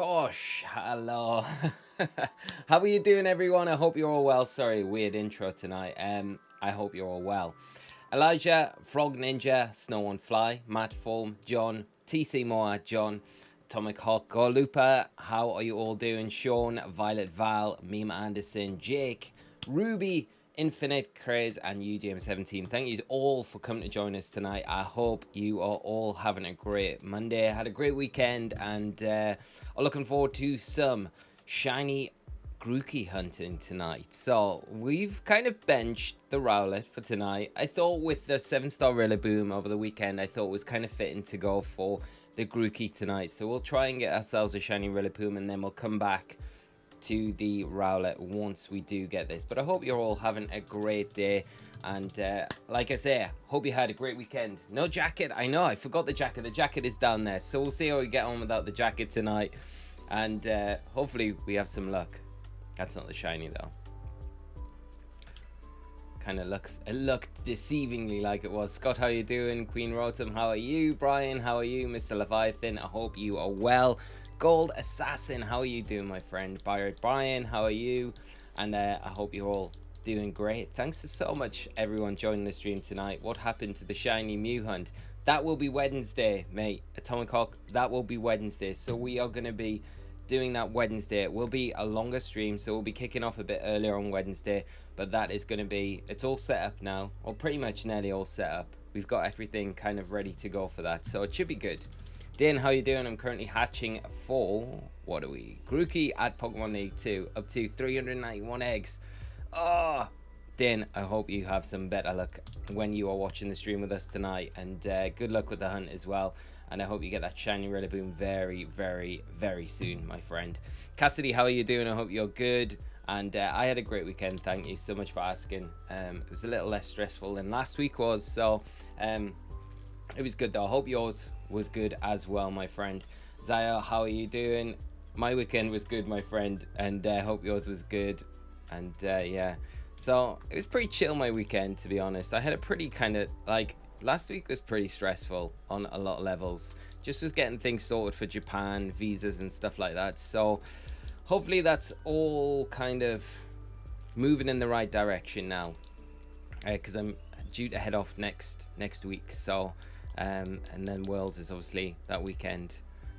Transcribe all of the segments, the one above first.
Gosh, hello. How are you doing, everyone? I hope you're all well. Sorry, weird intro tonight. I hope you're all well. Elijah, Frog Ninja, Snow on Fly, Matt Form, John, TC Moa, John, Atomic Hawk, Gorlupa. How are you all doing? Sean, Violet Val, Meme Anderson, Jake, Ruby, Infinite Craze, and UGM17. Thank you all for coming to join us tonight. I hope you are all having a great Monday. Had a great weekend and are looking forward to some shiny Grookey hunting tonight. So we've kind of benched the Rowlet for tonight. I thought with the 7-star Rillaboom over the weekend, I thought it was kind of fitting to go for the Grookey tonight. So we'll try and get ourselves a shiny Rillaboom and then we'll come back to the Rowlet once we do get this. But I hope you're all having a great day, and like I say, hope you had a great weekend. No jacket, I know, I forgot the jacket is down there, so we'll see how we get on without the jacket tonight, and hopefully we have some luck. That's not the shiny though. Kind of looked deceivingly like it was. Scott, how you doing? Queen Rotom, how are you? Brian, how are you? Mr. Leviathan, I hope you are well. Gold Assassin, how are you doing, my friend? Brian, how are you? And I hope you're all doing great. Thanks so much, everyone, joining the stream tonight. What happened to the shiny Mew hunt? That will be Wednesday, mate. Atomic Hawk, that will be Wednesday. So we are going to be doing that Wednesday. It will be a longer stream, so we'll be kicking off a bit earlier on Wednesday. But that is going to be, it's all set up now, or pretty much nearly all set up. We've got everything kind of ready to go for that, so it should be good. Dan, how you doing? I'm currently hatching for, what are we? Grookey at Pokemon League 2, up to 391 eggs. Oh, Dan, I hope you have some better luck when you are watching the stream with us tonight. And good luck with the hunt as well. And I hope you get that shiny Rillaboom very, very, very soon, my friend. Cassidy, how are you doing? I hope you're good. And I had a great weekend. Thank you so much for asking. It was a little less stressful than last week was. So it was good though. I hope yours was good as well, my friend. Zaya, how are you doing? My weekend was good, my friend, and I hope yours was good. And yeah, so it was pretty chill, my weekend, to be honest. I had a pretty kind of, like, last week was pretty stressful on a lot of levels, just with getting things sorted for Japan, visas and stuff like that. So hopefully that's all kind of moving in the right direction now, because I'm due to head off next week. So and then Worlds is obviously that weekend,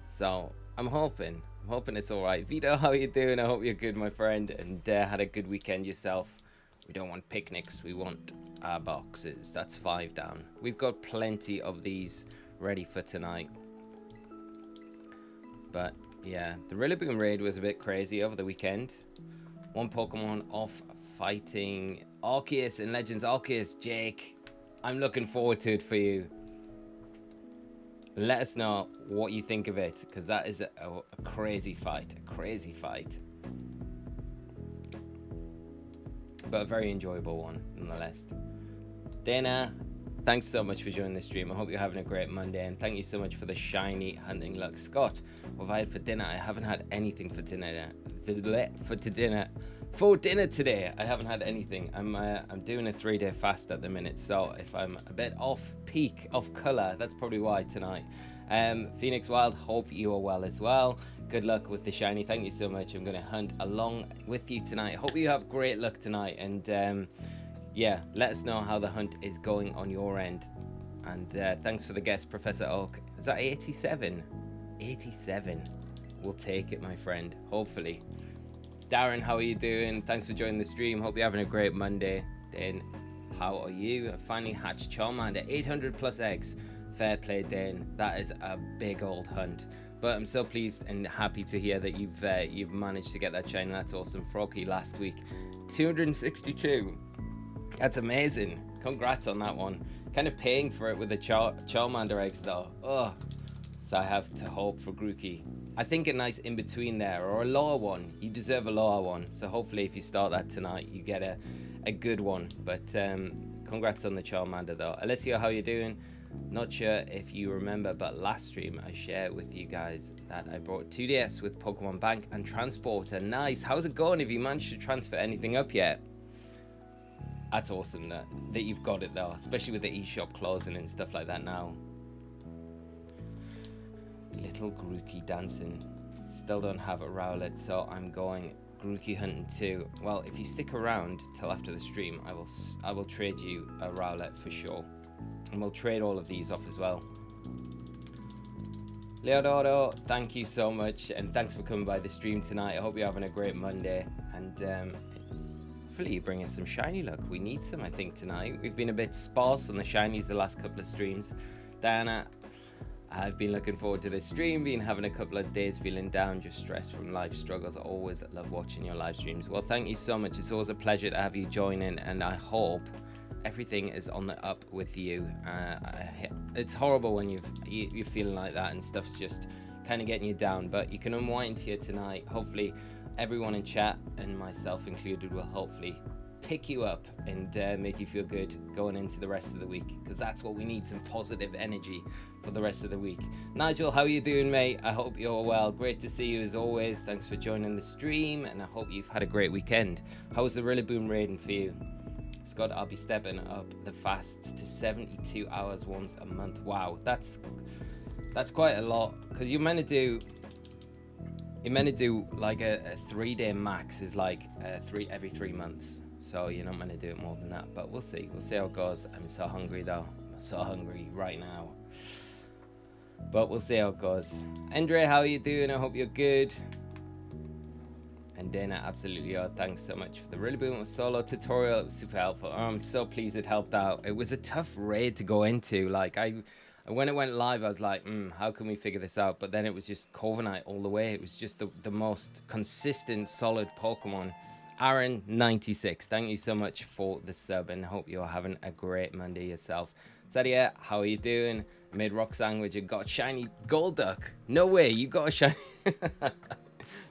so I'm hoping it's all right. Vito, how are you doing? I hope you're good, my friend, and had a good weekend yourself. We don't want picnics, we want our boxes. That's 5 down. We've got plenty of these ready for tonight. But yeah, the Rillaboom raid was a bit crazy over the weekend. One Pokemon off fighting Arceus in Legends Arceus. Jake, I'm looking forward to it for you. Let us know what you think of it, because that is a crazy fight. But a very enjoyable one, nonetheless. Dana, thanks so much for joining the stream. I hope you're having a great Monday, and thank you so much for the shiny hunting luck. Scott, what have I had for dinner? I haven't had anything for dinner. For dinner today, I haven't had anything. I'm doing a 3-day fast at the minute, so if I'm a bit off color, that's probably why tonight. Phoenix Wild, hope you are well as well. Good luck with the shiny. Thank you so much. I'm going to hunt along with you tonight. Hope you have great luck tonight, and yeah, let us know how the hunt is going on your end. And thanks for the guest, Professor Oak. Is that 87? 87. We'll take it, my friend, hopefully. Darren, how are you doing? Thanks for joining the stream. Hope you're having a great Monday. Dane, how are you? I finally hatched Charmander, 800 plus eggs. Fair play, Dane. That is a big old hunt. But I'm so pleased and happy to hear that you've managed to get that shiny. That's awesome. Froggy last week, 262. That's amazing. Congrats on that one. Kind of paying for it with the Charmander eggs though. Oh, so I have to hope for Grookey. I think a nice in-between there, or a lower one. You deserve a lower one. So hopefully if you start that tonight, you get a good one. But congrats on the Charmander though. Alessio, how you doing? Not sure if you remember, but last stream I shared with you guys that I brought 2DS with Pokemon Bank and Transporter. Nice. How's it going? Have you managed to transfer anything up yet? That's awesome that you've got it though, especially with the eShop closing and stuff like that now. Little Grookey dancing. Still don't have a Rowlet, so I'm going Grookey hunting too. Well, if you stick around till after the stream, I will trade you a Rowlet for sure. And we'll trade all of these off as well. Leonardo, thank you so much, and thanks for coming by the stream tonight. I hope you're having a great Monday, and hopefully you bring us some shiny luck. We need some, I think, tonight. We've been a bit sparse on the shinies the last couple of streams. Diana, I've been looking forward to this stream, been having a couple of days feeling down, just stressed from life struggles. I always love watching your live streams. Well, thank you so much. It's always a pleasure to have you join in, and I hope everything is on the up with you. It's horrible when you're feeling like that and stuff's just kind of getting you down, but you can unwind here tonight. Hopefully everyone in chat, and myself included, will hopefully pick you up and make you feel good going into the rest of the week, because that's what we need, some positive energy for the rest of the week. Nigel, how are you doing, mate? I hope you're well. Great to see you as always. Thanks for joining the stream, and I hope you've had a great weekend. How was the Rillaboom raiding for you? Scott, I'll be stepping up the fasts to 72 hours once a month. Wow, that's quite a lot, because you're meant to do like a 3-day max is like every 3 months, so you're not meant to do it more than that, but we'll see how it goes. I'm so hungry though, I'm so hungry right now, but we'll see how it goes. Andre, how are you doing? I hope you're good. And Dana, absolutely, thanks so much for the Rillaboom solo tutorial. It was super helpful. Oh, I'm so pleased it helped out. It was a tough raid to go into. Like when it went live, I was like, how can we figure this out? But then it was just Corviknight all the way. It was just the most consistent, solid Pokemon. Aaron 96, thank you so much for the sub, and hope you're having a great Monday yourself. Sadia, how are you doing? Made rock sandwich and got a shiny Golduck. No way, you got a shiny.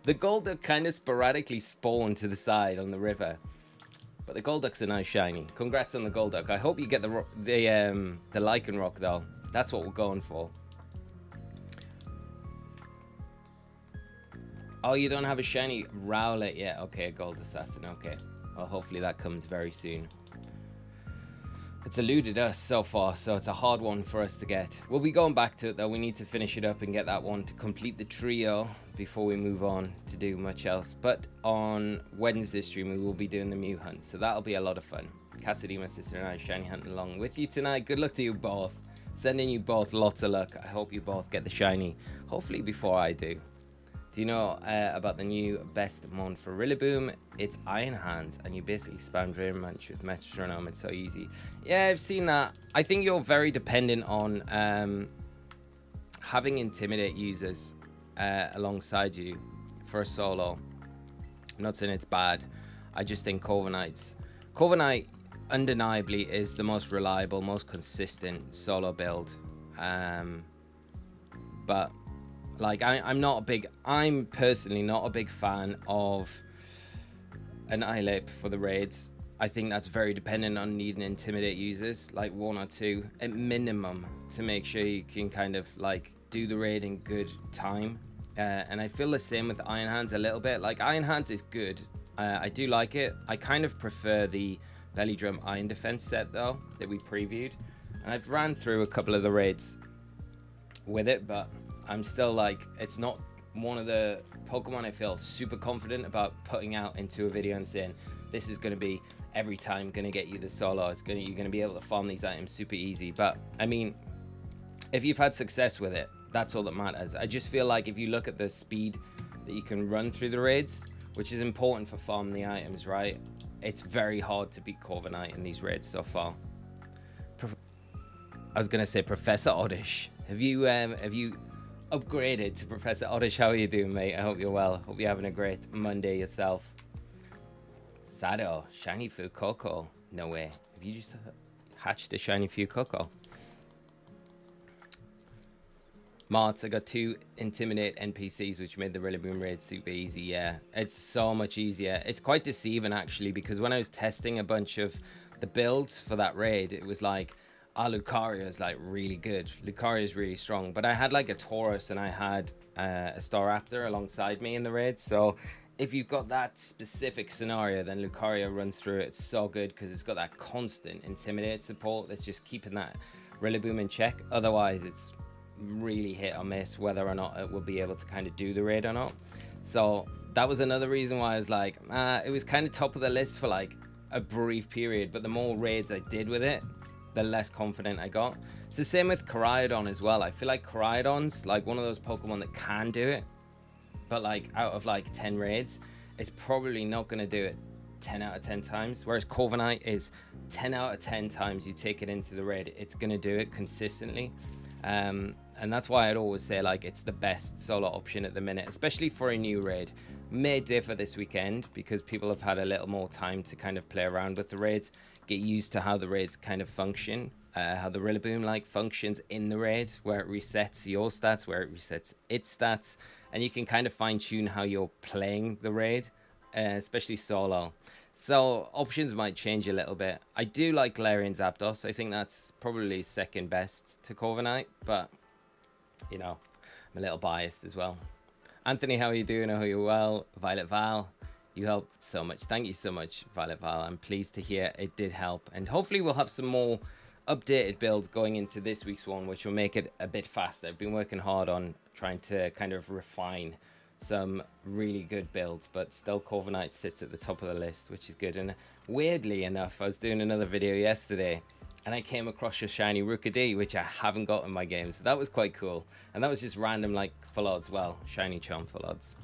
The Golduck kind of sporadically spawned to the side on the river, but the Golduck's a nice shiny. Congrats on the Golduck. I hope you get the Lycanroc though. That's what we're going for. Oh, you don't have a shiny Rowlet yet? Okay, a Gold Assassin. Okay, well, hopefully that comes very soon. It's eluded us so far, so it's a hard one for us to get. We'll be going back to it though. We need to finish it up and get that one to complete the trio before we move on to do much else. But on Wednesday stream, we will be doing the Mew hunt, so that'll be a lot of fun. Cassidy, my sister, and I shiny hunting along with you tonight. Good luck to you both. Sending you both lots of luck. I hope you both get the shiny, hopefully before I do. Do you know about the new best mon for Rillaboom? It's Iron Hands, and you basically spam Drain Punch with Metronome. It's so easy. Yeah, I've seen that. I think you're very dependent on having Intimidate users alongside you for a solo. I'm not saying it's bad. I just think Corviknight undeniably is the most reliable, most consistent solo build. But like I'm personally not a big fan of Annihilate for the raids. I think that's very dependent on needing Intimidate users, like 1 or 2 at minimum, to make sure you can kind of like do the raid in good time. And I feel the same with Iron Hands a little bit. Like Iron Hands is good. I do like it. I kind of prefer the Belly Drum Iron Defense set though that we previewed, and I've ran through a couple of the raids with it, but I'm still like, it's not one of the Pokemon I feel super confident about putting out into a video and saying this is going to be every time going to get you the solo. You're going to be able to farm these items super easy. But I mean, if you've had success with it, that's all that matters. I just feel like if you look at the speed that you can run through the raids, which is important for farming the items, right? It's very hard to beat Corviknight in these raids so far. I was going to say Professor Oddish. Have you upgraded to Professor Oddish? How are you doing, mate? I hope you're well. Hope you're having a great Monday yourself. Sado, shiny Fuecoco. No way. Have you just hatched a shiny Fuecoco? Mods, I got 2 Intimidate NPCs, which made the Rillaboom raid super easy. Yeah, it's so much easier. It's quite deceiving, actually, because when I was testing a bunch of the builds for that raid, it was like, Lucario is like really good. Lucario is really strong. But I had like a Taurus and I had a Staraptor alongside me in the raid. So if you've got that specific scenario, then Lucario runs through it. It's so good because it's got that constant Intimidate support that's just keeping that Rillaboom in check. Otherwise, it's really hit or miss whether or not it will be able to kind of do the raid or not. So that was another reason why I was like, it was kind of top of the list for like a brief period, but the more raids I did with it, the less confident I got. It's the same with Koraidon as well. I feel like Koraidon's like one of those Pokemon that can do it, but like out of like 10 raids, it's probably not going to do it 10 out of 10 times, whereas Corviknight is 10 out of 10 times you take it into the raid, it's going to do it consistently. And that's why I'd always say like it's the best solo option at the minute, especially for a new raid. May differ this weekend because people have had a little more time to kind of play around with the raids, get used to how the raids kind of function, how the Rillaboom like functions in the raid, where it resets your stats, where it resets its stats, and you can kind of fine tune how you're playing the raid, especially solo. So options might change a little bit. I do like Galarian Zapdos. I think that's probably second best to Corviknight, but you know, I'm a little biased as well. Anthony, how are you doing? I hope you're well. Violet Val, you helped so much. Thank you so much, Violet Val. I'm pleased to hear it did help. And hopefully we'll have some more updated builds going into this week's one, which will make it a bit faster. I've been working hard on trying to kind of refine some really good builds, but still Corviknight sits at the top of the list, which is good. And weirdly enough, I was doing another video yesterday and I came across your shiny Rookidee, which I haven't got in my game, so that was quite cool. And that was just random, like full odds, well, shiny charm full odds.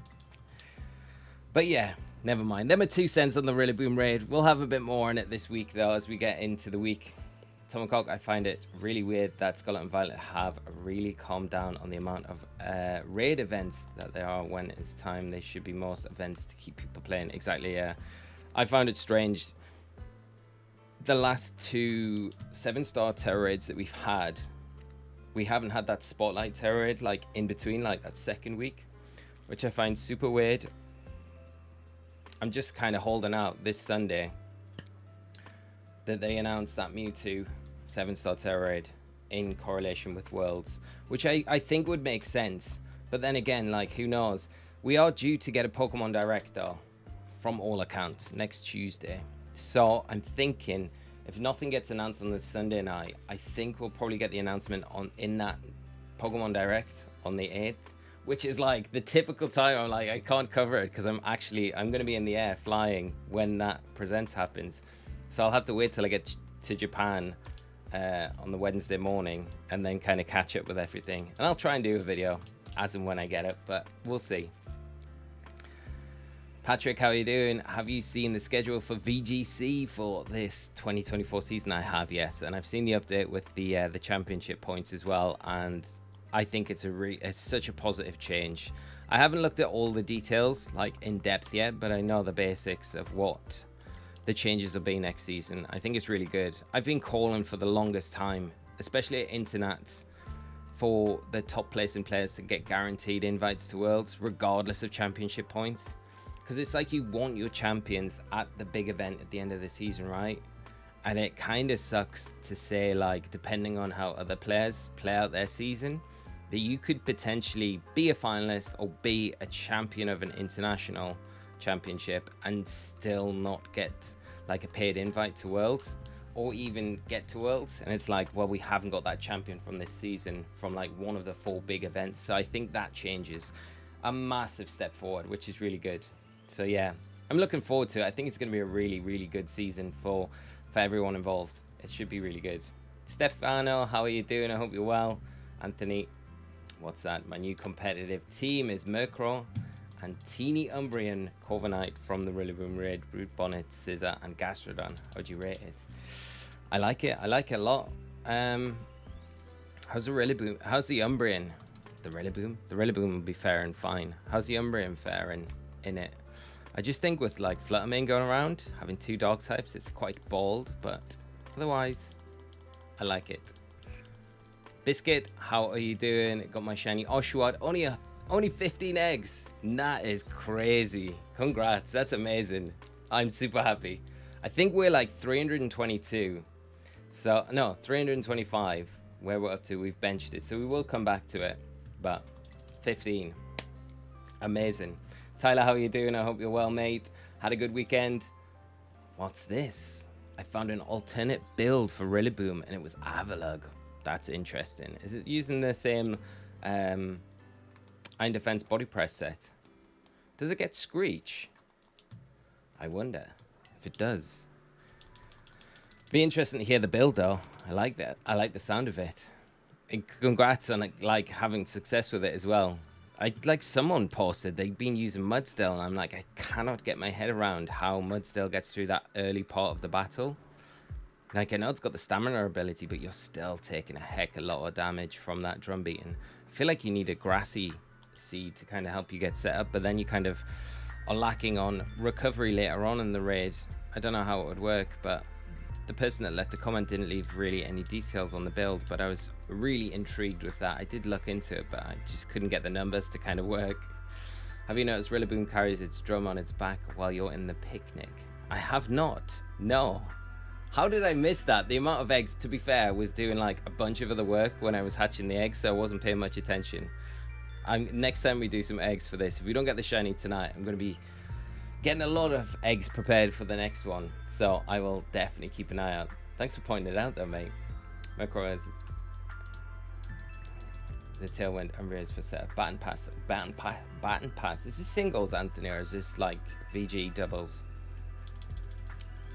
But yeah, never mind. Them are 2 cents on the Rillaboom raid. We'll have a bit more on it this week though as we get into the week. Tomacock, I find it really weird that Scarlet and Violet have really calmed down on the amount of raid events that there are when it's time. They should be most events to keep people playing. Exactly, yeah. I found it strange. The last 2 7-star terror raids that we've had, we haven't had that spotlight terror raid like in between, like that second week, which I find super weird. I'm just kind of holding out this Sunday that they announced that Mewtwo 7-star terror raid in correlation with Worlds, which I think would make sense. But then again, like, who knows? We are due to get a Pokemon Direct though, from all accounts, next Tuesday. So I'm thinking if nothing gets announced on this Sunday night, I think we'll probably get the announcement in that Pokemon Direct on the 8th, which is like the typical time I'm like, I can't cover it because I'm going to be in the air flying when that presents happens. So I'll have to wait till I get to Japan on the Wednesday morning and then kind of catch up with everything. And I'll try and do a video as and when I get it, but we'll see. Patrick, how are you doing? Have you seen the schedule for VGC for this 2024 season? I have, yes. And I've seen the update with the championship points as well. And I think it's such a positive change. I haven't looked at all the details like in depth yet, but I know the basics of what the changes will be next season. I think it's really good. I've been calling for the longest time, especially at Internats, for the top placing players to get guaranteed invites to Worlds regardless of championship points, because it's like you want your champions at the big event at the end of the season, right? And it kind of sucks to say, like, depending on how other players play out their season, that you could potentially be a finalist or be a champion of an international championship and still not get like a paid invite to Worlds or even get to Worlds. And it's like, well, we haven't got that champion from this season from like one of the 4 big events. So I think that changes a massive step forward, which is really good. So yeah, I'm looking forward to it. I think it's going to be a really, really good season for everyone involved. It should be really good. Stefano, how are you doing? I hope you're well. Anthony, what's that? My new competitive team is Murkrow and Teeny Umbreon Corviknight from the Rillaboom raid, Root Bonnet, Scizor, and Gastrodon. How'd you rate it? I like it. I like it a lot. How's the Rillaboom? How's the Umbreon? The Rillaboom? The Rillaboom will be fair and fine. How's the Umbreon faring in it? I just think with like Fluttermane going around, having 2 dog types, it's quite bold, but otherwise, I like it. Biscuit, how are you doing? Got my shiny Oshawott. Only 15 eggs. That is crazy. Congrats. That's amazing. I'm super happy. I think we're like 322. So, no, 325 where we're up to. We've benched it. So we will come back to it. But 15. Amazing. Tyler, how are you doing? I hope you're well, mate. Had a good weekend. What's this? I found an alternate build for Rillaboom and it was Avalugg. That's interesting. Is it using the same Iron Defense body press set? Does it get Screech? I wonder if it does. Be interesting to hear the build though. I like that. I like the sound of it. And congrats on like having success with it as well. Like someone posted they've been using Mudstill, and I'm like, I cannot get my head around how Mudstill gets through that early part of the battle. Like, I know it's got the stamina ability, but you're still taking a heck of a lot of damage from that drum beating. I feel like you need a grassy seed to kind of help you get set up, but then you kind of are lacking on recovery later on in the raid. I don't know how it would work, but the person that left the comment didn't leave really any details on the build, but I was really intrigued with that. I did look into it, but I just couldn't get the numbers to kind of work. Have you noticed Rillaboom carries its drum on its back while you're in the picnic? I have not. No. How did I miss that? The amount of eggs, to be fair, I was doing like a bunch of other work when I was hatching the eggs, so I wasn't paying much attention. Next time we do some eggs for this, if we don't get the shiny tonight, I'm going to be getting a lot of eggs prepared for the next one. So I will definitely keep an eye out. Thanks for pointing it out though, mate. Micro has the tailwind and rears for setup. Baton pass. Is this singles, Anthony, or is this like VG doubles?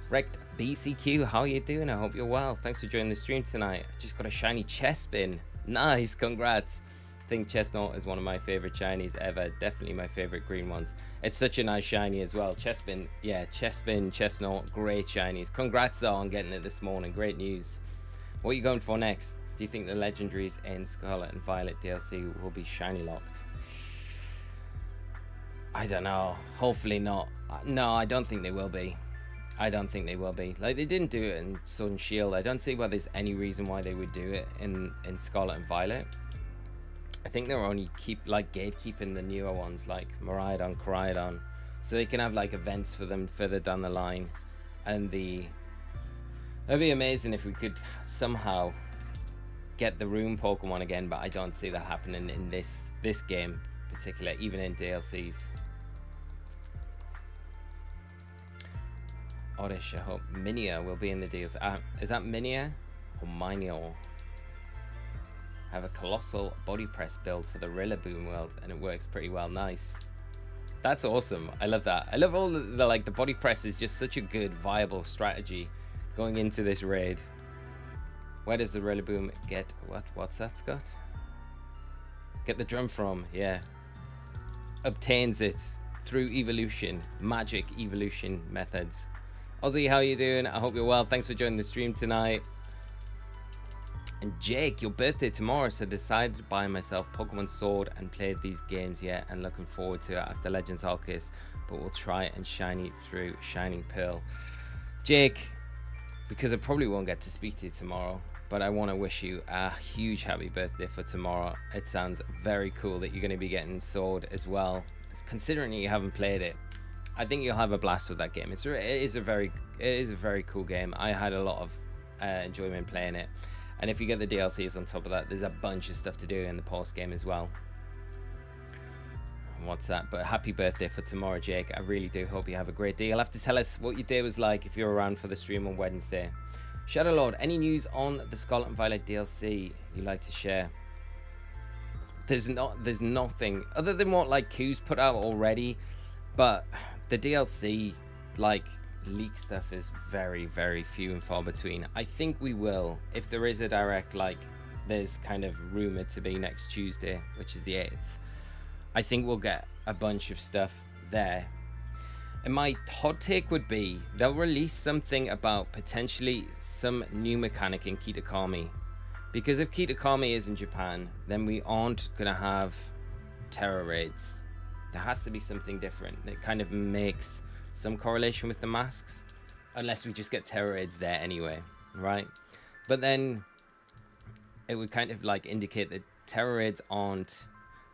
Wrecked BCQ, how are you doing? I hope you're well. Thanks for joining the stream tonight. I just got a shiny Chespin. Nice, congrats. I think Chestnut is one of my favorite shinies ever. Definitely my favorite green ones. It's such a nice shiny as well. Chespin, yeah, Chespin, Chestnut, great shinies. Congrats though on getting it this morning. Great news. What are you going for next? Do you think the legendaries in Scarlet and Violet DLC will be shiny locked? I don't know. Hopefully not. No, I don't think they will be. I don't think they will be. Like, they didn't do it in Sword and Shield. I don't see why there's any reason why they would do it in Scarlet and Violet. I think they're only gatekeeping the newer ones like Miraidon, Koraidon, so they can have like events for them further down the line. And it'd be amazing if we could somehow get the room Pokemon again, but I don't see that happening in this game in particular, even in DLCs. Oddish, I hope Minia will be in the deals. Is that Minia or Minio? I have a colossal body press build for the Rillaboom world, and it works pretty well. Nice. That's awesome. I love that. I love all the body press is just such a good, viable strategy going into this raid. Where does the Rillaboom get what's that, Scott? Get the drum from, yeah. Obtains it through evolution, magic evolution methods. Ozzy, how you doing? I hope you're well. Thanks for joining the stream tonight. And Jake, your birthday tomorrow, so decided to buy myself Pokemon Sword and played these games yet, and looking forward to it after Legends Arceus, but we'll try and shiny through Shining Pearl. Jake, because I probably won't get to speak to you tomorrow, but I want to wish you a huge happy birthday for tomorrow. It sounds very cool that you're going to be getting Sword as well, considering you haven't played it. I think you'll have a blast with that game. It is a very cool game. I had a lot of enjoyment playing it, and if you get the DLCs on top of that, there's a bunch of stuff to do in the post game as well. What's that? But happy birthday for tomorrow, Jake. I really do hope you have a great day. You'll have to tell us what your day was like if you're around for the stream on Wednesday. Shadow Lord, any news on the Scarlet and Violet DLC you'd like to share? There's nothing other than what like Q's put out already, but the DLC leak stuff is very, very few and far between. I think we will, if there is a direct, like there's kind of rumored to be next Tuesday, which is the 8th. I think we'll get a bunch of stuff there. And my hot take would be they'll release something about potentially some new mechanic in Kitakami. Because if Kitakami is in Japan, then we aren't going to have Terror Raids. There has to be something different that kind of makes some correlation with the masks. Unless we just get Terror Raids there anyway, right? But then it would kind of like indicate that Terror Raids aren't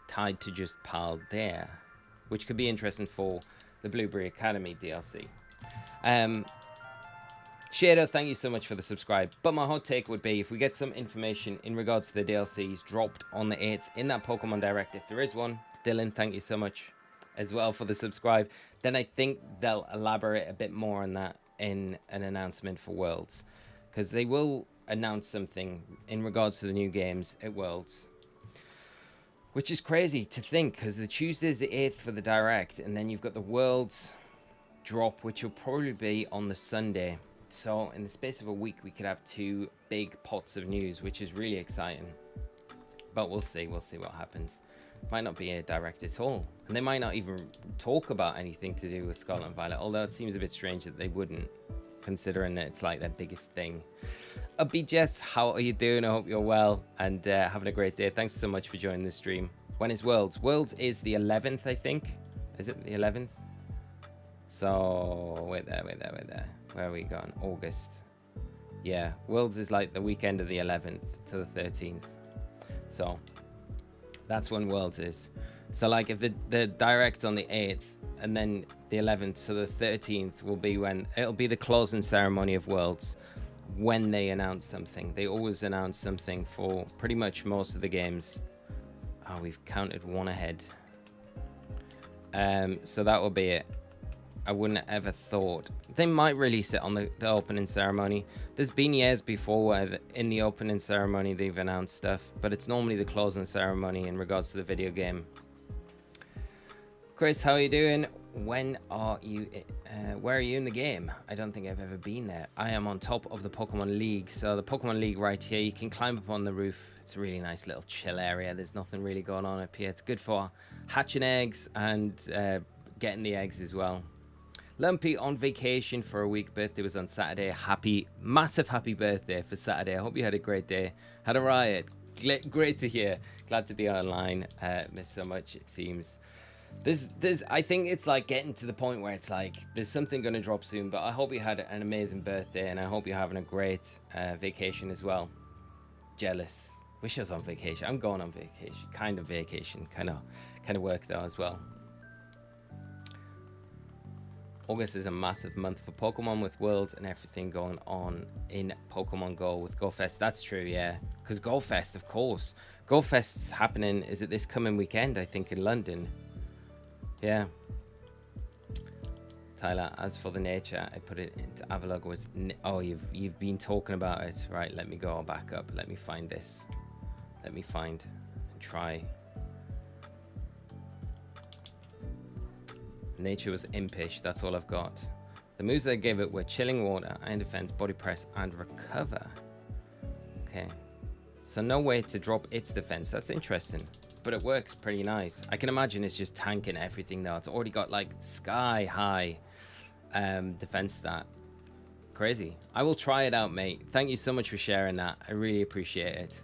tied to just Paldea, which could be interesting for the Blueberry Academy DLC. Shadow, thank you so much for the subscribe. But my hot take would be if we get some information in regards to the DLCs dropped on the 8th in that Pokemon Direct, if there is one. Dylan, thank you so much as well for the subscribe. Then I think they'll elaborate a bit more on that in an announcement for Worlds. Because they will announce something in regards to the new games at Worlds. Which is crazy to think, because the Tuesday is the 8th for the Direct, and then you've got the Worlds drop, which will probably be on the Sunday. So in the space of a week, we could have 2 big pots of news, which is really exciting. But we'll see what happens. Might not be a Direct at all, and they might not even talk about anything to do with Scarlet and Violet, although it seems a bit strange that they wouldn't, considering that it's like their biggest thing. Upbeat Jess, how are you doing? I hope you're well and having a great day. Thanks so much for joining the stream. When is Worlds? Worlds is the 11th, I think. Is it the 11th? So wait there. Where are we going? August. Yeah, Worlds is like the weekend of the 11th to the 13th. So that's when Worlds is. So like if the Direct's on the 8th and then the 11th, so the 13th will be when it'll be the closing ceremony of Worlds, when they announce something. They always announce something for pretty much most of the games. Oh, we've counted 1 ahead. So that will be it. I wouldn't have ever thought. They might release it on the opening ceremony. There's been years before where in the opening ceremony they've announced stuff, but it's normally the closing ceremony in regards to the video game. Chris, how are you doing? When are you, where are you in the game? I don't think I've ever been there. I am on top of the Pokemon League. So the Pokemon League right here, you can climb up on the roof. It's a really nice little chill area. There's nothing really going on up here. It's good for hatching eggs and getting the eggs as well. Lumpy on vacation for a week. Birthday was on Saturday. Massive happy birthday for Saturday. I hope you had a great day. Had a riot. Great to hear. Glad to be online. Missed so much, it seems. I think it's like getting to the point where it's like there's something going to drop soon, but I hope you had an amazing birthday and I hope you're having a great vacation as well. Jealous. Wish I was on vacation. I'm going on vacation. Kind of vacation. Kind of work though as well. August is a massive month for Pokemon with Worlds and everything going on in Pokemon Go with GoFest. That's true, yeah. Because GoFest, of course. GoFest's happening, is it this coming weekend, I think, in London? Yeah. Tyler, as for the nature, I put it into Avalog. Oh, you've been talking about it. Right, let me go back up. Let me find this. Let me find and try. Nature was impish, that's all I've got. The moves they gave it were Chilling Water, Iron Defense, Body Press, and Recover. Okay. So no way to drop its defense. That's interesting. But it works pretty nice. I can imagine it's just tanking everything though. It's already got like sky high defense stat. Crazy. I will try it out, mate. Thank you so much for sharing that. I really appreciate it.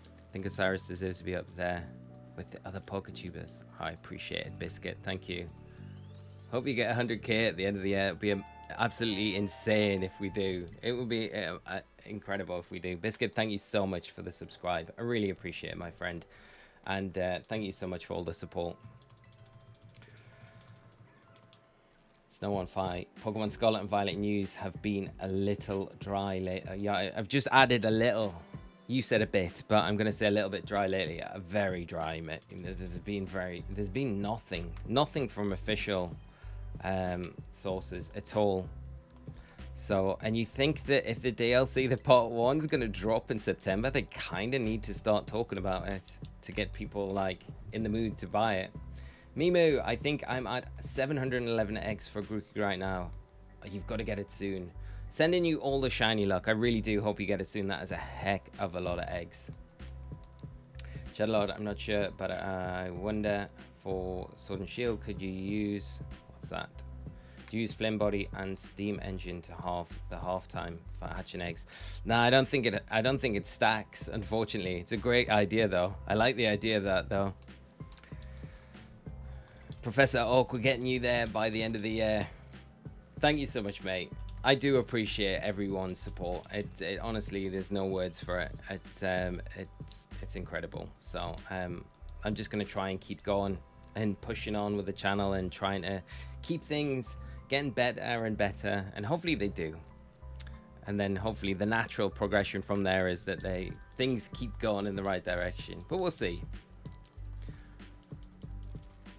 I think Osirus deserves to be up there with the other PokeTubers. I appreciate it, Biscuit. Thank you. Hope you get 100k at the end of the year. It would be absolutely insane if we do. It would be incredible if we do. Biscuit, thank you so much for the subscribe. I really appreciate it, my friend. And thank you so much for all the support. Snow on Fire. Pokemon Scarlet and Violet news have been a little dry lately. Yeah, I've just added a little. You said a bit, but I'm going to say a little bit dry lately. Very dry, mate. There's been nothing from official sources at all. So, and you think that if the DLC, the part 1's going to drop in September, they kind of need to start talking about it to get people like in the mood to buy it. Mimu, I think I'm at 711 eggs for Grookey right now. You've got to get it soon. Sending you all the shiny luck. I really do hope you get it soon. That is a heck of a lot of eggs. Shadowlord, I'm not sure, but I wonder for Sword and Shield, could you use, what's that? Use Flame Body and Steam Engine to half the half time for hatching eggs. No, I don't think it stacks, unfortunately. It's a great idea though. I like the idea of that though. Professor Oak, we're getting you there by the end of the year. Thank you so much, mate. I do appreciate everyone's support. It honestly, there's no words for it. It's incredible. So I'm just gonna try and keep going and pushing on with the channel and trying to keep things getting better and better, and hopefully they do. And then hopefully the natural progression from there is that things keep going in the right direction. But we'll see.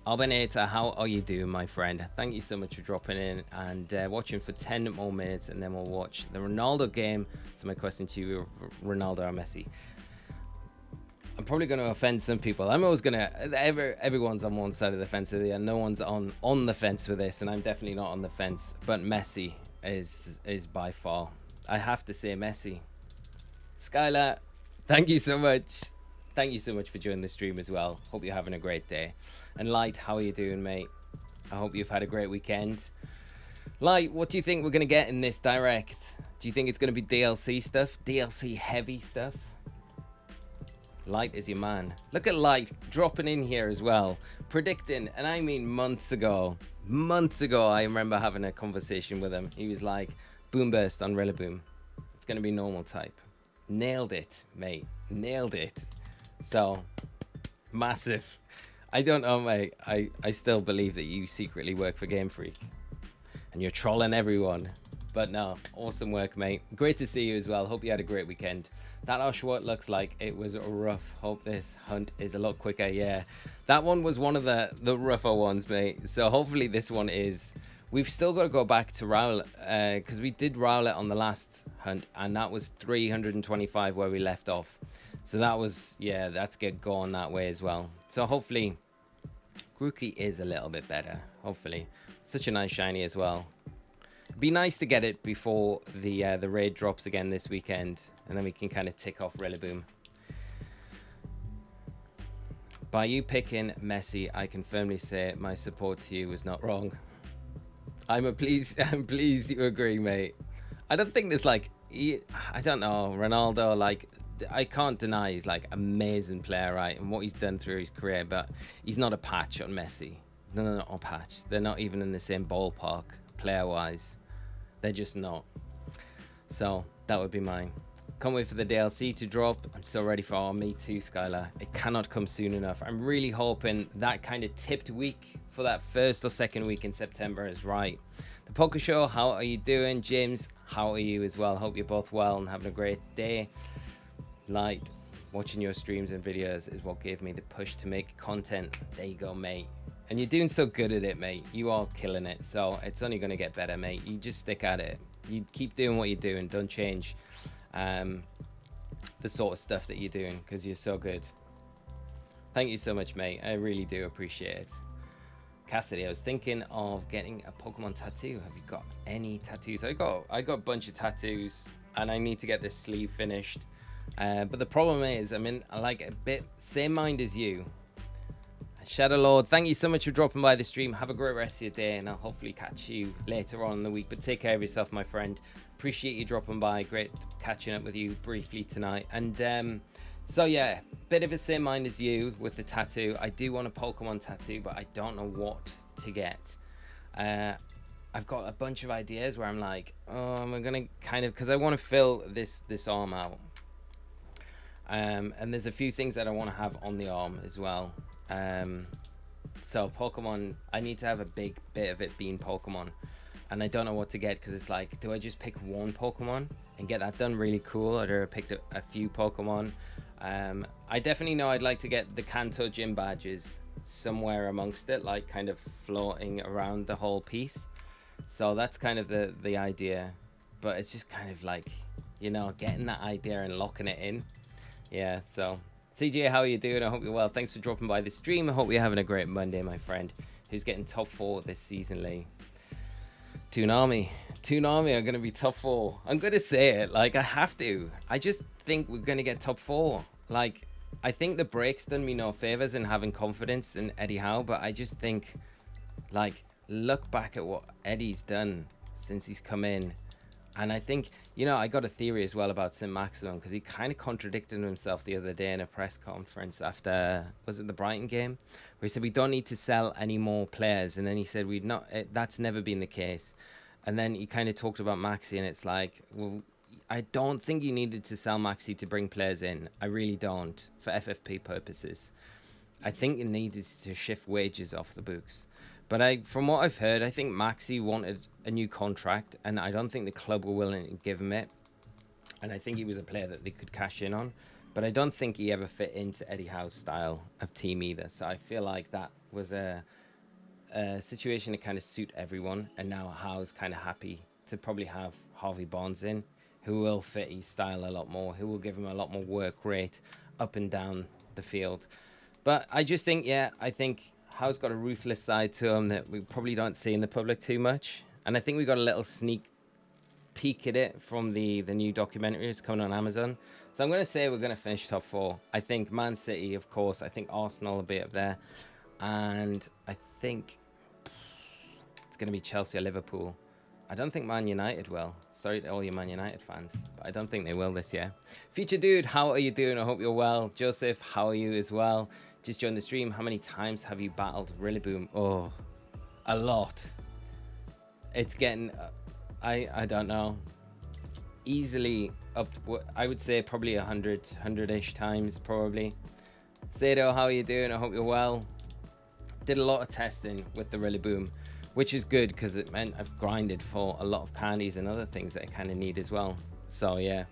Albaneta, how are you doing, my friend? Thank you so much for dropping in and watching for 10 more minutes, and then we'll watch the Ronaldo game. So my question to you, Ronaldo or Messi? I'm probably going to offend some people. I'm always going to... Everyone's on one side of the fence, and no one's on the fence with this, and I'm definitely not on the fence. But Messi is by far... I have to say Messi. Skylar, thank you so much. Thank you so much for joining the stream as well. Hope you're having a great day. And Light, how are you doing, mate? I hope you've had a great weekend. Light, what do you think we're going to get in this direct? Do you think it's going to be DLC stuff? DLC heavy stuff? Light is your man. Look at Light dropping in here as well. Predicting, and I mean months ago. Months ago, I remember having a conversation with him. He was like, Boom Burst on Rillaboom. It's going to be normal type. Nailed it, mate. Nailed it. So, massive. I don't know, mate. I still believe that you secretly work for Game Freak. And you're trolling everyone. But no, awesome work, mate. Great to see you as well. Hope you had a great weekend. That Oshawott looks like it was rough. Hope this hunt is a lot quicker. Yeah, that one was one of the rougher ones, mate. So hopefully this one is... We've still got to go back to Rowlet, because we did Rowlet on the last hunt, and that was 325 where we left off. So that was, yeah, that's get going that way as well. So hopefully Grookey is a little bit better. Hopefully. Such a nice shiny as well. It'd be nice to get it before the raid drops again this weekend, and then we can kind of tick off Rillaboom. By you picking Messi, I can firmly say my support to you was not wrong. I'm pleased you agree, mate. I don't think there's like, I don't know, Ronaldo, like, I can't deny he's like amazing player, right? And what he's done through his career, but he's not a patch on Messi. No, they're not a patch. They're not even in the same ballpark player-wise. They're just not. So that would be mine. Can't wait for the DLC to drop. I'm so ready for it. Me too, Skylar. It cannot come soon enough. I'm really hoping that kind of tipped week for that first or second week in September is right. The Poker Show, how are you doing? James, how are you as well? Hope you're both well and having a great day. Light, watching your streams and videos is what gave me the push to make content. There you go, mate. And you're doing so good at it, mate. You are killing it. So it's only going to get better, mate. You just stick at it. You keep doing what you're doing. Don't change the sort of stuff that you're doing, because you're so good. Thank you so much, mate. I really do appreciate it. Cassidy, I was thinking of getting a Pokemon tattoo. Have you got any tattoos? I got a bunch of tattoos, and I need to get this sleeve finished. But the problem is, I'm in like a bit same mind as you. Shadow Lord, thank you so much for dropping by the stream. Have a great rest of your day, and I'll hopefully catch you later on in the week. But take care of yourself, my friend. Appreciate you dropping by. Great catching up with you briefly tonight. And so yeah, bit of the same mind as you with the tattoo. I do want a Pokemon tattoo, but I don't know what to get. I've got a bunch of ideas where I'm like, oh, I'm gonna kind of, because I want to fill this arm out. And there's a few things that I want to have on the arm as well. So Pokemon, I need to have a big bit of it being Pokemon, and I don't know what to get, because it's like, do I just pick one Pokemon and get that done really cool, or do I pick a few Pokemon? I definitely know I'd like to get the Kanto gym badges somewhere amongst it, like kind of floating around the whole piece. So that's kind of the idea, but it's just kind of like, you know, getting that idea and locking it in. Yeah, so CJ, how are you doing? I hope you're well. Thanks for dropping by the stream. I hope you're having a great Monday, my friend. Who's getting top 4 this season, Lee? Toonami are going to be top 4. I'm going to say it. Like, I have to. I just think we're going to get top 4. Like, I think the break's done me no favors in having confidence in Eddie Howe, but I just think, like, look back at what Eddie's done since he's come in. And I think, you know, I got a theory as well about Sim Maximum, because he kind of contradicted himself the other day in a press conference after, was it the Brighton game, where he said we don't need to sell any more players, and then he said that's never been the case. And then he kind of talked about Maxi, and it's like, well, I don't think you needed to sell Maxi to bring players in. I really don't, for FFP purposes. I think you needed to shift wages off the books. But from what I've heard, I think Maxi wanted a new contract, and I don't think the club were willing to give him it. And I think he was a player that they could cash in on. But I don't think he ever fit into Eddie Howe's style of team either. So I feel like that was a situation to kind of suit everyone, and now Howe's kind of happy to probably have Harvey Barnes in, who will fit his style a lot more, who will give him a lot more work rate up and down the field. But I just think, yeah, I think Howe's got a ruthless side to him that we probably don't see in the public too much. And I think we got a little sneak peek at it from the new documentary that's coming on Amazon. So I'm going to say we're going to finish top 4. I think Man City, of course. I think Arsenal will be up there. And I think it's going to be Chelsea or Liverpool. I don't think Man United will. Sorry to all you Man United fans, but I don't think they will this year. Future Dude, how are you doing? I hope you're well. Joseph, how are you as well? Just joined the stream. How many times have you battled Rillaboom? Oh, a lot. It's getting, I don't know, easily up, I would say probably 100-ish times probably. Sado, how are you doing? I hope you're well. Did a lot of testing with the Rillaboom, which is good because it meant I've grinded for a lot of candies and other things that I kind of need as well. So yeah,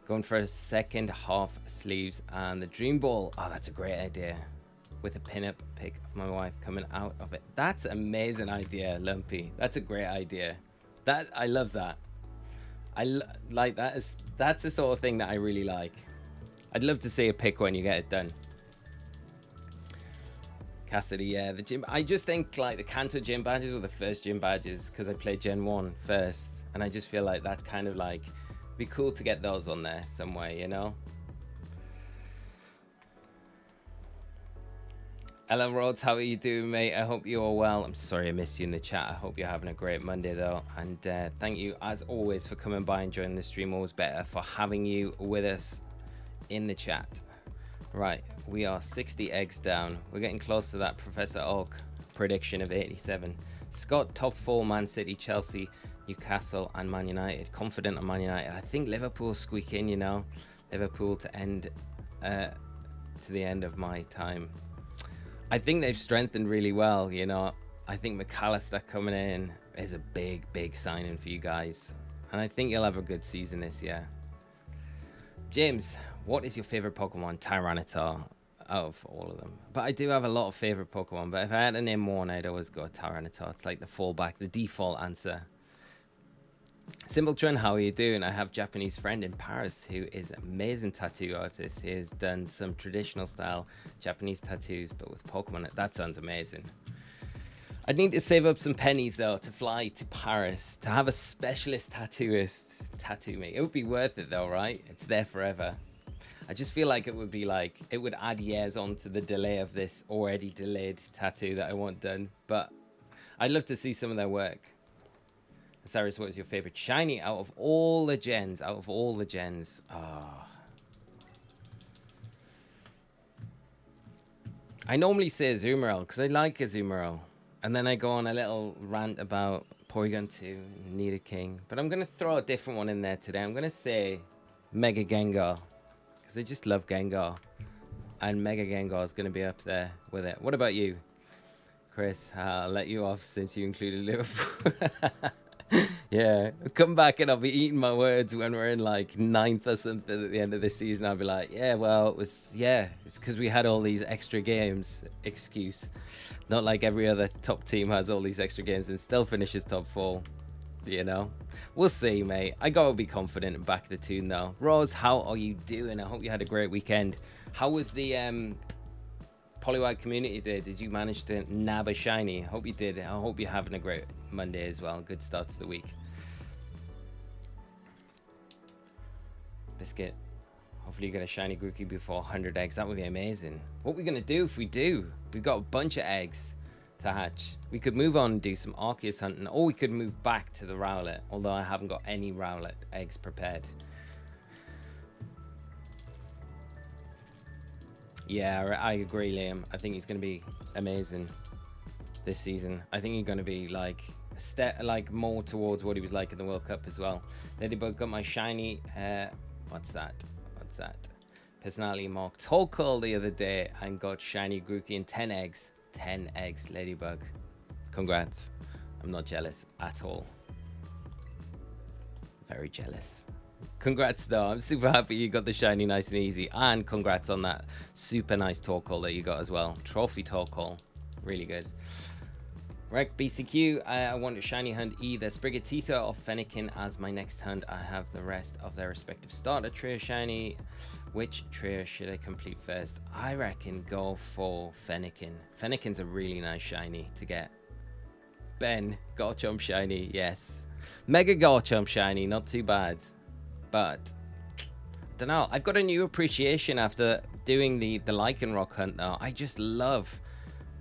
going for a second half sleeves and the Dream Ball. Oh, that's a great idea. With a pin-up pic of my wife coming out of it. That's an amazing idea, Lumpy. That's a great idea. I love that. Like that. That's the sort of thing that I really like. I'd love to see a pic when you get it done. Cassidy, yeah, the gym. I just think like the Kanto gym badges were the first gym badges because I played Gen 1 first, and I just feel like that's kind of like be cool to get those on there some way, you know. Ella Rhodes, how are you doing, mate? I hope you're well. I'm sorry I missed you in the chat. I hope you're having a great Monday though, and thank you as always for coming by and joining the stream. Always better for having you with us in the chat. Right, we are 60 eggs down. We're getting close to that Professor Oak prediction of 87. Scott, top 4, Man City, Chelsea, Newcastle, and Man United. Confident on Man United. I think Liverpool squeak in, you know. Liverpool to end to the end of my time. I think they've strengthened really well, you know. I think McAllister coming in is a big signing for you guys. And I think you'll have a good season this year. James, what is your favorite Pokemon? Tyranitar, out of all of them. But I do have a lot of favorite Pokemon. But if I had to name one, I'd always go Tyranitar. It's like the fallback, the default answer. Simpletron, how are you doing? I have a Japanese friend in Paris who is an amazing tattoo artist. He has done some traditional style Japanese tattoos, but with Pokemon. That sounds amazing. I'd need to save up some pennies though to fly to Paris to have a specialist tattooist tattoo me. It would be worth it though, right? It's there forever. I just feel like it would be like, it would add years on to the delay of this already delayed tattoo that I want done. But I'd love to see some of their work. Osirus, what is your favorite shiny out of all the gens? Out of all the gens. Oh. I normally say Azumarill because I like Azumarill. And then I go on a little rant about Porygon 2 and Nidoking. But I'm going to throw a different one in there today. I'm going to say Mega Gengar. Because I just love Gengar. And Mega Gengar is going to be up there with it. What about you, Chris? I'll let you off since you included Liverpool. Yeah, come back and I'll be eating my words when we're in like 9th or something at the end of the season. I'll be like, yeah, well, it's because we had all these extra games. Excuse. Not like every other top team has all these extra games and still finishes top 4. You know, we'll see, mate. I gotta be confident and back the tune though. Rose, how are you doing? I hope you had a great weekend. How was the Poliwag Community Day? Did you manage to nab a shiny? I hope you did. I hope you're having a great Monday as well. Good start to the week. Biscuit, hopefully you get a shiny Grookey before 100 eggs. That would be amazing. What are we gonna do if we do? We've got a bunch of eggs to hatch. We could move on and do some Arceus hunting, or we could move back to the Rowlet, although I haven't got any Rowlet eggs prepared. Yeah, I agree, Liam. I think he's going to be amazing this season. I think he's going to be like a step, like more towards what he was like in the World Cup as well. Ladybug got my shiny. What's that? Personality marked Torkoal the other day and got shiny Grookey and 10 eggs. 10 eggs, Ladybug. Congrats. I'm not jealous at all. Very jealous. Congrats though, I'm super happy you got the shiny nice and easy, and congrats on that super nice Torkoal that you got as well. Trophy Torkoal. Really good. Rec BCQ, I want to shiny hunt either Sprigatito or Fennekin as my next hunt. I have the rest of their respective starter trio shiny. Which trio should I complete first? I reckon go for Fennekin. Fennekin's a really nice shiny to get. Ben, Garchomp shiny, yes. Mega Garchomp shiny, not too bad. But, don't know, I've got a new appreciation after doing the Lycanroc hunt though. I just love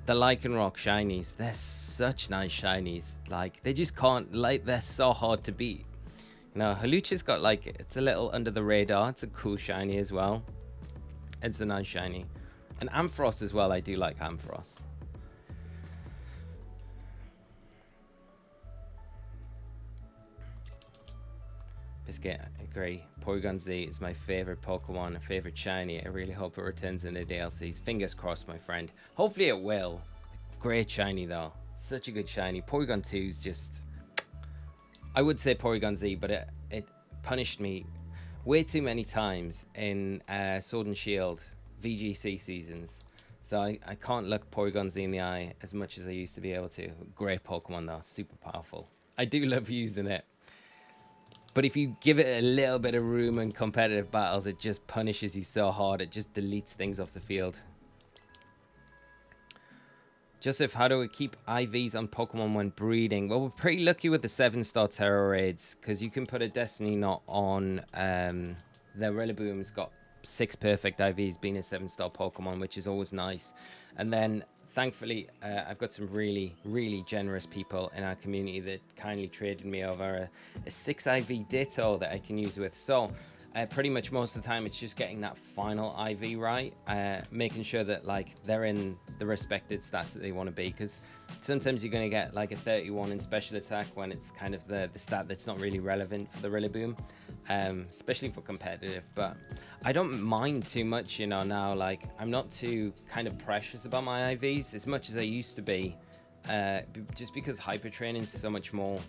the Lycanroc shinies. They're such nice shinies. Like, they just can't, like, they're so hard to beat. You know, Halucha's got, like, it's a little under the radar. It's a cool shiny as well. It's a nice shiny. And Ampharos as well. I do like Ampharos. Biscuit, I agree. Porygon Z is my favorite Pokemon, a favorite shiny. I really hope it returns in the DLCs. Fingers crossed, my friend. Hopefully it will. Great shiny though. Such a good shiny. Porygon 2 is just... I would say Porygon Z, but it punished me way too many times in Sword and Shield VGC seasons. So I can't look Porygon Z in the eye as much as I used to be able to. Great Pokemon though. Super powerful. I do love using it. But if you give it a little bit of room in competitive battles, it just punishes you so hard. It just deletes things off the field. Joseph, how do we keep IVs on Pokemon when breeding? Well, we're pretty lucky with the 7-star Terror Raids, because you can put a Destiny Knot on their Rillaboom's got 6 perfect IVs being a 7-star Pokemon, which is always nice. And then thankfully, I've got some really generous people in our community that kindly traded me over a 6 IV Ditto that I can use with. So pretty much most of the time, it's just getting that final IV right, making sure that like they're in the respected stats that they want to be. Because sometimes you're going to get like a 31 in special attack when it's kind of the stat that's not really relevant for the Rillaboom, especially for competitive. But I don't mind too much, you know, now. Like, I'm not too kind of precious about my IVs as much as I used to be, just because hyper training is so much more,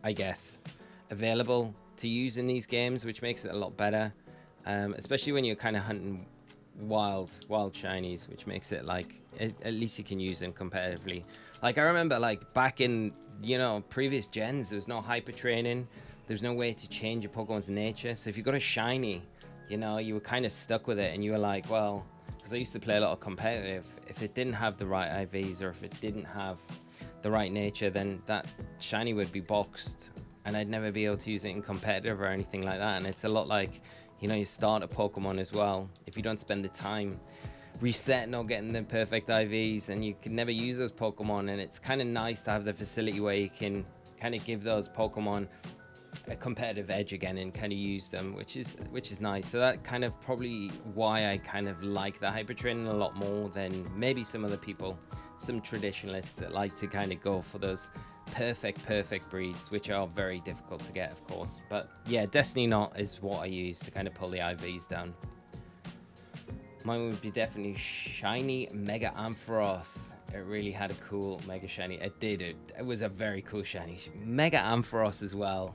I guess, available to use in these games, which makes it a lot better, especially when you're kind of hunting wild shinies, which makes it like at least you can use them competitively. Like, I remember like back in, you know, previous gens, there was no hyper training. There's no way to change a Pokemon's nature. So if you got a shiny, you know, you were kind of stuck with it, and you were like, well, because I used to play a lot of competitive, if it didn't have the right IVs or if it didn't have the right nature, then that shiny would be boxed and I'd never be able to use it in competitive or anything like that. And it's a lot like, you know, you start a Pokemon as well. If you don't spend the time resetting or getting the perfect IVs, and you can never use those Pokemon. And it's kind of nice to have the facility where you can kind of give those Pokemon a competitive edge again and kind of use them, which is nice. So that kind of probably why I kind of like the hyper training a lot more than maybe some other people, some traditionalists that like to kind of go for those perfect breeds, which are very difficult to get, of course. But yeah, Destiny Knot is what I use to kind of pull the IVs down. Mine would be definitely Shiny Mega Ampharos. It really had a cool Mega Shiny. It did. It was a very cool Shiny. Mega Ampharos as well.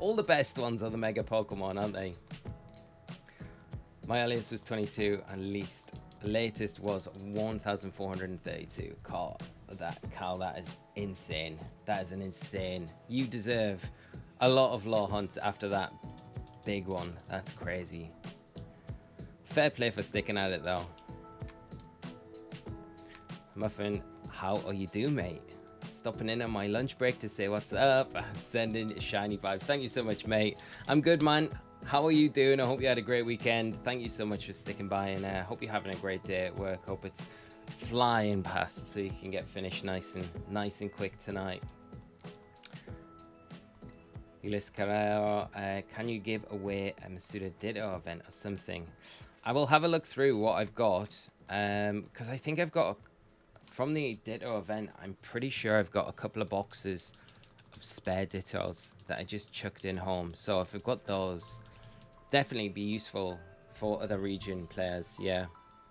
All the best ones are the Mega Pokemon, aren't they? My earliest was 22 and latest was 1,432. Carl, that is insane. That is an insane. You deserve a lot of law hunts after that big one. That's crazy. Fair play for sticking at it though. Muffin, how are you doing, mate? Stopping in on my lunch break to say what's up. Sending shiny vibes. Thank you so much, mate. I'm good, man. How are you doing? I hope you had a great weekend. Thank you so much for sticking by, and I hope you're having a great day at work. Hope it's flying past so you can get finished nice and quick tonight. Ulyss Carrero, can you give away a Masuda Ditto event or something? I will have a look through what I've got, because I think I've got from the Ditto event, I'm pretty sure I've got a couple of boxes of spare Dittos that I just chucked in home. So if I've got those, definitely be useful for other region players, yeah.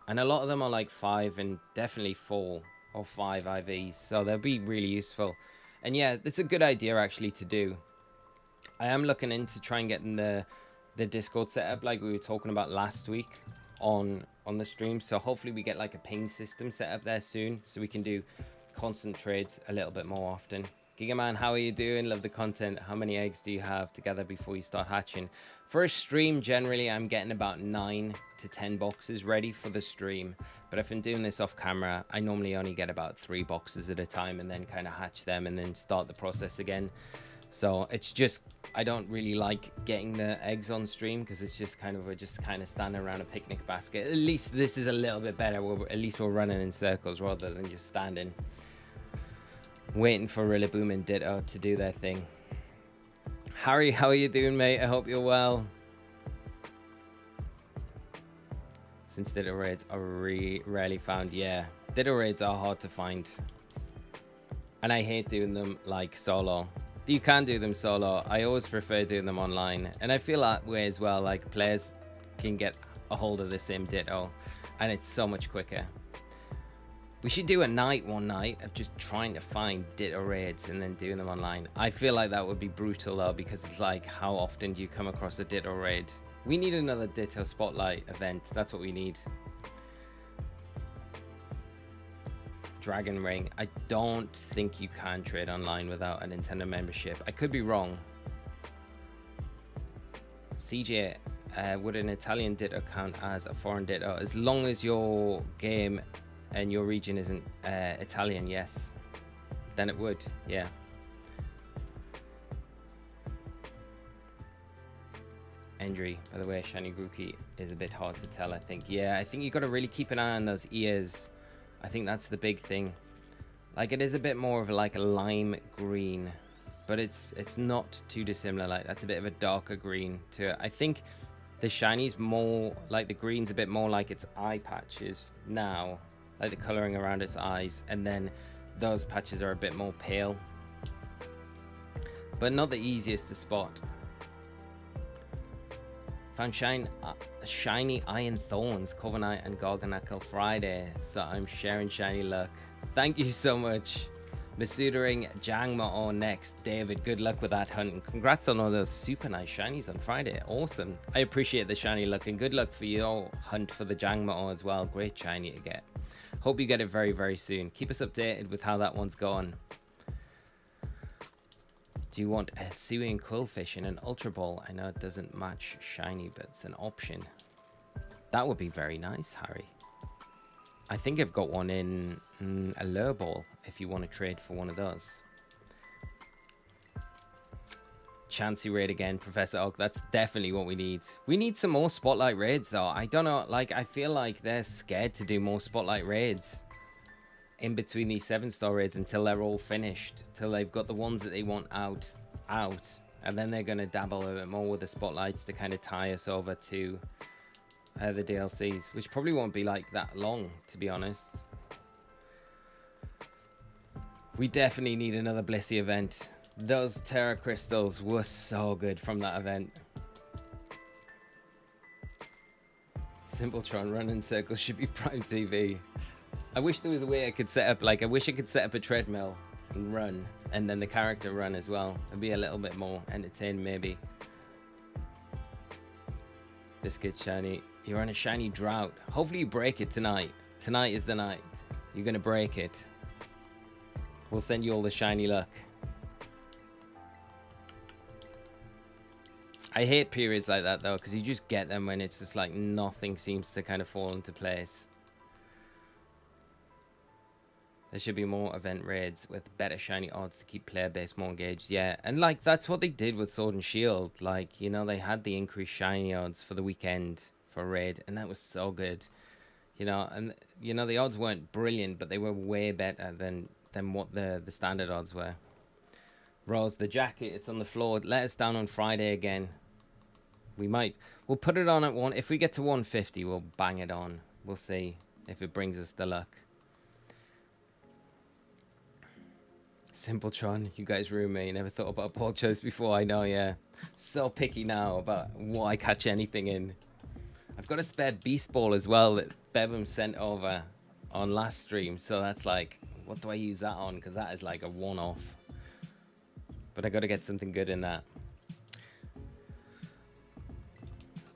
And a lot of them are like 5 and definitely 4 or 5 IVs, so they'll be really useful. And yeah, it's a good idea actually to do. I am looking into trying getting the Discord set up like we were talking about last week on on the stream. So hopefully we get like a ping system set up there soon, so we can do constant trades a little bit more often. Gigaman, how are you doing? Love the content. How many eggs do you have together before you start hatching? For a stream, generally, I'm getting about 9 to 10 boxes ready for the stream. But if I'm doing this off camera, I normally only get about 3 boxes at a time and then kind of hatch them and then start the process again. So it's just, I don't really like getting the eggs on stream because it's just kind of, we're just kind of standing around a picnic basket. At least this is a little bit better. At least we're running in circles rather than just standing, waiting for Rillaboom and Ditto to do their thing. Harry, how are you doing, mate? I hope you're well. Since Ditto raids are rarely found, yeah. Ditto raids are hard to find. And I hate doing them like solo. You can do them solo. I always prefer doing them online. And I feel that way as well. Like, players can get a hold of the same Ditto. And it's so much quicker. We should do a night one night of just trying to find Ditto raids and then doing them online. I feel like that would be brutal though, because it's like, how often do you come across a Ditto raid? We need another Ditto spotlight event. That's what we need. Dragon Ring. I don't think you can trade online without a Nintendo membership. I could be wrong. CJ, would an Italian Ditto count as a foreign Ditto? As long as your game and your region isn't Italian, yes. Then it would, yeah. Endry, by the way, Shiny Grookey is a bit hard to tell, I think. Yeah, I think you got to really keep an eye on those ears. I think that's the big thing. Like, it is a bit more of like a lime green, but it's not too dissimilar. Like, that's a bit of a darker green to it. I think the shiny's more like, the green's a bit more like its eye patches now, like the coloring around its eyes, and then those patches are a bit more pale, but not the easiest to spot. Found shiny Iron Thorns, Covenant and Garganacle Friday, so I'm sharing shiny luck. Thank you so much. Masudering Jangmo next. David, good luck with that hunt, and congrats on all those super nice shinies on Friday. Awesome. I appreciate the shiny luck, and good luck for your hunt for the Jangmo as well. Great shiny to get. Hope you get it very, very soon. Keep us updated with how that one's going. Do you want a Suey and Quillfish in an Ultra Ball? I know it doesn't match shiny, but it's an option. That would be very nice, Harry. I think I've got one in a Lure Ball, if you want to trade for one of those. Chansey raid again, Professor Oak. That's definitely what we need. We need some more Spotlight raids, though. I don't know, like, I feel like they're scared to do more Spotlight raids in between these 7-star raids until they're all finished, till they've got the ones that they want out, and then they're going to dabble a bit more with the spotlights to kind of tie us over to the DLCs, which probably won't be like that long, to be honest. We definitely need another Blissey event. Those Terra Crystals were so good from that event. Simpletron running circles should be Prime TV. I wish there was a way I could set up, like, I wish I could set up a treadmill and run, and then the character run as well. It'd be a little bit more entertaining, maybe. Biscuit shiny. You're on a shiny drought. Hopefully you break it tonight. Tonight is the night. You're going to break it. We'll send you all the shiny luck. I hate periods like that, though, because you just get them when it's just like nothing seems to kind of fall into place. There should be more event raids with better shiny odds to keep player base more engaged. Yeah, and like, that's what they did with Sword and Shield. Like, you know, they had the increased shiny odds for the weekend for raid, and that was so good. You know, and, you know, the odds weren't brilliant, but they were way better than what the standard odds were. Rose, the jacket, it's on the floor. Let us down on Friday again. We'll put it on at one. If we get to 150, we'll bang it on. We'll see if it brings us the luck. Simpletron, you guys ruined me. Never thought about Paul Chose before. I know, yeah. So picky now about what I catch anything in. I've got a spare Beast Ball as well that Bebum sent over on last stream. So that's like, what do I use that on? Because that is like a one-off. But I got to get something good in that.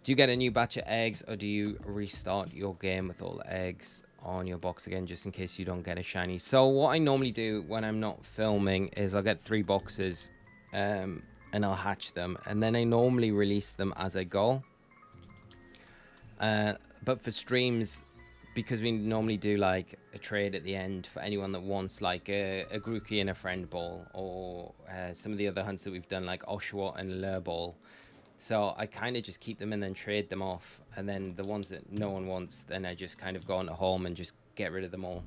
Do you get a new batch of eggs, or do you restart your game with all the eggs on your box again, just in case you don't get a shiny? So what I normally do when I'm not filming is I'll get 3 boxes, and I'll hatch them, and then I normally release them as I go. But for streams, because we normally do like a trade at the end for anyone that wants like a Grookey and a friend ball, or some of the other hunts that we've done like Oshawott and Lure ball. So I kind of just keep them and then trade them off, and then the ones that no one wants, then I just kind of go into home and just get rid of them all.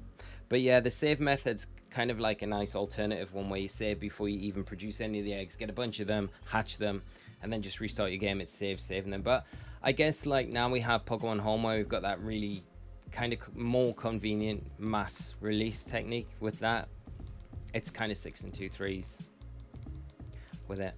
But yeah, the save method's kind of like a nice alternative one, where you save before you even produce any of the eggs, get a bunch of them, hatch them, and then just restart your game. It's saving them. But I guess like now we have Pokemon Home, where we've got that really kind of more convenient mass release technique with that. It's kind of 6 and 2 3s with it.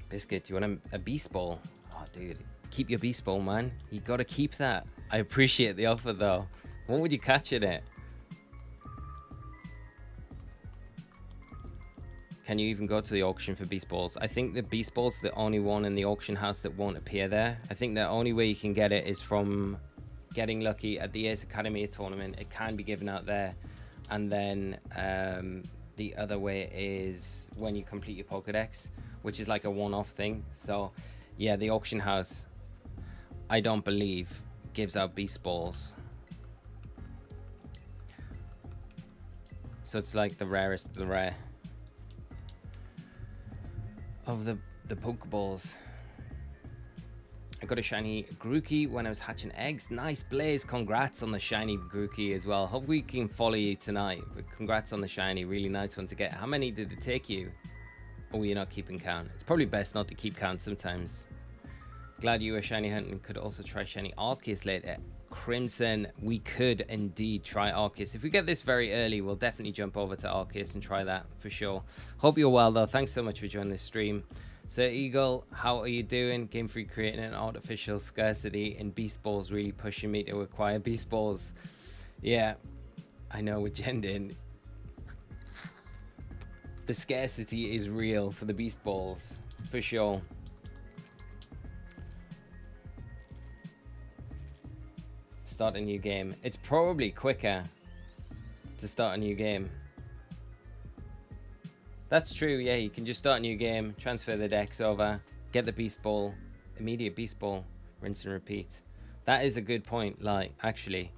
Biscuit, do you want a beast ball? Oh, dude, keep your beast ball, man. You gotta keep that. I appreciate the offer, though. What would you catch in it? Can you even go to the auction for beast balls? I think the beast ball's the only one in the auction house that won't appear there. I think the only way you can get it is from getting lucky at the Ace Academy tournament. It can be given out there. And then the other way is when you complete your Pokedex, which is like a one-off thing. So yeah, the auction house, I don't believe, gives out beast balls. So it's like the rarest of the rare of the Pokeballs. I got a shiny Grookey when I was hatching eggs. Nice, Blaze. Congrats on the shiny Grookey as well. Hope we can follow you tonight. But congrats on the shiny. Really nice one to get. How many did it take you? Oh, you're not keeping count. It's probably best not to keep count sometimes. Glad you were shiny hunting. Could also try shiny Arceus later. Crimson, we could indeed try Arceus. If we get this very early, we'll definitely jump over to Arceus and try that for sure. Hope you're well, though. Thanks so much for joining this stream. Sir Eagle, how are you doing? Game Freak creating an artificial scarcity in beast balls, really pushing me to acquire beast balls. Yeah, I know with Jendin. The scarcity is real for the beast balls, for sure. Start a new game. It's probably quicker to start a new game. That's true, yeah, you can just start a new game, transfer the decks over, get the beast ball, immediate beast ball, rinse and repeat. That is a good point, like, actually.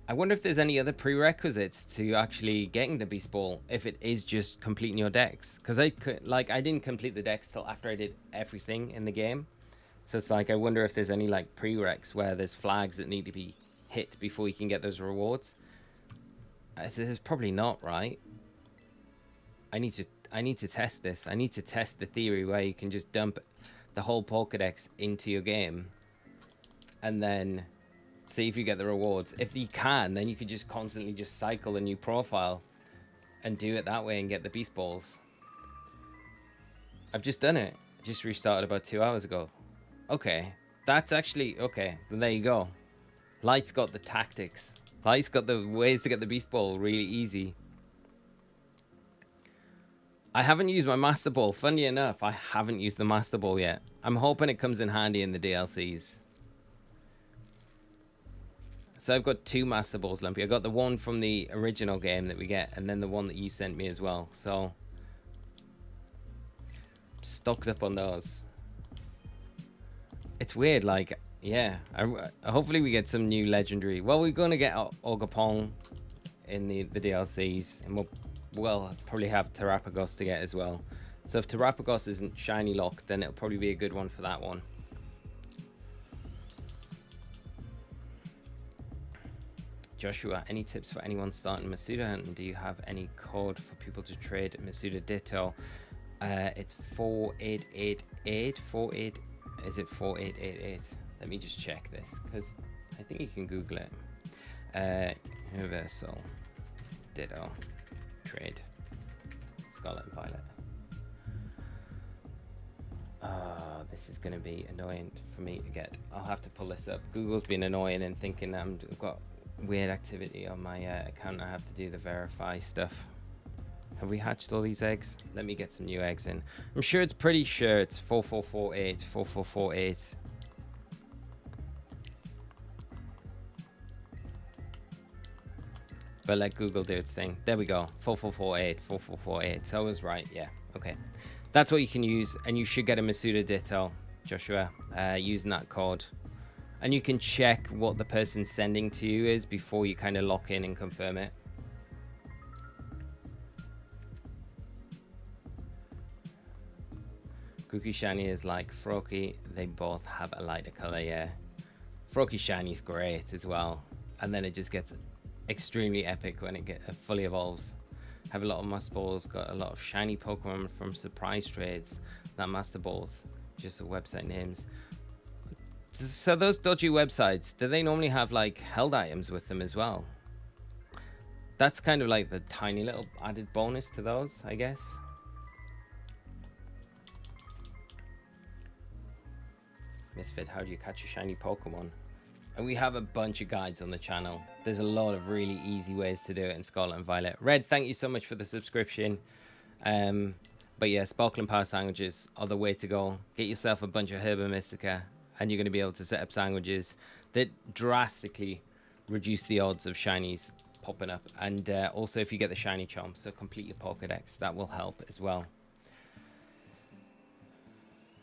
I wonder if there's any other prerequisites to actually getting the beast ball, if it is just completing your decks. Because I didn't complete the decks till after I did everything in the game. So it's like, I wonder if there's any like prereqs where there's flags that need to be hit before you can get those rewards. There's probably not, right? I need to test this. I need to test the theory where you can just dump the whole Pokedex into your game and then see if you get the rewards. If you can, then you could just constantly just cycle a new profile and do it that way and get the beast balls. I've just done it. I just restarted about 2 hours ago. Okay, that's actually okay. Then there you go. Light's got the tactics. Light's got the ways to get the beast ball really easy. I haven't used my Master Ball. Funny enough, I haven't used the Master Ball yet. I'm hoping it comes in handy in the DLCs. So I've got 2 Master Balls, Lumpy. I got the one from the original game that we get, and then the one that you sent me as well. So stocked up on those. It's weird, like, yeah. Hopefully we get some new legendary. Well, we're going to get Ogapong in the DLCs, and we'll probably have Terrapagos to get as well. So if Terrapagos isn't shiny locked, then it'll probably be a good one for that one. Joshua, any tips for anyone starting Masuda hunting? Do you have any code for people to trade Masuda Ditto? It's 4888. Is it 4888? Let me just check this, because I think you can Google it. Universal Ditto trade Scarlet and Violet. This is going to be annoying for me to get. I'll have to pull this up. Google's been annoying and thinking I've got weird activity on my account. I have to do the verify stuff. Have we hatched all these eggs? Let me get some new eggs in. I'm sure it's pretty sure it's 4448, 4448. But let Google do its thing. There we go. 4448, 4448. So I was right. Yeah. Okay. That's what you can use. And you should get a Masuda Ditto, Joshua, using that code. And you can check what the person sending to you is before you kind of lock in and confirm it. Grookey Shiny is like Froakie. They both have a lighter color, yeah. Froakie Shiny is great as well. And then it just gets extremely epic when it fully evolves. Have a lot of Master Balls, got a lot of shiny Pokemon from surprise trades. Not Master Balls, just the website names. So those dodgy websites, do they normally have like held items with them as well? That's kind of like the tiny little added bonus to those, I guess. Misfit, how do you catch a shiny Pokemon? And we have a bunch of guides on the channel. There's a lot of really easy ways to do it in Scarlet and Violet. Red, thank you so much for the subscription. But yeah, Sparkling Power Sandwiches are the way to go. Get yourself a bunch of Herba Mystica and you're going to be able to set up sandwiches that drastically reduce the odds of shinies popping up. And also if you get the shiny charm, so complete your Pokedex, that will help as well.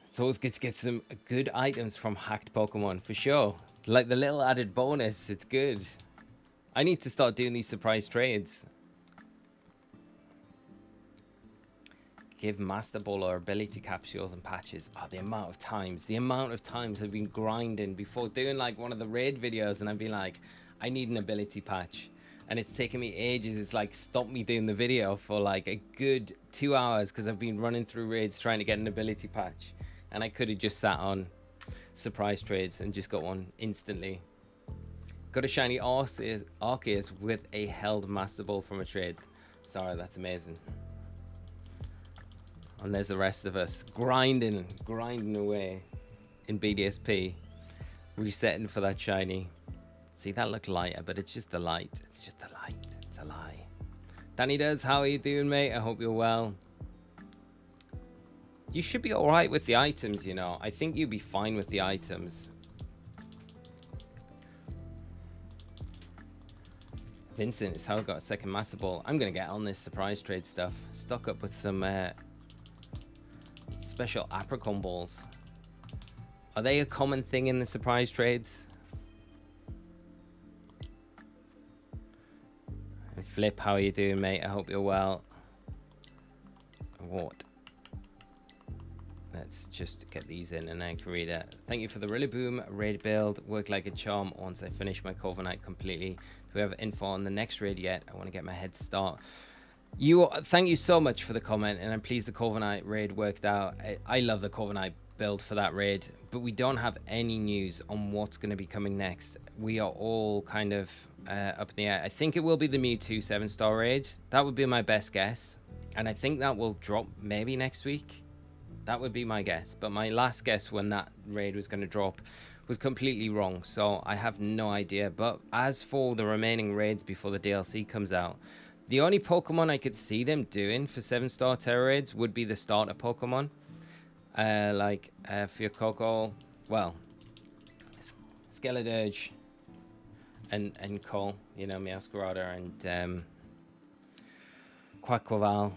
It's always good to get some good items from hacked Pokemon, for sure. Like the little added bonus, it's good. I need to start doing these surprise trades. Give Master Ball or ability capsules and patches. Oh, the amount of times I've been grinding before doing like one of the raid videos and I'd be like, I need an ability patch. And it's taken me ages. It's like stopped me doing the video for like a good 2 hours because I've been running through raids trying to get an ability patch. And I could have just sat on surprise trades and just got one instantly. Got a shiny Arceus with a held Master Ball from a trade. Sorry, that's amazing. And there's the rest of us grinding away in BDSP, resetting for that shiny. See, that looked lighter, but it's just the light. It's just the light. It's a lie. Danny Does, how are you doing, mate? I hope you're well. You should be all right with the items, you know. I think you'll be fine with the items. Vincent is how I got a second Master Ball. I'm going to get on this surprise trade stuff. Stock up with some special apricot balls. Are they a common thing in the surprise trades? And Flip, how are you doing, mate? I hope you're well. What? Let's just get these in and I can read it. Thank you for the Rillaboom raid build. Work like a charm once I finish my Corviknight completely. Do we have info on the next raid yet? I want to get my head start. Thank you so much for the comment, and I'm pleased the Corviknight raid worked out. I love the Corviknight build for that raid, but we don't have any news on what's going to be coming next. We are all kind of up in the air. I think it will be the Mewtwo 7-star raid. That would be my best guess, and I think that will drop maybe next week. That would be my guess, but my last guess when that raid was going to drop was completely wrong, so I have no idea. But as for the remaining raids before the DLC comes out, the only Pokemon I could see them doing for 7-star Terra raids would be the starter Pokemon. Like Fuecoco, well, Skeledirge and Cole, you know, Meowscarada and Quaquaval.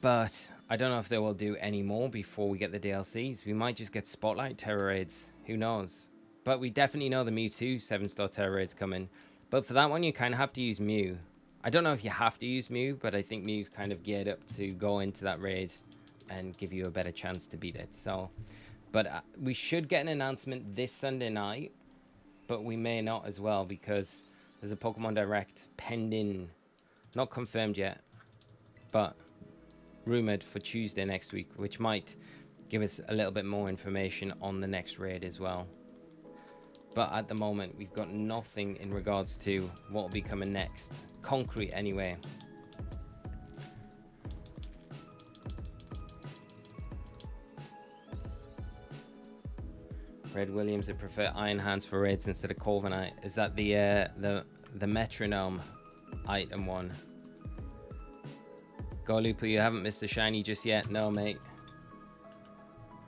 But I don't know if they will do any more before we get the DLCs. We might just get Spotlight Terra raids. Who knows? But we definitely know the Mewtwo 7-star Terra raid's coming. But for that one, you kind of have to use Mew. I don't know if you have to use Mew, but I think Mew's kind of geared up to go into that raid and give you a better chance to beat it. So, but we should get an announcement this Sunday night, but we may not as well because there's a Pokemon Direct pending, not confirmed yet, but rumored for Tuesday next week, which might give us a little bit more information on the next raid as well. But at the moment, we've got nothing in regards to what will be coming next. Concrete, anyway. Red Williams, I prefer Iron Hands for raids instead of Corviknight. Is that the the metronome item one. Go Looper, you haven't missed a shiny just yet. No, mate.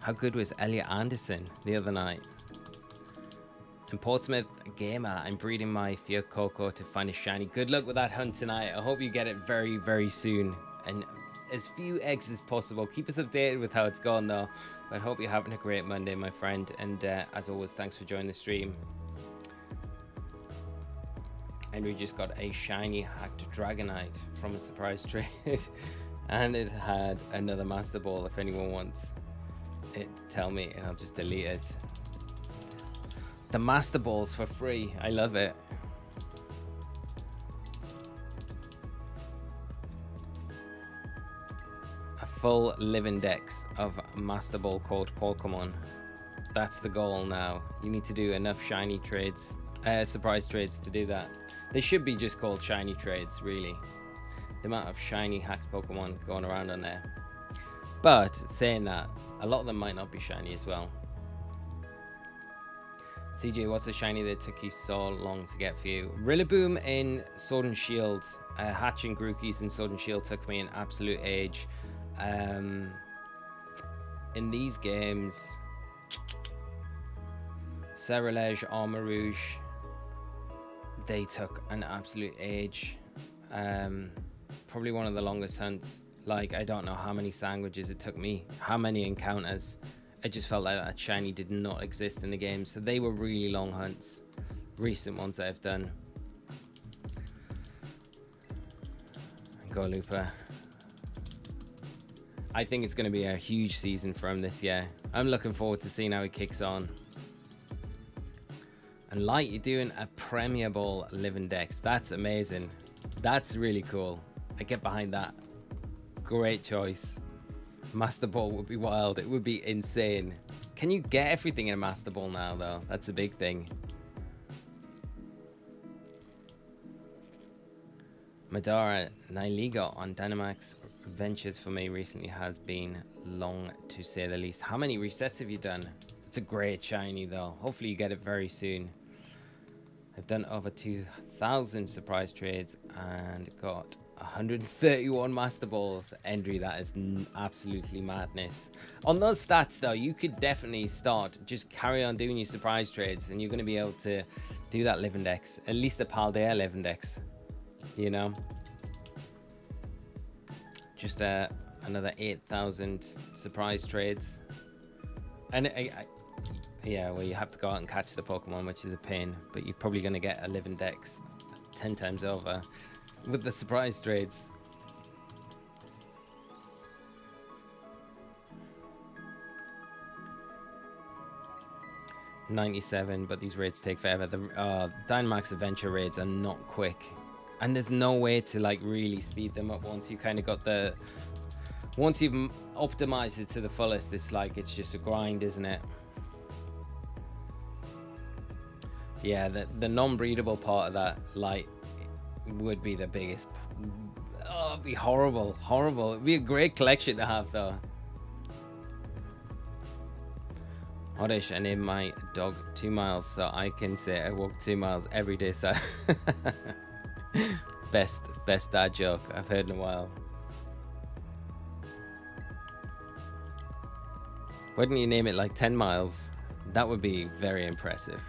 How good was Elliot Anderson the other night? And Portsmouth Gamer, I'm breeding my Fiocco to find a shiny. Good luck with that hunt tonight. I hope you get it very, very soon. And as few eggs as possible. Keep us updated with how it's gone, though. But I hope you're having a great Monday, my friend. And as always, thanks for joining the stream. And we just got a shiny hacked Dragonite from a surprise trade. And it had another Master Ball. If anyone wants it, tell me and I'll just delete it. The Master Balls for free. I love it. A full living dex of Master Ball called Pokemon. That's the goal now. You need to do enough shiny trades, surprise trades to do that. They should be just called shiny trades, really. The amount of shiny hacked Pokemon going around on there. But saying that, a lot of them might not be shiny as well. CJ, what's a shiny that took you so long to get for you? Rillaboom in Sword and Shield. Hatching Grookeys in Sword and Shield took me an absolute age. In these games, Ceruledge, Armor Rouge, they took an absolute age. Probably one of the longest hunts. Like, I don't know how many sandwiches it took me, how many encounters. I just felt like that shiny did not exist in the game. So they were really long hunts. Recent ones that I've done. Go Looper. I think it's going to be a huge season for him this year. I'm looking forward to seeing how he kicks on. And Light, you're doing a Premier Ball Living Dex. That's amazing. That's really cool. I get behind that. Great choice. Master Ball would be wild. It would be insane. Can you get everything in a Master Ball now, though? That's a big thing. Madara Niligo on Dynamax Adventures for me recently has been long, to say the least. How many resets have you done? It's a great shiny, though. Hopefully you get it very soon. I've done over 2,000 surprise trades and got 131 Master Balls. Endry, that is absolutely madness. On those stats, though, you could definitely start, just carry on doing your surprise trades, and you're going to be able to do that Living Dex, at least the Paldea Living Dex, you know? Just another 8,000 surprise trades. And yeah, well, you have to go out and catch the Pokemon, which is a pain, but you're probably going to get a Living Dex 10 times over with the surprise trades. $97, but these raids take forever. The Dynamax Adventure raids are not quick, and there's no way to like really speed them up once you kind of got the. Once you've optimized it to the fullest, it's like it's just a grind, isn't it? Yeah, the non-breedable part of that, like, would be the biggest. Oh, it'd be horrible, horrible. It'd be a great collection to have, though. Oddish, I named my dog 2 miles, so I can say I walk 2 miles every day. So best dad joke I've heard in a while. Why didn't you name it like 10 miles? That would be very impressive.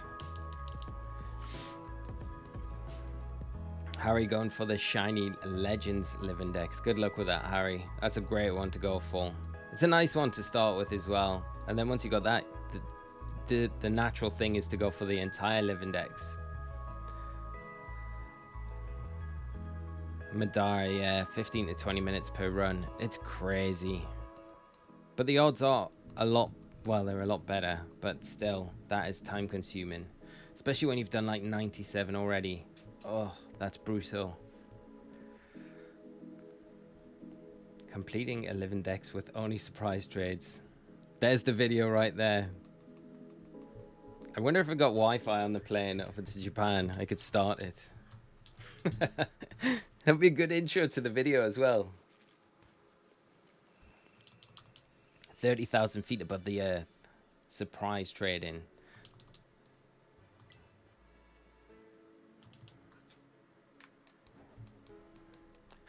Harry going for the Shiny Legends Living Dex. Good luck with that, Harry. That's a great one to go for. It's a nice one to start with as well. And then once you got that, the natural thing is to go for the entire Living Dex. Madara, yeah, 15 to 20 minutes per run. It's crazy. But the odds are a lot, well, they're a lot better. But still, that is time consuming. Especially when you've done like 97 already. Oh, that's brutal. Completing a Living Dex with only surprise trades. There's the video right there. I wonder if I got Wi-Fi on the plane over to Japan. I could start it. That'd be a good intro to the video as well. 30,000 feet above the earth. Surprise trading.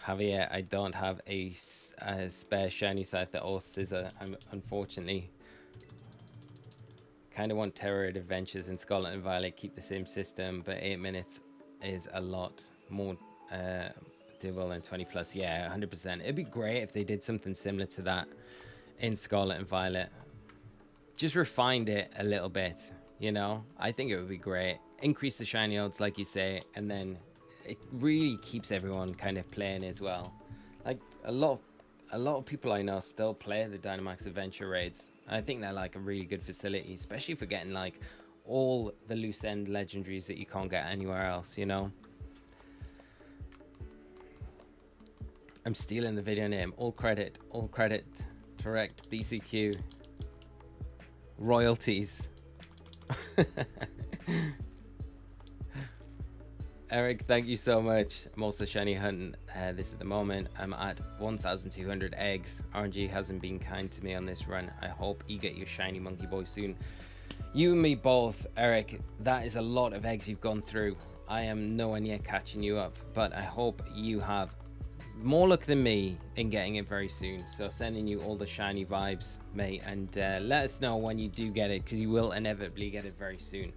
Javier, I don't have a spare shiny Scyther or Scissor, unfortunately. Kind of want Terror Adventures in Scarlet and Violet, keep the same system, but 8 minutes is a lot more doable than 20 plus. Yeah, 100%. It'd be great if they did something similar to that in Scarlet and Violet. Just refined it a little bit, you know? I think it would be great. Increase the shiny odds, like you say, and then it really keeps everyone kind of playing as well. Like, a lot of people I know still play the Dynamax Adventure raids. I think they're like a really good facility, especially for getting like all the loose end legendaries that you can't get anywhere else, you know? I'm stealing the video name. All credit, direct BCQ. Royalties. Eric, thank you so much. I'm also shiny hunting this at the moment. I'm at 1,200 eggs. RNG hasn't been kind to me on this run. I hope you get your shiny monkey boy soon. You and me both, Eric. That is a lot of eggs you've gone through. I am nowhere near catching you up, but I hope you have more luck than me in getting it very soon. So sending you all the shiny vibes, mate, and let us know when you do get it, because you will inevitably get it very soon.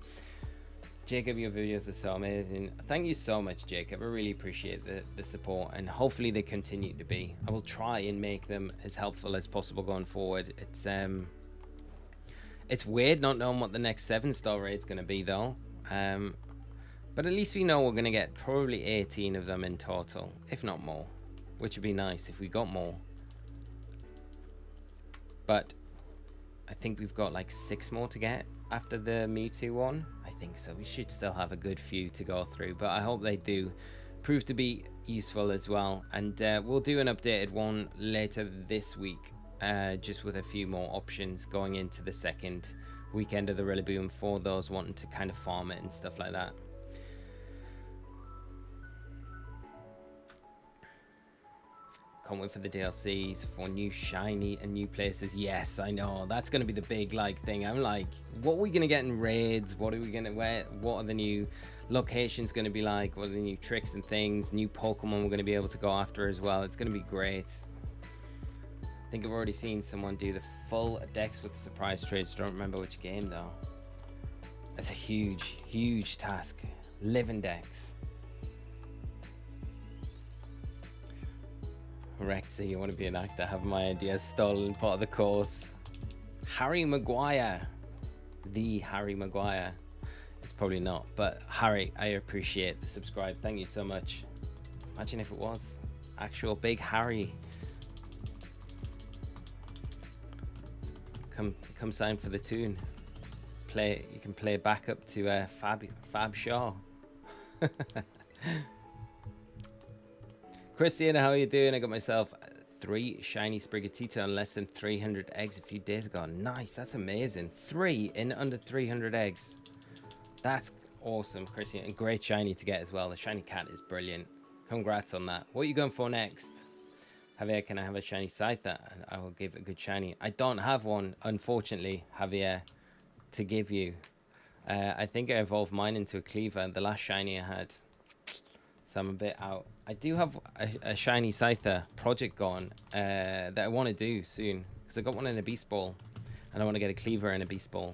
Jacob, your videos are so amazing. Thank you so much, Jacob. I really appreciate the support, and hopefully they continue to be. I will try and make them as helpful as possible going forward. It's weird not knowing what the next 7-star raid is going to be, though. But at least we know we're going to get probably 18 of them in total, if not more, which would be nice if we got more. But I think we've got like 6 more to get after the Mewtwo one. I think so. We should still have a good few to go through, but I hope they do prove to be useful as well. And we'll do an updated one later this week, just with a few more options going into the second weekend of the Rillaboom for those wanting to kind of farm it and stuff like that. Can't wait for the DLCs for new shiny and new places. Yes, I know. That's going to be the big like thing. I'm like, what are we going to get in raids? What are we going to wear? What are the new locations going to be like? What are the new tricks and things? New Pokemon we're going to be able to go after as well. It's going to be great. I think I've already seen someone do the full decks with surprise trades. Don't remember which game though. That's a huge, huge task. Living decks. Rexy, you want to be an actor? Have my ideas stolen, part of the course. Harry Maguire. The Harry Maguire. It's probably not, but Harry, I appreciate the subscribe. Thank you so much. Imagine if it was actual big Harry. Come sign for the tune. You can play backup to Fab Shaw. Christiana, how are you doing? I got myself 3 shiny Sprigatito and less than 300 eggs a few days ago. Nice, that's amazing. 3 in under 300 eggs. That's awesome, Christiana. And great shiny to get as well. The shiny cat is brilliant. Congrats on that. What are you going for next? Javier, can I have a shiny Scyther? And I will give a good shiny. I don't have one, unfortunately, Javier, to give you. I think I evolved mine into a Cleaver, the last shiny I had. So I'm a bit out. I do have a shiny Scyther project going that I want to do soon, because I got one in a Beast Ball and I want to get a Cleaver in a Beast Ball.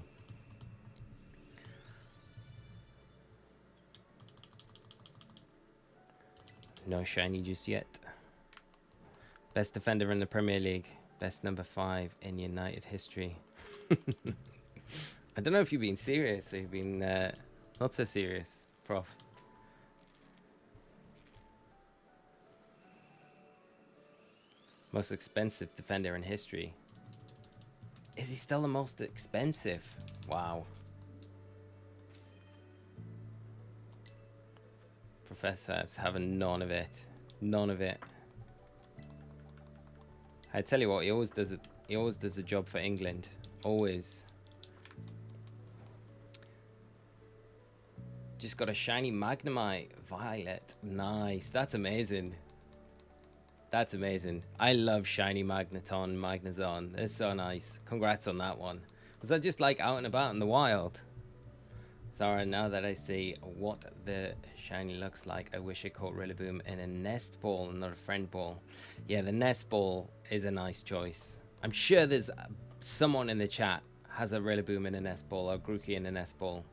No shiny just yet. Best defender in the Premier League. Best number 5 in United history. I don't know if you've been serious or you've been not so serious, Prof. Most expensive defender in history. Is he still the most expensive? Wow. Professor's having none of it. None of it. I tell you what, he always does it. He always does a job for England. Always. Just got a shiny Magnemite Violet. Nice. That's amazing. That's amazing. I love shiny Magneton, Magnezone. They're so nice. Congrats on that one. Was that just like out and about in the wild? Stara, now that I see what the shiny looks like, I wish I caught Rillaboom in a nest ball and not a friend ball. Yeah, the nest ball is a nice choice. I'm sure there's someone in the chat has a Rillaboom in a nest ball or Grookey in a nest ball.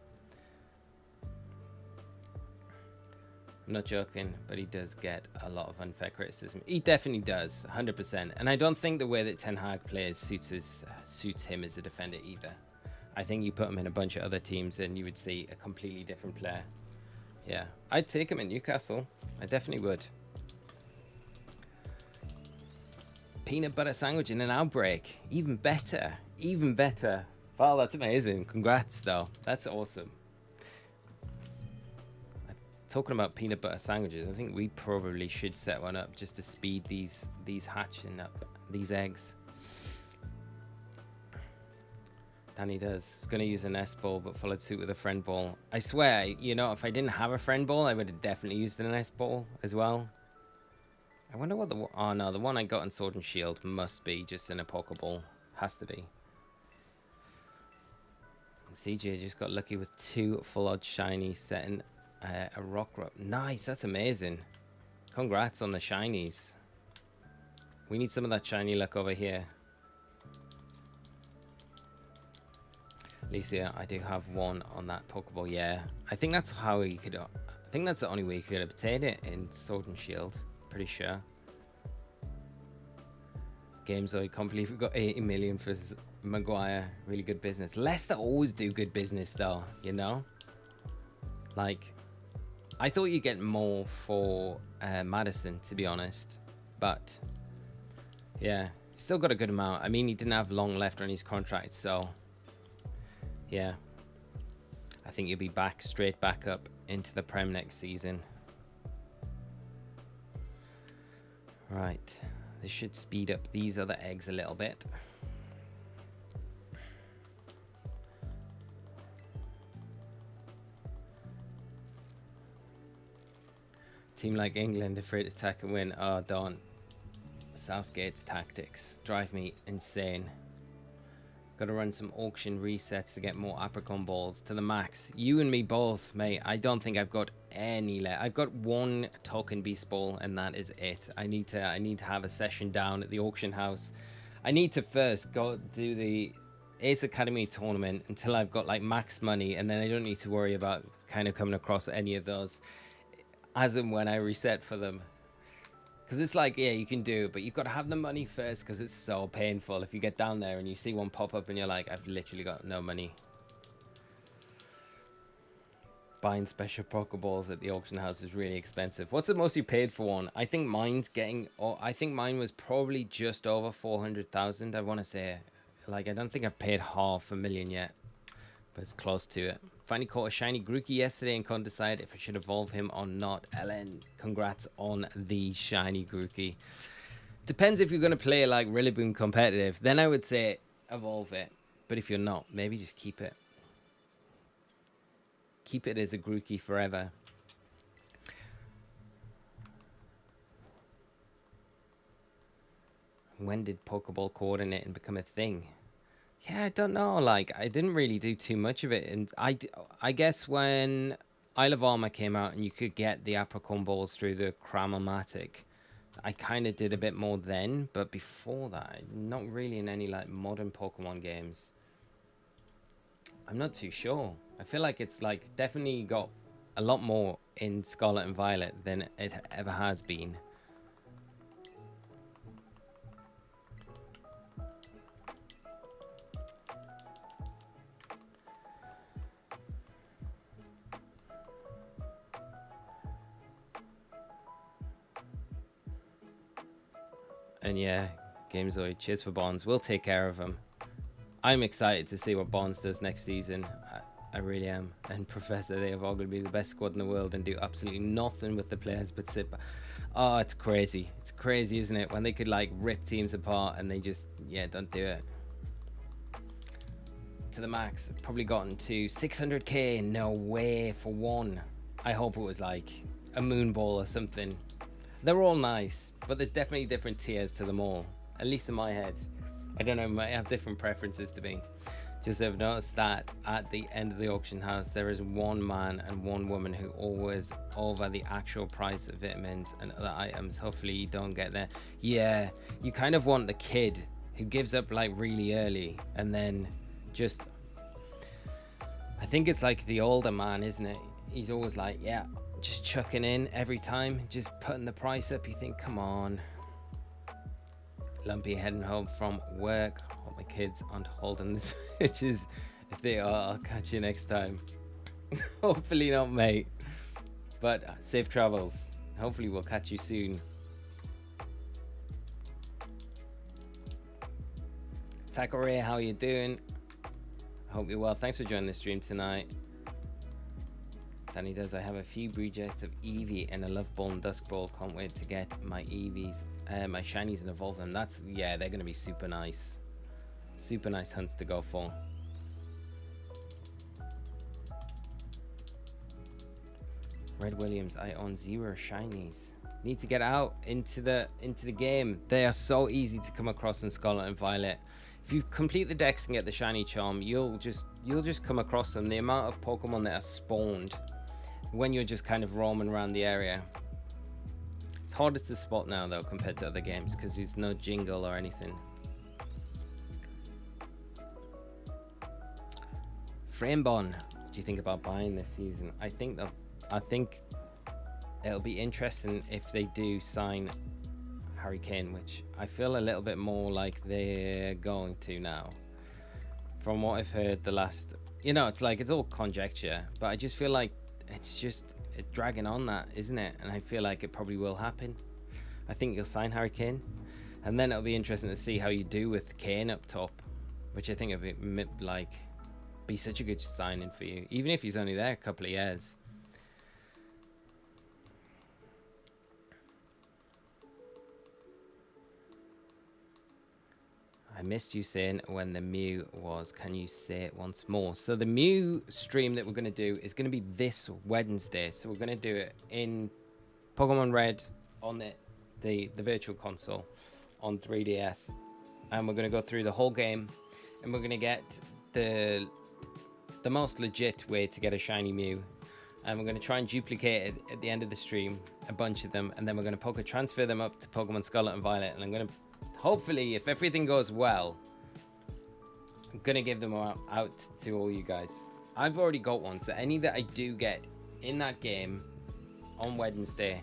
I'm not joking, but he does get a lot of unfair criticism. He definitely does, 100%. And I don't think the way that Ten Hag plays suits him as a defender either. I think you put him in a bunch of other teams and you would see a completely different player. Yeah, I'd take him in Newcastle. I definitely would. Peanut butter sandwich in an outbreak. Even better. Even better. Wow, that's amazing. Congrats, though. That's awesome. Talking about peanut butter sandwiches, I think we probably should set one up just to speed these hatching up, these eggs. Danny does. He's going to use a nest ball, but followed suit with a friend ball. I swear, you know, if I didn't have a friend ball, I would have definitely used a nest ball as well. I wonder what the... Oh, no, the one I got in Sword and Shield must be just in a Pokeball. Has to be. And CJ just got lucky with 2 full odd shiny setting a rock. Nice, that's amazing. Congrats on the shinies. We need some of that shiny luck over here. Alicia, I do have 1 on that Pokeball. Yeah, I think that's how you could... I think that's the only way you could obtain it in Sword and Shield. Pretty sure. Games, I can't believe we got 80 million for Maguire. Really good business. Leicester always do good business though, you know? Like, I thought you'd get more for Madison, to be honest. But, yeah, still got a good amount. I mean, he didn't have long left on his contract, so... Yeah. I think you'll be back, straight back up into the Prem next season. Right. This should speed up these other eggs a little bit. Team like England, afraid to attack and win. Oh, don't. Southgate's tactics drive me insane. Got to run some auction resets to get more apricot balls to the max. You and me both, mate. I don't think I've got any left. I've got 1 token beast ball, and that is it. I need to have a session down at the auction house. I need to first go do the Ace Academy tournament until I've got like max money, and then I don't need to worry about kind of coming across any of those as and when I reset for them. Because it's like, yeah, you can do it, but you've got to have the money first, because it's so painful if you get down there and you see one pop up and you're like, I've literally got no money. Buying special Pokeballs at the auction house is really expensive. What's the most you paid for one? I think mine's getting... Oh, I think mine was probably just over 400,000, I want to say. Like, I don't think I've paid $500,000 yet, but it's close to it. Finally caught a shiny Grookey yesterday and can't decide if I should evolve him or not. Ellen, congrats on the shiny Grookey. Depends if you're going to play like Rillaboom competitive. Then I would say evolve it. But if you're not, maybe just keep it. Keep it as a Grookey forever. When did Pokeball coordinating become a thing? Yeah, I don't know. Like, I didn't really do too much of it. And I guess when Isle of Armor came out and you could get the apricot balls through the Cramomatic, I kind of did a bit more then. But before that, not really in any, like, modern Pokemon games. I'm not too sure. I feel like it's, like, definitely got a lot more in Scarlet and Violet than it ever has been. And yeah, Gamezoid, cheers for Bonds. We'll take care of him. I'm excited to see what Bonds does next season. I really am. And Professor, they have all going to be the best squad in the world and do absolutely nothing with the players but sit back. Oh, it's crazy. It's crazy, isn't it? When they could, like, rip teams apart and they just, yeah, don't do it. To the max. Probably gotten to 600k. No way for one. I hope it was, like, a moon ball or something. They're all nice, but there's definitely different tiers to them all. At least in my head. I don't know, I might have different preferences to me. Just have noticed that at the end of the auction house, there is one man and one woman who always over the actual price of vitamins and other items. Hopefully you don't get there. Yeah, you kind of want the kid who gives up like really early and then just, I think it's like the older man, isn't it? He's always like, yeah, just chucking in every time, just putting the price up. You think, come on. Lumpy heading home from work. Hope my kids aren't holding the switches. If they are, I'll catch you next time. Hopefully not, mate. But safe travels. Hopefully we'll catch you soon. Takore, how you doing? I hope you're well. Thanks for joining the stream tonight. Danny does. I have a few breedjets of Eevee and a Love Ball and Dusk Ball. Can't wait to get my Eevees, my shinies, and evolve them. That's, yeah, they're going to be super nice. Super nice hunts to go for. Red Williams, I own 0 shinies. Need to get out into the game. They are so easy to come across in Scarlet and Violet. If you complete the decks and get the shiny charm, you'll just come across them. The amount of Pokemon that are spawned when you're just kind of roaming around the area. It's harder to spot now though compared to other games because there's no jingle or anything. Framebon, what do you think about buying this season? I think it'll be interesting if they do sign Harry Kane, which I feel a little bit more like they're going to now. From what I've heard the last, it's like it's all conjecture, but I just feel like it's dragging on that, isn't it? And I feel like it probably will happen. I think you'll sign Harry Kane, and then it'll be interesting to see how you do with Kane up top, which I think would be such a good signing for you, even if he's only there a couple of years. I missed you saying when the Mew was. Can you say it once more? So the Mew stream that we're going to do is going to be this Wednesday. So we're going to do it in Pokemon Red on the virtual console on 3DS. And we're going to go through the whole game. And we're going to get the most legit way to get a shiny Mew. And we're going to try and duplicate it at the end of the stream. A bunch of them. And then we're going to transfer them up to Pokemon Scarlet and Violet. And I'm going to... hopefully, if everything goes well, I'm going to give them out to all you guys. I've already got one, so any that I do get in that game on Wednesday,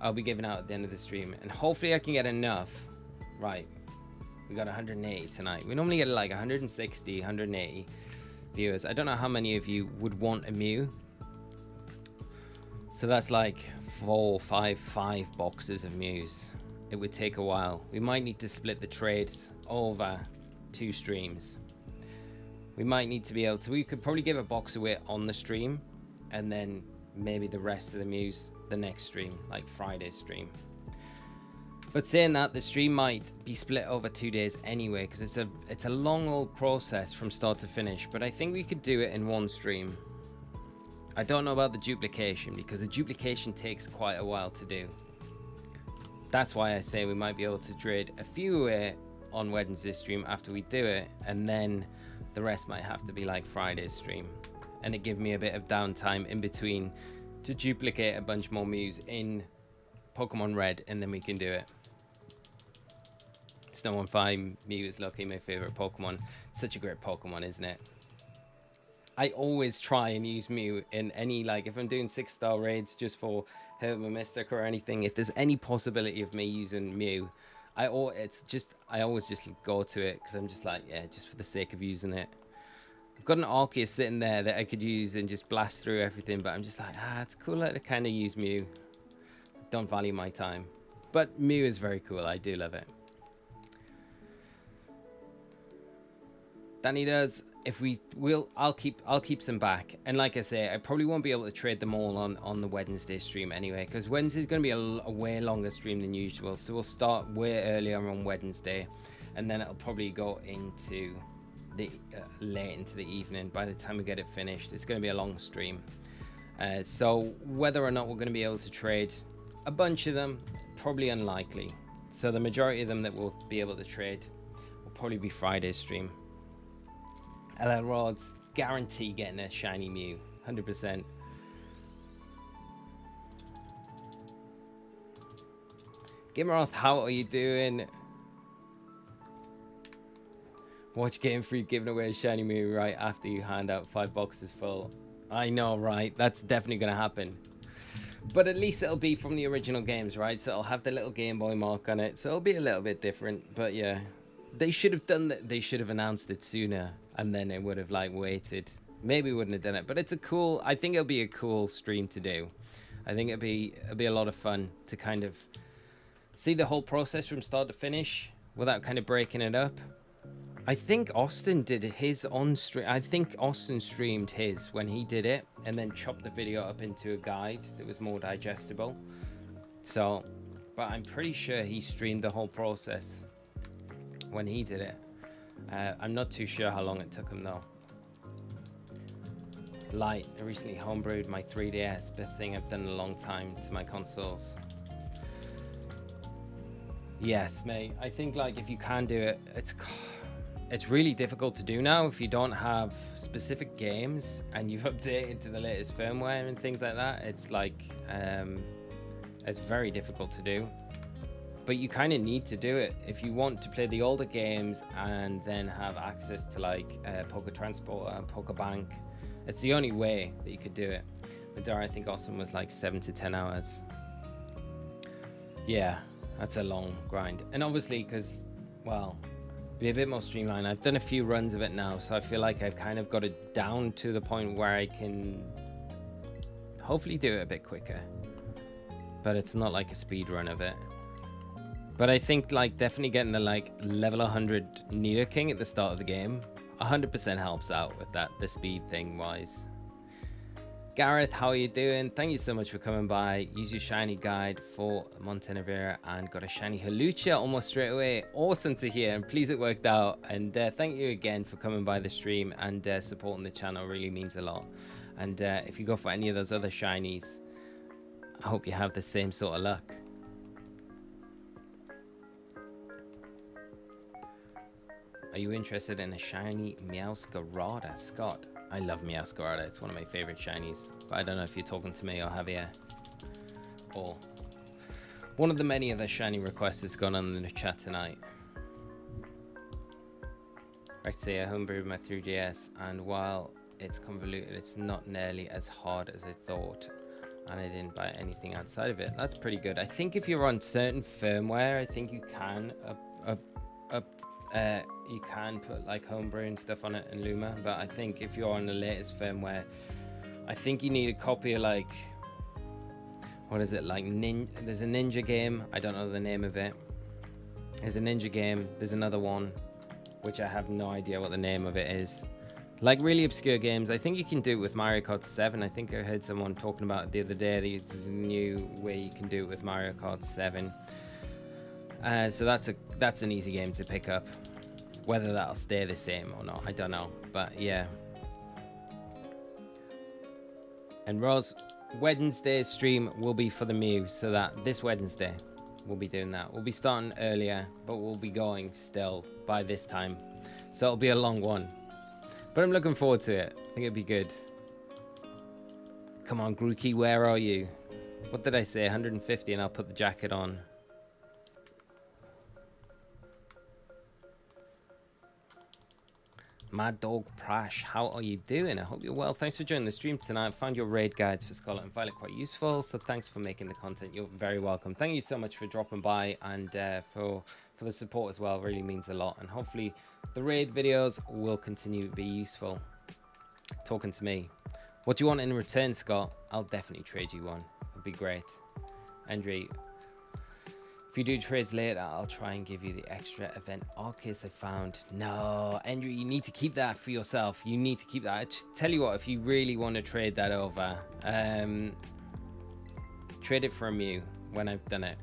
I'll be giving out at the end of the stream. And hopefully I can get enough. Right, we got 180 tonight. We normally get like 160, 180 viewers. I don't know how many of you would want a Mew. So that's like 5 boxes of Mews. It would take a while. We might need to split the trade over 2 streams. We might need to be able to... we could probably give a box away on the stream, and then maybe the rest of the Mews the next stream, like Friday's stream. But saying that, the stream might be split over 2 days anyway, because it's a long old process from start to finish. But I think we could do it in one stream. I don't know about the duplication, because the duplication takes quite a while to do. That's why I say we might be able to trade a few away on Wednesday's stream after we do it, and then the rest might have to be like Friday's stream, and it give me a bit of downtime in between to duplicate a bunch more Mews in Pokemon Red, and then we can do it. Snow15 Mew is lucky, my favorite Pokemon. It's such a great Pokemon, isn't it? I always try and use Mew in any, like, if I'm doing 6-star raids just for Herba Mystic or anything, if there's any possibility of me using Mew, I always just go to it, because I'm just like, yeah, just for the sake of using it. I've got an Arceus sitting there that I could use and just blast through everything, but I'm just like, it's cooler to kind of use Mew. Don't value my time. But Mew is very cool. I do love it. Danny does. I'll keep some back, and like I say, I probably won't be able to trade them all on the Wednesday stream anyway, because Wednesday's going to be a way longer stream than usual. So we'll start way earlier on Wednesday, and then it'll probably go into the late into the evening. By the time we get it finished, it's going to be a long stream. So whether or not we're going to be able to trade a bunch of them, probably unlikely. So the majority of them that we'll be able to trade will probably be Friday's stream. LL Rods, guarantee getting a shiny Mew. 100%. Gimmeroth, how are you doing? Watch Game Freak giving away a shiny Mew right after you hand out 5 boxes full. I know, right? That's definitely going to happen. But at least it'll be from the original games, right? So it'll have the little Game Boy mark on it. So it'll be a little bit different. But yeah, they should have done that. They should have announced it sooner. And then it would have like waited. Maybe wouldn't have done it. But it's a cool, I think it'll be a cool stream to do. I think it'll be a lot of fun to kind of see the whole process from start to finish without kind of breaking it up. I think Austin did his on stream. I think Austin streamed his when he did it and then chopped the video up into a guide that was more digestible. So, but I'm pretty sure he streamed the whole process when he did it. I'm not too sure how long it took him though. Light, I recently homebrewed my 3DS, best thing I've done in a long time to my consoles. Yes, mate. I think like if you can do it, it's really difficult to do now if you don't have specific games and you've updated to the latest firmware and things like that. It's like it's very difficult to do, but you kind of need to do it if you want to play the older games and then have access to like Poke Transporter and Poke Bank. It's the only way that you could do it. Madara, I think Austin was like 7 to 10 hours. Yeah, that's a long grind. And obviously because, well, be a bit more streamlined. I've done a few runs of it now, so I feel like I've kind of got it down to the point where I can hopefully do it a bit quicker. But it's not like a speed run of it. But I think like definitely getting the like level 100 Nidoking at the start of the game 100% helps out with that, the speed thing wise. Gareth, how are you doing? Thank you so much for coming by. Use your shiny guide for Montenevera and got a shiny Halucha almost straight away. Awesome to hear, and please it worked out. And thank you again for coming by the stream and supporting the channel. Really means a lot. And if you go for any of those other shinies, I hope you have the same sort of luck. Are you interested in a shiny Meowscarada, Scott? I love Meowscarada. It's one of my favorite shinies. But I don't know if you're talking to me or Javier. Or one of the many other shiny requests that's gone on in the chat tonight. Right to say I homebrewed my 3DS, and while it's convoluted, it's not nearly as hard as I thought. And I didn't buy anything outside of it. That's pretty good. I think if you're on certain firmware, I think you can you can put like homebrew and stuff on it in Luma, but I think if you're on the latest firmware, I think you need a copy of like, what is it, like there's a ninja game, I don't know the name of it. There's a ninja game, there's another one which I have no idea what the name of it is, like really obscure games. I think you can do it with Mario Kart 7. I think I heard someone talking about it the other day. There's a new way you can do it with Mario Kart 7. So that's an easy game to pick up. Whether that'll stay the same or not, I don't know. But yeah. And Rose, Wednesday's stream will be for the Mew, so that this Wednesday we'll be doing that. We'll be starting earlier, but we'll be going still by this time. So it'll be a long one. But I'm looking forward to it. I think it'll be good. Come on, Grookey, where are you? What did I say? 150 and I'll put the jacket on. Mad Dog Prash, how are you doing? I hope you're well. Thanks for joining the stream tonight. I found your raid guides for Scarlet and Violet quite useful, so thanks for making the content. You're very welcome. Thank you so much for dropping by and for the support as well. It really means a lot, and hopefully the raid videos will continue to be useful. Talking to me. What do you want in return, Scott? I'll definitely trade you one. It'd be great. Andre, if you do trades later, I'll try and give you the extra event Arceus I found. No, Andrew, you need to keep that for yourself. You need to keep that. I just tell you what, if you really want to trade that over, trade it for a Mew when I've done it.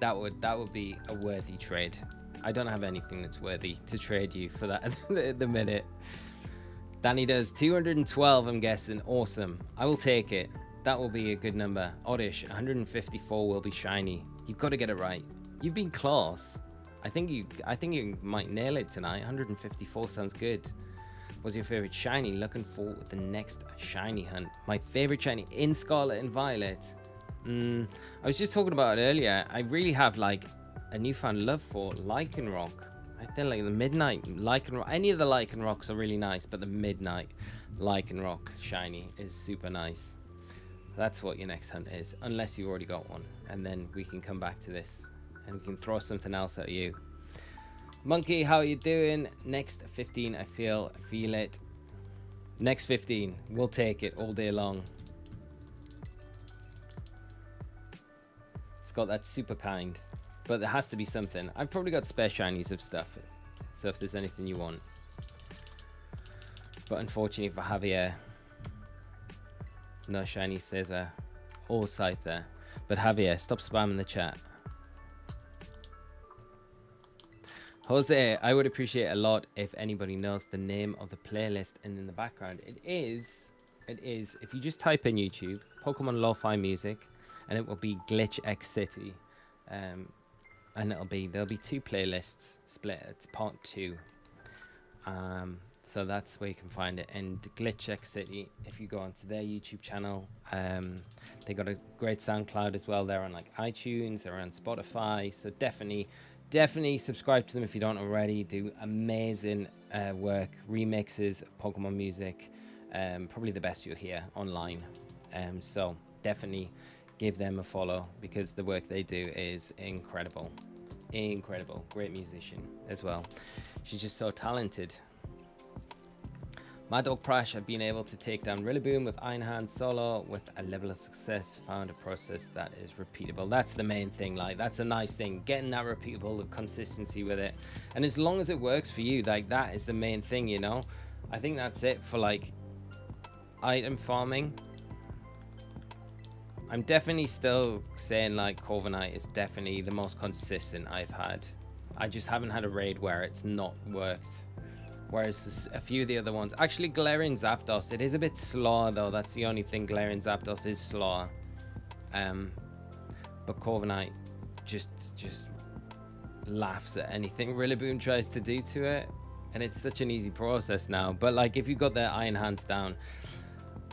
That would be a worthy trade. I don't have anything that's worthy to trade you for that at the minute. Danny does 212, I'm guessing. Awesome. I will take it. That will be a good number. Oddish, 154 will be shiny. You've got to get it right. You've been close. I think you might nail it tonight. 154 sounds good. What's your favorite shiny? Looking for the next shiny hunt. My favorite shiny in Scarlet and Violet. I was just talking about it earlier. I really have like a newfound love for Lycanroc. I think like the Midnight Lycanroc. Any of the Lycanrocs are really nice, but the Midnight Lycanroc shiny is super nice. That's what your next hunt is, unless you've already got one, and then we can come back to this and we can throw something else at you. Monkey, how are you doing? Next 15, I feel it. Next 15, we'll take it all day long. Scott, that's super kind, but there has to be something. I've probably got spare shinies of stuff, so if there's anything you want. But unfortunately for Javier, no shiny Scissor or Scyther. But Javier, stop spamming the chat. Jose, I would appreciate a lot if anybody knows the name of the playlist and in the background. It is, if you just type in YouTube, Pokemon Lo-Fi Music, and it will be Glitch X City. And there'll be 2 playlists split. It's part 2. So that's where you can find it. And Glitch X City, if you go onto their YouTube channel, they got a great SoundCloud as well. They're on like iTunes, they're on Spotify. So definitely subscribe to them if you don't already. Do amazing work, remixes of Pokemon music, probably the best you'll hear online. So definitely give them a follow because the work they do is incredible. Great musician as well. She's just so talented. Mad Dog Prash, I've been able to take down Rillaboom with Iron Hand solo with a level of success. Found a process that is repeatable. That's the main thing. Like, that's a nice thing. Getting that repeatable consistency with it. And as long as it works for you, like, that is the main thing, you know? I think that's it for, like, item farming. I'm definitely still saying, like, Corviknight is definitely the most consistent I've had. I just haven't had a raid where it's not worked. Whereas a few of the other ones, actually Galarian Zapdos, it is a bit slower though. That's the only thing. Galarian Zapdos is slower. But Corviknight just laughs at anything Rillaboom tries to do to it, and it's such an easy process now. But like, if you got their Iron Hands down,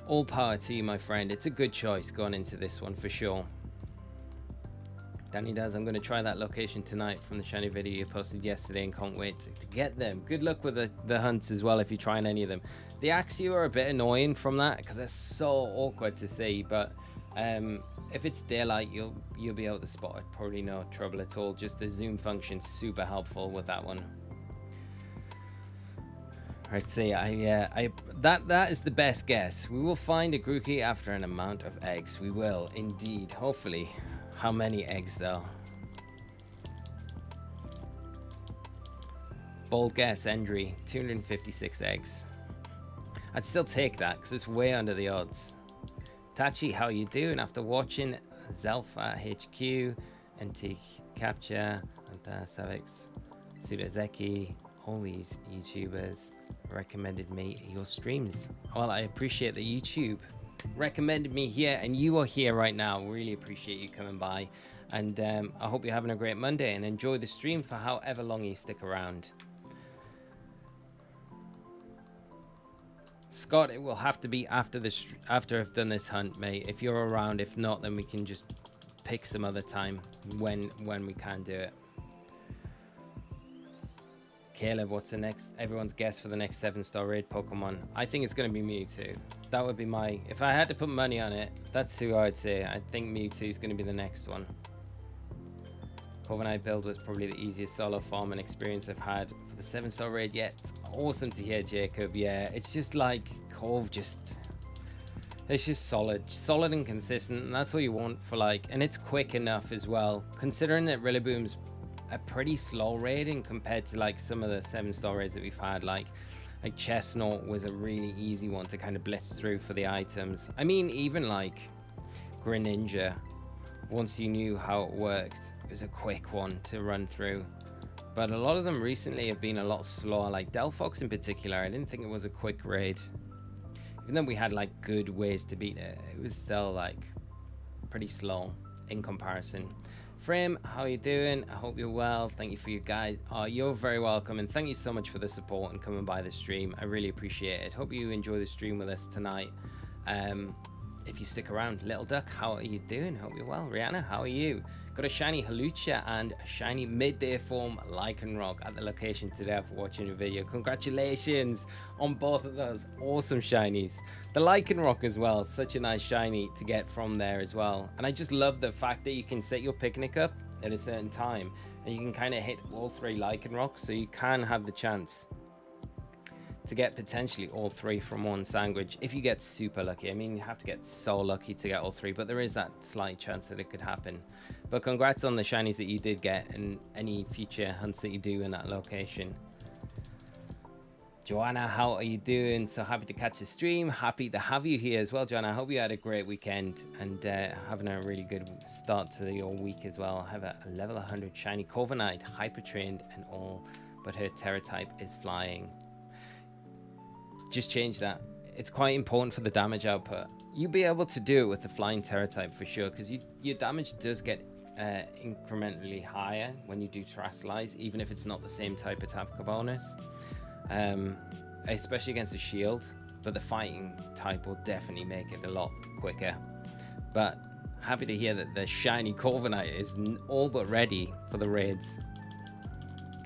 all power to you, my friend. It's a good choice going into this one for sure. Danny does. I'm going to try that location tonight from the shiny video you posted yesterday and can't wait to get them. Good luck with the hunts as well if you're trying any of them. The Axew are a bit annoying from that because they're so awkward to see, but if it's daylight, you'll be able to spot it. Probably no trouble at all. Just the zoom function's super helpful with that one. Right, see, that is the best guess. We will find a Grookey after an amount of eggs. We will indeed, hopefully. How many eggs though? Bold guess, Endry, 256 eggs. I'd still take that because it's way under the odds. Tachi, how you doing? After watching Zelfa HQ, NT Capture, and Savix, Sudazeki, all these YouTubers recommended me your streams. Well, I appreciate that YouTube recommended me here and you are here right now. Really appreciate you coming by, and I hope you're having a great Monday and enjoy the stream for however long you stick around. Scott, it will have to be after I've done this hunt, mate. If you're around, if not, then we can just pick some other time when we can do it. Caleb, what's the next? Everyone's guess for the next 7-star raid Pokemon. I think it's going to be Mewtwo. That would be my... If I had to put money on it, that's who I'd say. I think Mewtwo is going to be the next one. Corviknight build was probably the easiest solo farming experience I've had for the 7-star raid yet. Awesome to hear, Jacob. Yeah, it's just like Corv just... It's just solid and consistent, and that's all you want for like... And it's quick enough as well, considering that Rillaboom's a pretty slow raiding compared to like some of the 7-star raids that we've had. Like Chestnut was a really easy one to kind of blitz through for the items. I mean, even like Greninja, once you knew how it worked, it was a quick one to run through. But a lot of them recently have been a lot slower, like Delphox in particular. I didn't think it was a quick raid. Even though we had like good ways to beat it, it was still like pretty slow in comparison. Frame, how are you doing? I hope you're well. Thank you for your guide. Oh, you're very welcome, and thank you so much for the support and coming by the stream. I really appreciate it. Hope you enjoy the stream with us tonight. If you stick around. Little Duck, how are you doing? Hope you're well. Rihanna, how are you? Got a shiny Halucha and a shiny midday form Lycanroc at the location today for watching the video. Congratulations on both of those awesome shinies. The Lycanroc as well, such a nice shiny to get from there as well. And I just love the fact that you can set your picnic up at a certain time and you can kind of hit all 3 Lycanrocs, so you can have the chance to get potentially all 3 from one sandwich if you get super lucky. I mean, you have to get so lucky to get all 3, but there is that slight chance that it could happen. But congrats on the shinies that you did get and any future hunts that you do in that location. Joanna, how are you doing? So happy to catch the stream. Happy to have you here as well, Joanna. I hope you had a great weekend and having a really good start to your week as well. I have a level 100 shiny Corviknight, hyper trained and all, but her Terra type is flying. Just change that. It's quite important for the damage output. You'll be able to do it with the flying Terra type for sure, because your damage does get incrementally higher when you do Terrasilize, even if it's not the same type attack bonus, especially against a shield. But the fighting type will definitely make it a lot quicker. But happy to hear that the shiny Corviknight is all but ready for the raids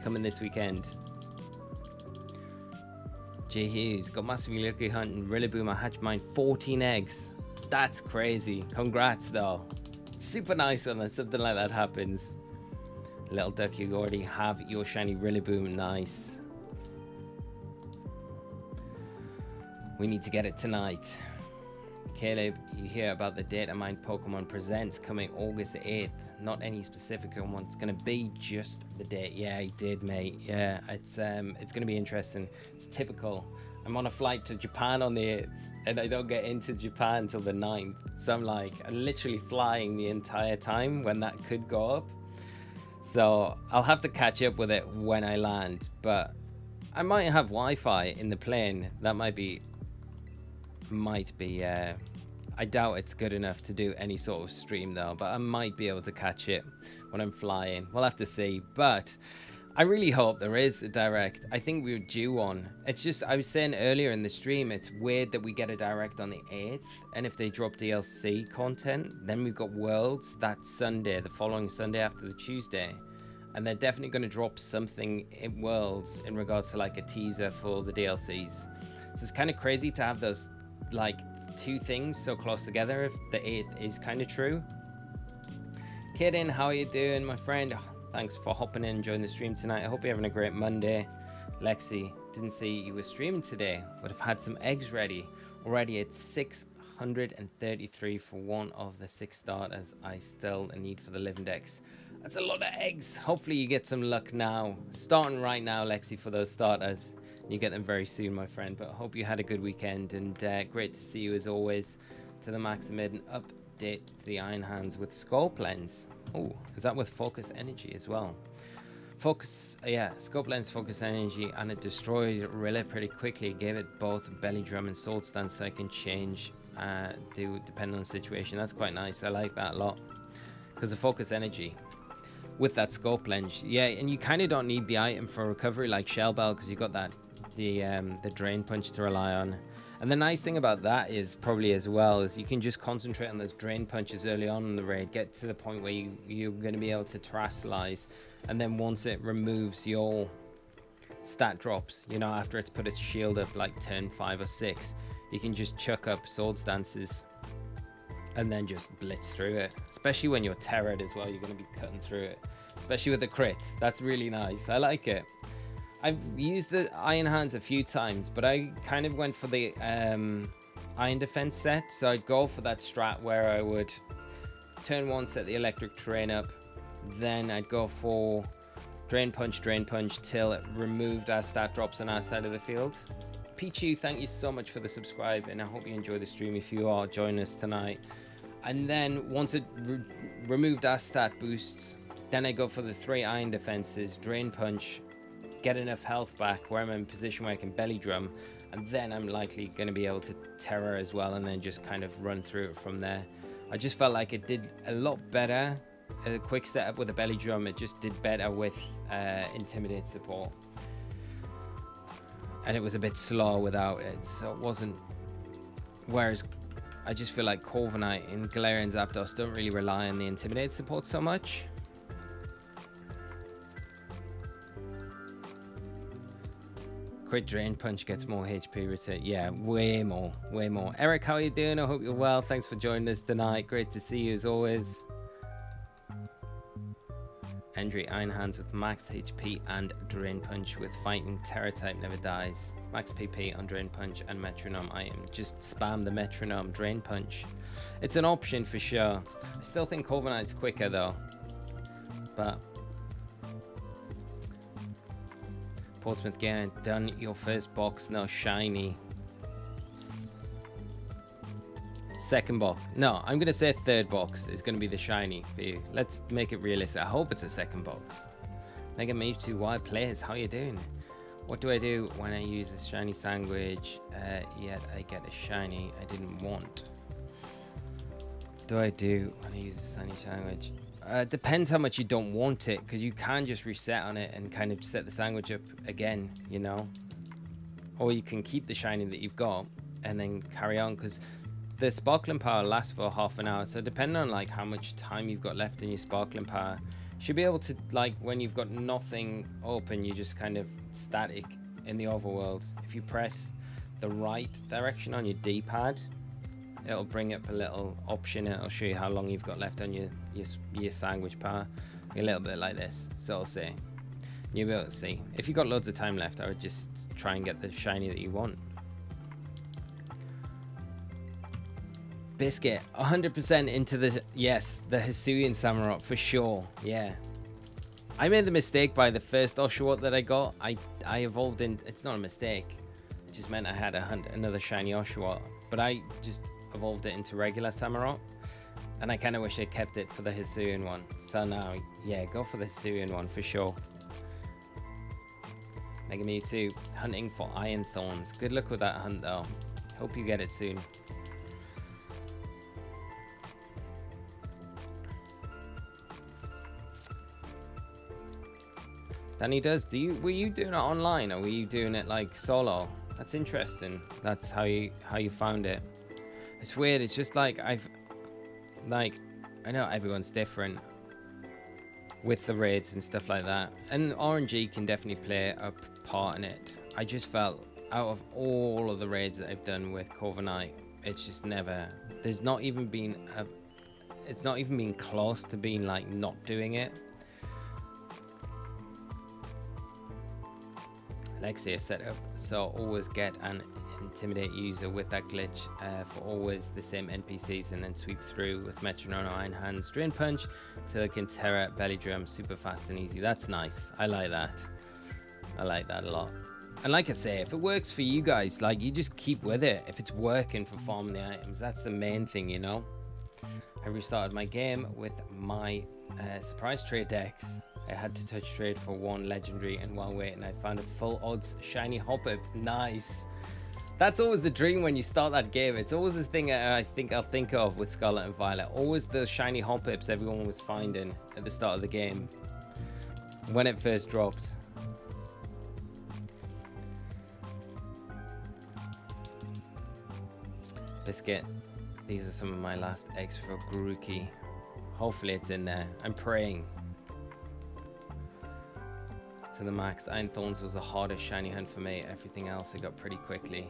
coming this weekend. J Hughes, got massively lucky hunting Rillaboom. I hatched mine 14 eggs. That's crazy. Congrats though. Super nice when something like that happens. Little Duck, you already have your shiny Rillaboom. Nice. We need to get it tonight. Caleb, you hear about the Data Mine Pokemon Presents coming August 8th. Not any specific on what it's going to be, just the date. Yeah, I did, mate. Yeah, it's going to be interesting. It's typical. I'm on a flight to Japan on the 8th, and I don't get into Japan until the 9th. So I'm literally flying the entire time when that could go up. So I'll have to catch up with it when I land. But I might have Wi-Fi in the plane. That might be... I doubt it's good enough to do any sort of stream though, but I might be able to catch it when I'm flying. We'll have to see, but I really hope there is a direct. I think we're due one. It's just, I was saying earlier in the stream, it's weird that we get a direct on the 8th, and if they drop DLC content, then we've got Worlds that Sunday, the following Sunday after the Tuesday, and they're definitely going to drop something in Worlds in regards to like a teaser for the DLCs. So it's kind of crazy to have those like 2 things so close together if the 8th is kind of true. Kidding, how are you doing, my friend? Thanks for hopping in and joining the stream tonight. I hope you're having a great Monday. Lexi, didn't see you were streaming today, but I've had some eggs ready. Already it's 633 for one of the 6 starters I still need for the living decks. That's a lot of eggs. Hopefully you get some luck now. Starting right now, Lexi, for those starters. You get them very soon, my friend. But I hope you had a good weekend, and great to see you as always. To the Max, I made an update to the Iron Hands with Scope Lens. Oh, is that with Focus Energy as well? Yeah, Scope Lens, Focus Energy, and it destroyed Rilla pretty quickly. Gave it both Belly Drum and Sword Stance, so I can change, depending on the situation. That's quite nice. I like that a lot because the Focus Energy with that Scope Lens, yeah, and you kind of don't need the item for recovery like Shell Bell because you got that. The Drain Punch to rely on. And the nice thing about that is probably as well is you can just concentrate on those Drain Punches early on in the raid, get to the point where you're going to be able to Terrasilize, and then once it removes your stat drops, you know, after it's put its shield up like turn 5 or 6, you can just chuck up Sword Stances and then just blitz through it. Especially when you're terrored as well, you're going to be cutting through it, especially with the crits. That's really nice. I like it. I've used the Iron Hands a few times, but I kind of went for the Iron Defense set. So I'd go for that strat where I would turn 1, set the Electric Terrain up. Then I'd go for Drain Punch till it removed our stat drops on our side of the field. Pichu, thank you so much for the subscribe, and I hope you enjoy the stream if you are joining us tonight. And then once it removed our stat boosts, then I go for the 3 Iron Defenses, Drain Punch, get enough health back where I'm in a position where I can Belly Drum, and then I'm likely going to be able to Terror as well, and then just kind of run through it from there. I just felt like it did a lot better a quick setup with a belly drum. It just did better with Intimidate support. And it was a bit slow without it, so it wasn't... Whereas I just feel like Corviknight and Galarian Zapdos don't really rely on the Intimidate support so much. Crit Drain Punch gets more HP return. Yeah, way more, way more. Eric, how are you doing? I hope you're well. Thanks for joining us tonight. Great to see you as always. Hendry Iron Hands with max HP and Drain Punch with Fighting. Terra type never dies. Max PP on Drain Punch and Metronome item. Just spam the Metronome Drain Punch. It's an option for sure. I still think Corviknight's quicker though. But Portsmouth Gear, done your first box. No, shiny. Second box. No, I'm going to say third box is going to be the shiny for you. Let's make it realistic. I hope it's a second box. Mega Mewtwo Wild Players, how you doing? What do I do when I use a shiny sandwich, yet I get a shiny I didn't want? What do I do when I use a shiny sandwich? Depends how much you don't want it, because you can just reset on it and kind of set the sandwich up again, you know? Or you can keep the shiny that you've got and then carry on, because the sparkling power lasts for half an hour, so depending on like how much time you've got left in your sparkling power, you should be able to, like, when you've got nothing open, you just kind of static in the overworld. If you press the right direction on your D-pad, it'll bring up a little option and it'll show you how long you've got left on your sandwich power. A little bit like this, so it'll say, you'll be able to see. If you've got loads of time left, I would just try and get the shiny that you want. Biscuit, 100% into the, yes, the Hisuian Samurott for sure, yeah. I made the mistake by the first Oshawott that I got. I evolved in, it's not a mistake. It just meant I had another shiny Oshawott. But I just evolved it into regular Samurott. And I kind of wish I kept it for the Hisuian one. So now, yeah, go for the Hisuian one for sure. Mega Mewtwo, hunting for Iron Thorns. Good luck with that hunt though. Hope you get it soon. Danny does. Were you doing it online or were you doing it like solo? That's interesting. That's how you found it. It's weird. It's just like I know everyone's different with the raids and stuff like that, and RNG can definitely play a part in it. I just felt out of all of the raids that I've done with Corviknight, it's just never. There's not even been a. It's not even been close to being like not doing it. Alexia setup, so always get an intimidate user with that glitch for always the same NPCs and then sweep through with Metronome Iron Hands Drain Punch till it can Terra Belly Drum super fast and easy. That's nice. I like that. I like that a lot. And like I say, if it works for you guys, like, you just keep with it. If it's working for farming the items, that's the main thing, you know. I restarted my game with my surprise trade decks. I had to touch trade for one legendary, and while waiting I found a full odds shiny Hoppip. Nice. That's always the dream when you start that game. It's always the thing I think I'll think of with Scarlet and Violet. Always the shiny Hoppips everyone was finding at the start of the game when it first dropped. Biscuit. These are some of my last eggs for Grookey. Hopefully it's in there. I'm praying. To the max. Iron Thorns was the hardest shiny hunt for me. Everything else I got pretty quickly.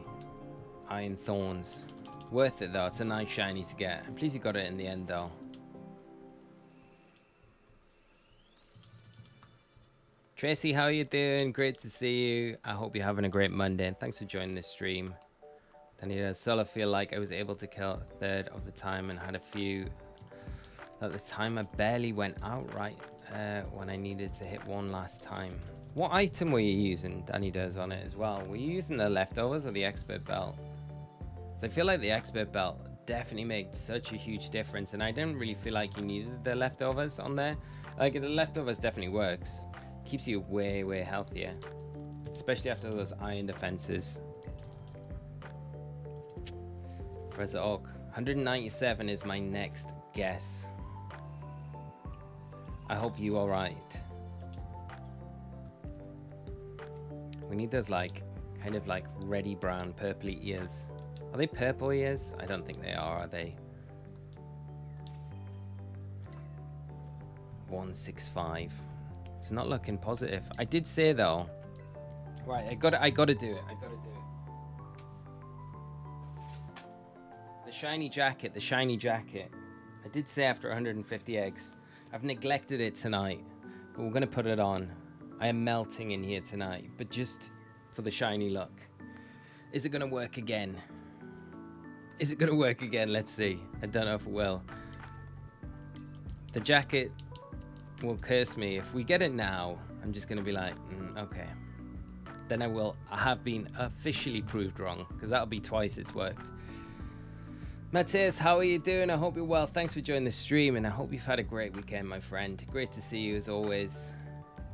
Iron Thorns. Worth it though. It's a nice shiny to get. I'm pleased you got it in the end though. Tracy, how are you doing? Great to see you. I hope you're having a great Monday, and thanks for joining this stream. Then I solo feel like I was able to kill a third of the time and had a few at the time. I barely went out right when I needed to hit one last time. What item were you using? Danny does on it as well. Were you using the leftovers or the expert belt? So I feel like the expert belt definitely made such a huge difference, and I didn't really feel like you needed the leftovers on there. Like, the leftovers definitely works. Keeps you way, way healthier, especially after those iron defenses. Professor Oak, 197 is my next guess. I hope you all right. We need those like kind of like reddy brown purpley ears. Are they purple ears? I don't think they are they? 165. It's not looking positive. I did say though. Right, I gotta do it. The shiny jacket, I did say after 150 eggs. I've neglected it tonight, but we're gonna put it on. I am melting in here tonight, but just for the shiny look. Is it gonna work again? Let's see. I don't know if it will. The jacket will curse me. If we get it now, I'm just gonna be like, okay. Then I have been officially proved wrong, because that'll be twice it's worked. Matthias, how are you doing? I hope you're well. Thanks for joining the stream, and I hope you've had a great weekend, my friend. Great to see you as always.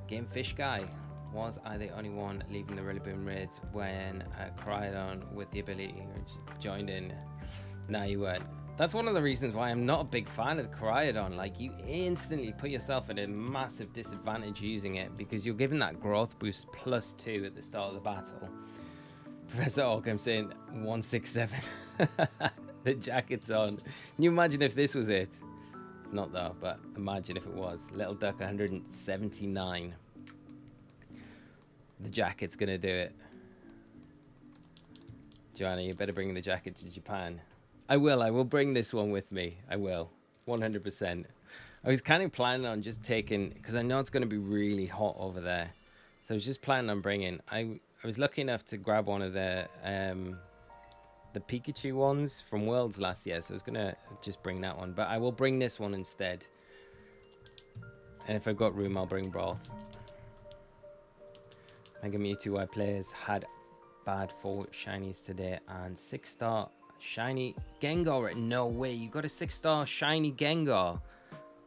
Game Fish Guy. Was I the only one leaving the Rillaboom raids when Cryogon with the ability joined in? No, you weren't. That's one of the reasons why I'm not a big fan of the Cryogon. Like, you instantly put yourself at a massive disadvantage using it because you're given that growth boost +2 at the start of the battle. Professor Oak, I'm saying 167. The jacket's on. Can you imagine if this was it? It's not though, but imagine if it was. Little Duck 179. The jacket's gonna do it. Joanna, you better bring the jacket to Japan. I will bring this one with me. I will. 100%. I was kind of planning on just taking, because I know it's going to be really hot over there. So I was just planning on bringing, I was lucky enough to grab one of the Pikachu ones from Worlds last year. So I was going to just bring that one. But I will bring this one instead. And if I've got room, I'll bring Broth. Mega Mewtwo Y players had bad 4 shinies today and 6-star shiny Gengar. No way, you got a 6-star shiny Gengar.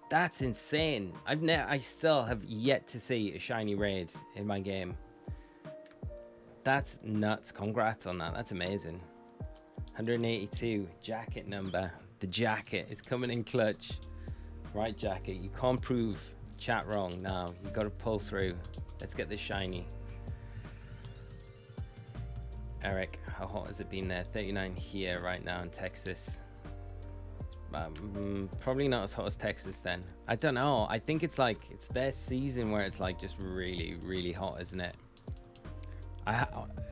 That's insane. I still have yet to see a shiny raid in my game. That's nuts. Congrats on that. That's amazing. 182 jacket number. The jacket is coming in clutch. Right, jacket. You can't prove chat wrong now. You got to pull through. Let's get this shiny. Eric, how hot has it been there? 39 here right now in Texas. Probably not as hot as Texas then. I don't know. I think it's like, it's their season where it's like just really, really hot, isn't it?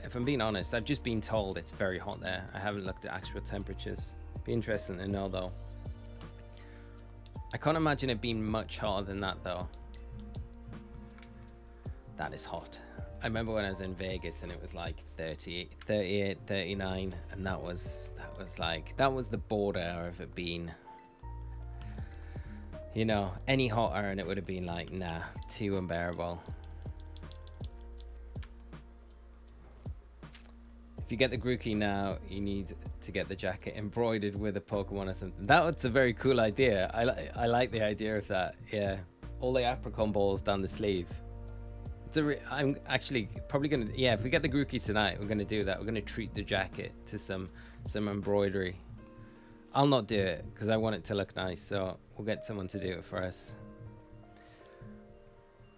If I'm being honest, I've just been told it's very hot there. I haven't looked at actual temperatures. Be interesting to know though. I can't imagine it being much hotter than that though. That is hot. I remember when I was in Vegas and it was like 38, 39, and that was the border of it being, you know, any hotter and it would have been like, nah, too unbearable. If you get the Grookey now, you need to get the jacket embroidered with a Pokemon or something. That's a very cool idea. I like the idea of that. Yeah, all the apricot balls down the sleeve. I'm actually probably gonna, yeah, if we get the Grookey tonight, we're gonna do that. We're gonna treat the jacket to some embroidery. I'll not do it because I want it to look nice, so we'll get someone to do it for us.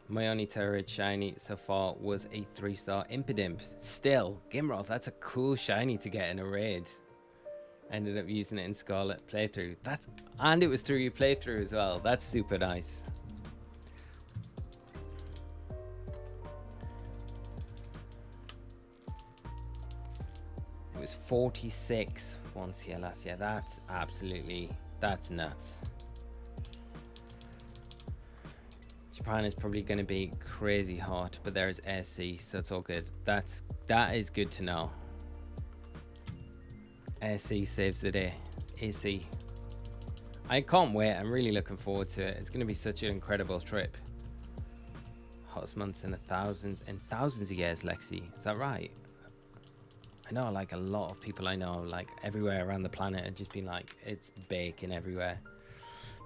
My only Terra shiny so far was a 3-star Impidimp. Still, Gimroth, that's a cool shiny to get in a raid. Ended up using it in Scarlet playthrough. And it was through your playthrough as well. That's super nice. It was 46 once here last year. That's nuts. Japan is probably going to be crazy hot, but there's AC, so it's all good. That is good to know. AC saves the day. AC. I can't wait. I'm really looking forward to it. It's going to be such an incredible trip. Hottest months in thousands of years, Lexi. Is that right? I know, like, a lot of people I know, like, everywhere around the planet have just been like, it's baking everywhere.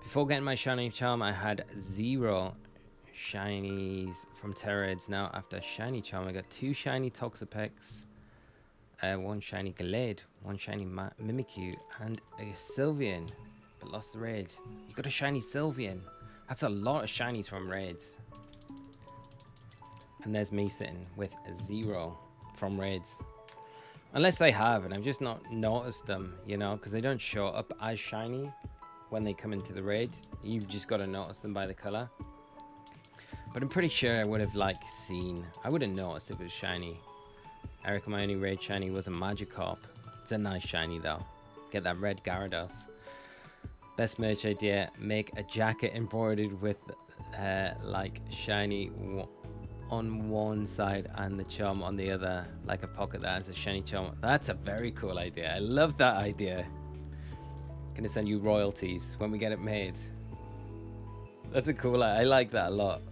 Before getting my shiny charm, I had 0 shinies from Terrarids. Now, after shiny charm, I got 2 shiny Toxapex, 1 shiny Gallade, 1 shiny Mimikyu, and a Sylveon, but lost the raid. You got a shiny Sylveon. That's a lot of shinies from raids. And there's me sitting with a 0 from raids. Unless they have, and I've just not noticed them, you know, because they don't show up as shiny when they come into the raid. You've just got to notice them by the color. But I'm pretty sure I would have, like, seen. I would have noticed if it was shiny. I reckon my only raid shiny was a Magikarp. It's a nice shiny, though. Get that red Gyarados. Best merch idea, make a jacket embroidered with, like, shiny on one side and the charm on the other, like a pocket that has a shiny charm. That's a very cool idea. I love that idea. Gonna send you royalties when we get it made. That's a cool, I like that a lot.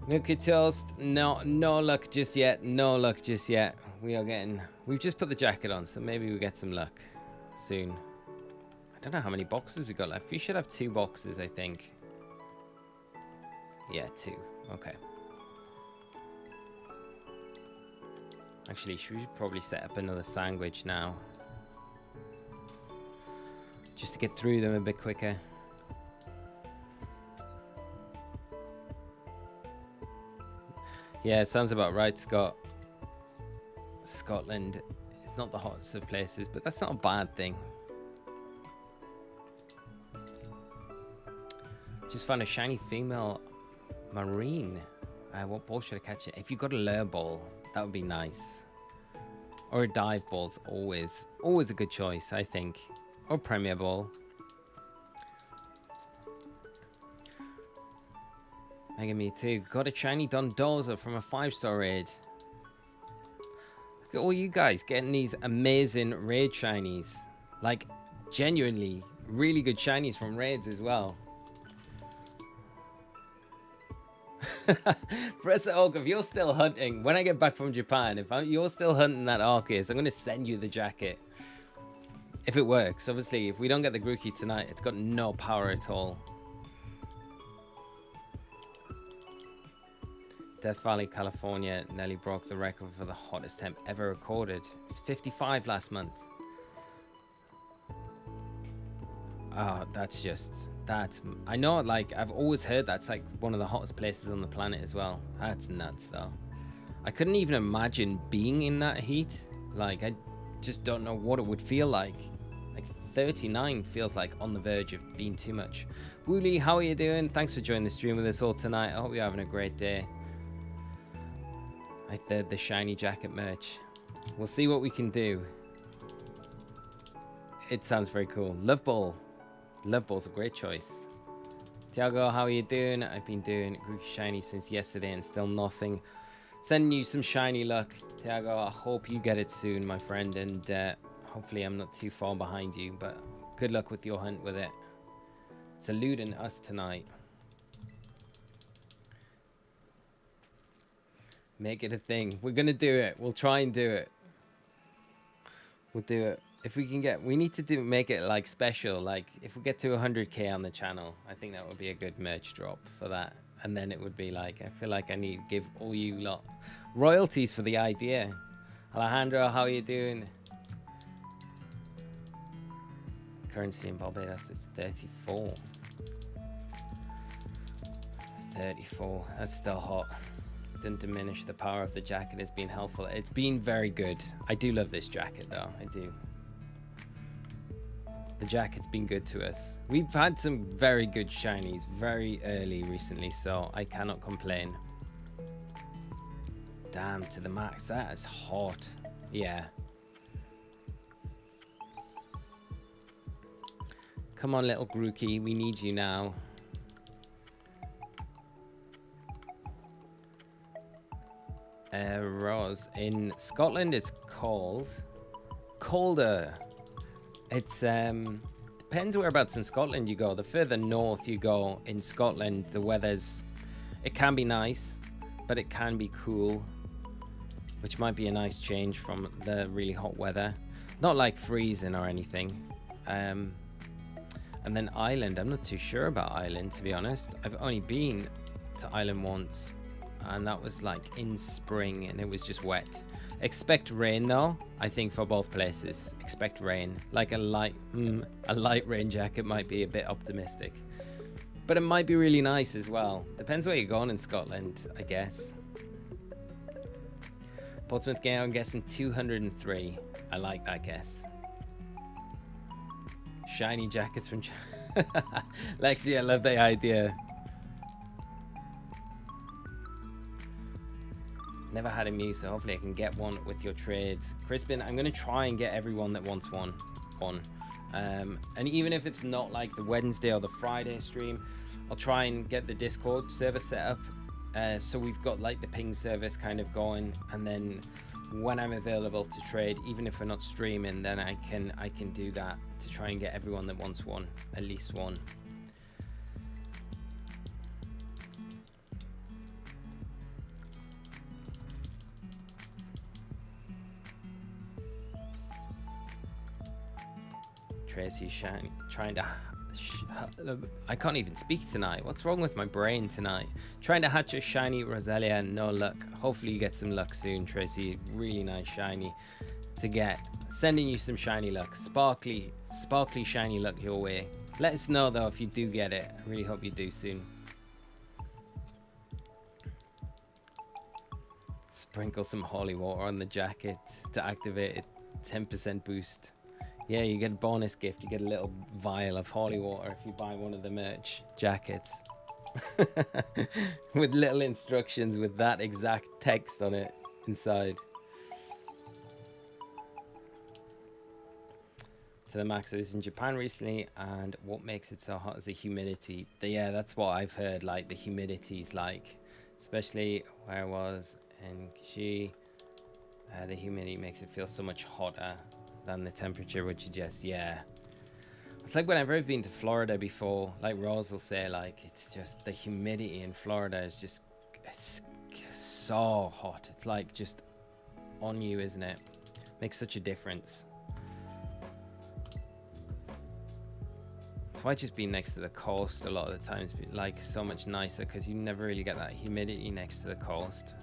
Milky Toast, no luck just yet. No luck just yet. We've just put the jacket on, so maybe we get some luck soon. I don't know how many boxes we got left. We should have 2 boxes, I think. Yeah, 2. Okay. Actually, should we probably set up another sandwich now? Just to get through them a bit quicker. Yeah, it sounds about right, Scott. Scotland is not the hottest of places, but that's not a bad thing. Just found a shiny female marine. What ball should I catch it? If you got a lure ball, that would be nice. Or a dive ball's always a good choice, I think. Or premier ball. Mega Mewtwo. Got a shiny Dondozo from a 5-star raid. Look at all you guys getting these amazing raid shinies. Like, genuinely, really good shinies from raids as well. Professor Oak, if you're still hunting, when I get back from Japan, if you're still hunting that Arceus, I'm going to send you the jacket. If it works. Obviously, if we don't get the Grookey tonight, it's got no power at all. Death Valley, California nearly broke the record for the hottest temp ever recorded. It was 55 last month. Oh, that's just... That, I know, like, I've always heard that's like one of the hottest places on the planet as well. That's nuts, though. I couldn't even imagine being in that heat. Like, I just don't know what it would feel like. Like, 39 feels like on the verge of being too much. Wooly, how are you doing? Thanks for joining the stream with us all tonight. I hope you're having a great day. I third the shiny jacket merch. We'll see what we can do. It sounds very cool. Love Ball. Love Ball's a great choice. Tiago, how are you doing? I've been doing Grookey Shiny since yesterday and still nothing. Sending you some shiny luck. Tiago, I hope you get it soon, my friend. And hopefully I'm not too far behind you. But good luck with your hunt with it. It's eluding us tonight. Make it a thing. We're going to do it. We'll try and do it. We'll do it. If we can get, we need to make it like special. Like if we get to 100k on the channel, I think that would be a good merch drop for that. And then it would be like, I feel like I need to give all you lot royalties for the idea. Alejandro, how are you doing? Currency in Barbados is 34. 34. That's still hot. Didn't diminish the power of the jacket. It's been helpful. It's been very good. I do love this jacket though. I do. The jacket's been good to us. We've had some very good shinies very early recently, so I cannot complain. Damn, to the max. That is hot. Yeah. Come on, little Grookey. We need you now. Rose. In Scotland, it's cold. Colder. It's depends whereabouts in Scotland you go. The further north you go in Scotland, the weather's, it can be nice, but it can be cool, which might be a nice change from the really hot weather. Not like freezing or anything. And then Ireland, I'm not too sure about Ireland, to be honest. I've only been to Ireland once. and that was like in spring, and it was just wet. Expect rain though, I think, for both places. Expect rain. Like a light rain jacket might be a bit optimistic, but it might be really nice as well. Depends where you're going in Scotland, I guess. Portsmouth game, I'm guessing 203. I like that guess. Shiny jackets from Lexi, I love the idea. Never had a Mew, so hopefully I can get one with your trades. Crispin, I'm going to try and get everyone that wants one. And even if it's not like the Wednesday or the Friday stream, I'll try and get the Discord server set up. So we've got like the ping service kind of going, and then when I'm available to trade, even if we're not streaming, then I can do that to try and get everyone that wants one, at least one. Tracy Shiny trying to I can't even speak tonight. What's wrong with my brain tonight? Trying to hatch a shiny Roselia, no luck. Hopefully you get some luck soon, Tracy. Really nice shiny to get. Sending you some shiny luck, sparkly shiny luck your way. Let us know though if you do get it. I really hope you do soon. Sprinkle some holy water on the jacket to activate it. 10% boost. Yeah, you get a bonus gift. You get a little vial of holy water if you buy one of the merch jackets. With little instructions with that exact text on it inside. To the max. I was in Japan recently, and what makes it so hot is the humidity. Yeah, that's what I've heard. Like the humidity's like, especially where I was in Kishi, the humidity makes it feel so much hotter than the temperature would suggest. Yeah, it's like whenever I've been to Florida before, like Rose will say, like it's just the humidity in Florida is just, it's so hot. It's like just on you, isn't it? Makes such a difference. That's why just being next to the coast a lot of the times like so much nicer, because you never really get that humidity next to the coast.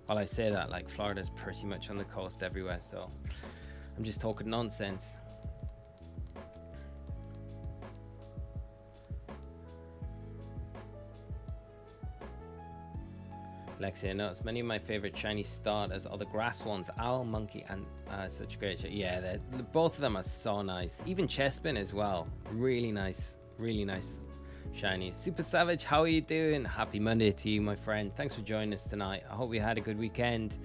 Well, I say that, like Florida's pretty much on the coast everywhere, so I'm just talking nonsense. Lexi, I noticed many of my favorite shiny starters are the grass ones. Owl, Monkey, and such great shit. Yeah, both of them are so nice. Even Chespin as well. Really nice shiny. Super Savage, how are you doing? Happy Monday to you, my friend. Thanks for joining us tonight. I hope you had a good weekend.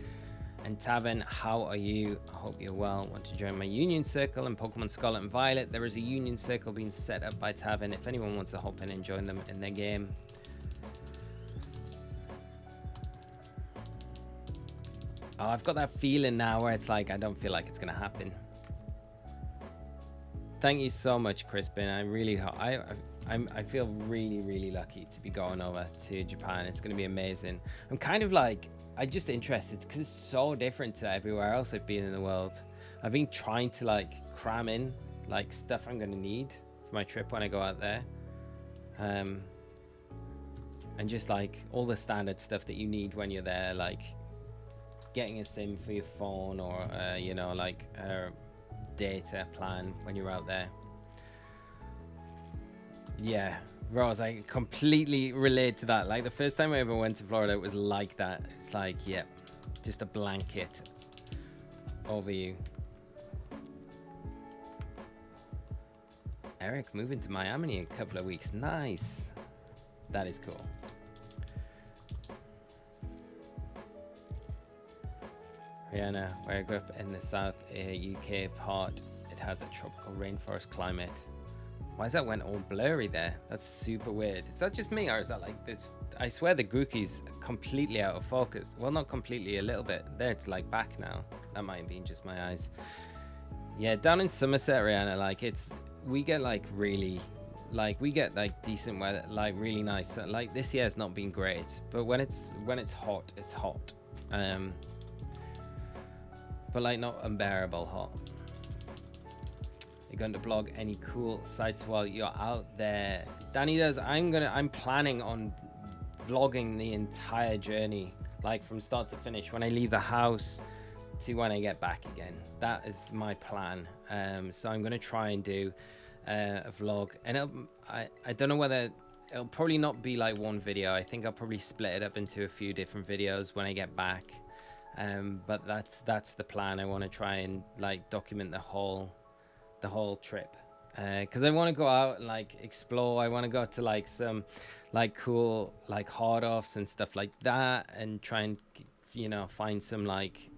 And Tavern, how are you? I hope you're well. Want to join my Union Circle in Pokemon Scarlet and Violet? There is a Union Circle being set up by Tavern if anyone wants to hop in and join them in their game. Oh, I've got that feeling now where it's like I don't feel like it's gonna happen. Thank you so much, Crispin. I feel really lucky to be going over to Japan. It's gonna be amazing. I'm kind of like, I'm just interested because it's so different to everywhere else I've been in the world. I've been trying to like cram in like stuff I'm gonna need for my trip when I go out there, and just like all the standard stuff that you need when you're there, like getting a SIM for your phone, or you know, like a data plan when you're out there. Yeah, Rose, I completely relate to that. Like the first time I ever went to Florida, it was like that. It's like, yep, just a blanket over you. Eric moving to Miami in a couple of weeks. Nice. That is cool. Rihanna, where I grew up in the South UK part, it has a tropical rainforest climate. Why is that went all blurry there? That's super weird. Is that just me, or is that like this? I swear the Grookey's completely out of focus. Well, not completely, a little bit. There, it's like back now. That might have been just my eyes. Yeah, down in Somerset, Rihanna, like we get like really, like we get like decent weather, like really nice. Like this year has not been great, but when it's hot, it's hot. But like not unbearable hot. You're going to blog any cool sites while you're out there? Danny does. I'm planning on vlogging the entire journey, like from start to finish, when I leave the house to when I get back again. That is my plan. So I'm going to try and do a vlog, and I don't know whether it'll probably not be like one video. I think I'll probably split it up into a few different videos when I get back. But that's the plan. I want to try and like document the whole trip, because I want to go out and like explore. I want to go to like some like cool like hard offs and stuff like that, and try and, you know, find some like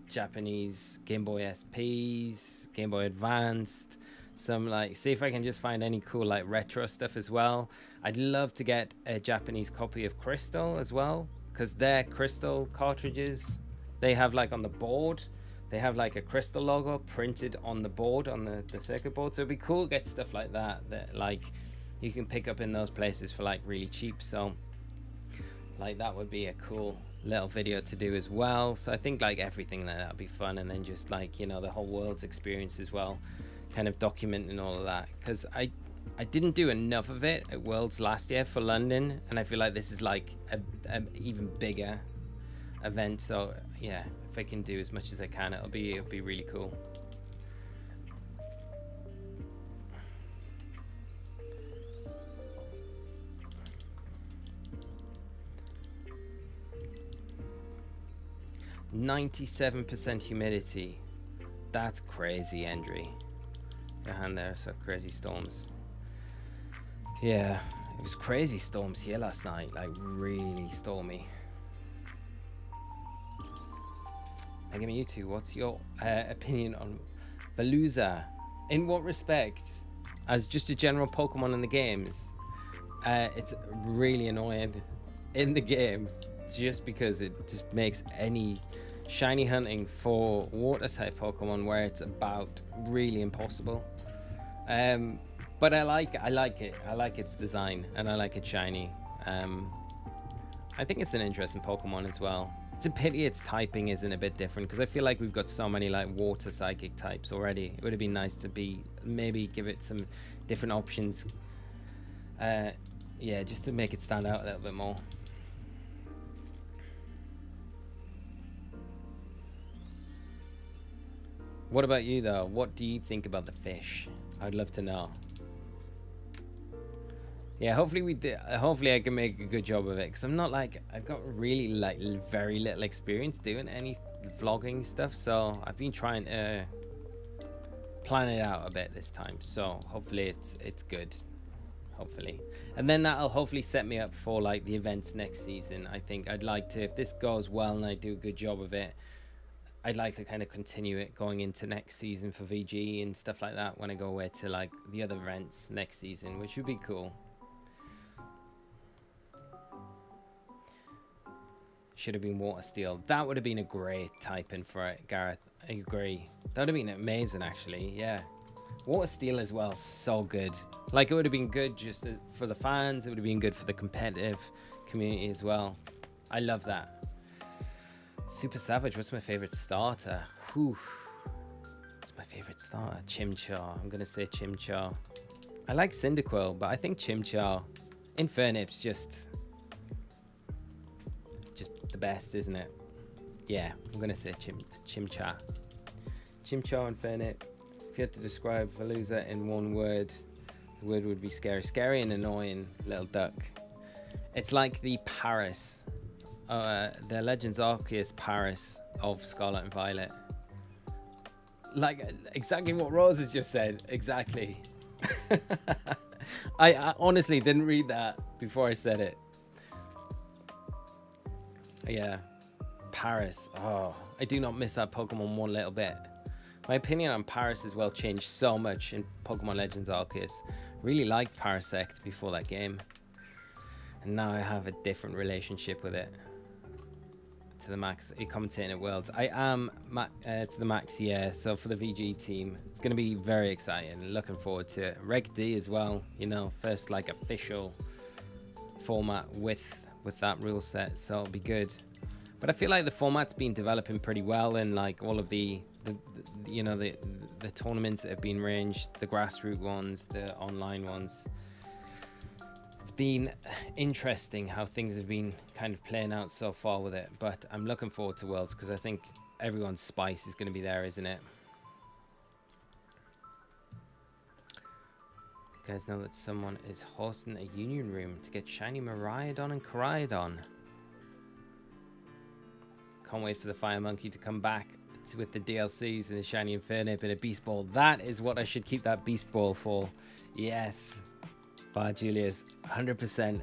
Japanese Game Boy SPs, Game Boy Advanced, some like, see if I can just find any cool like retro stuff as well. I'd love to get a Japanese copy of Crystal as well, because their Crystal cartridges, they have like on the board, they have like a Crystal logo printed on the board, on the circuit board. So it'd be cool to get stuff like that like you can pick up in those places for like really cheap. So like that would be a cool little video to do as well. So I think like everything like that would be fun, and then just like, you know, the whole world's experience as well, kind of documenting all of that, because I didn't do enough of it at Worlds last year for London, and I feel like this is like a even bigger event. So yeah, if I can do as much as I can, it'll be really cool. %97 humidity. That's crazy, Andrew. Your hand there, so crazy storms. Yeah, it was crazy storms here last night, like really stormy. Hey, give me you two. What's your opinion on Veluza? In what respect? As just a general Pokemon in the games, it's really annoying in the game, just because it just makes any shiny hunting for water type Pokemon where it's about really impossible. But I like it. I like its design, and I like it shiny. I think it's an interesting Pokemon as well. It's a pity its typing isn't a bit different, because I feel like we've got so many like water psychic types already. It would have been nice to be maybe give it some different options. Yeah, just to make it stand out a little bit more. What about you though? What do you think about the fish? I'd love to know. Yeah, hopefully I can make a good job of it, because I'm not like, I've got really like very little experience doing any vlogging stuff, so I've been trying to plan it out a bit this time. So hopefully it's good, hopefully, and then that'll hopefully set me up for like the events next season. I think I'd like to, if this goes well and I do a good job of it, I'd like to kind of continue it going into next season for VG and stuff like that, when I go away to like the other events next season, which would be cool. Should have been Water Steel. That would have been a great typing for it, Gareth. I agree. That would have been amazing, actually. Yeah. Water Steel as well, so good. Like, it would have been good just for the fans. It would have been good for the competitive community as well. I love that. Super Savage, what's my favorite starter? Whew. What's my favorite starter? Chimchar. I'm going to say Chimchar. I like Cyndaquil, but I think Chimchar, Infernip's just the best, isn't it? Yeah, I'm going to say Chimchar. Chimchar and Infernip. If you had to describe Veluza in one word, the word would be scary. Scary and annoying little duck. It's like the Paris. The Legends Arceus Paris of Scarlet and Violet. Like exactly what Rose has just said. Exactly. I honestly didn't read that before I said it. Yeah. Paris. Oh, I do not miss that Pokemon one little bit. My opinion on Paris as well changed so much in Pokemon Legends Arceus. Really liked Parasect before that game, and now I have a different relationship with it. To the max, commentating at Worlds. I am to the max, yeah. So for the VG team, it's going to be very exciting. Looking forward to it. Reg D as well. You know, first like official format with that rule set, so it'll be good. But I feel like the format's been developing pretty well, and like all of the you know, the tournaments that have been arranged, the grassroots ones, the online ones. It's been interesting how things have been kind of playing out so far with it, but I'm looking forward to Worlds because I think everyone's spice is going to be there, isn't it? You guys know that someone is hosting a union room to get Shiny Miraidon and Koraidon. Can't wait for the Fire Monkey to come back with the DLCs and the Shiny Infernape and a Beast Ball. That is what I should keep that Beast Ball for. Yes. Bye, Julius. 100%.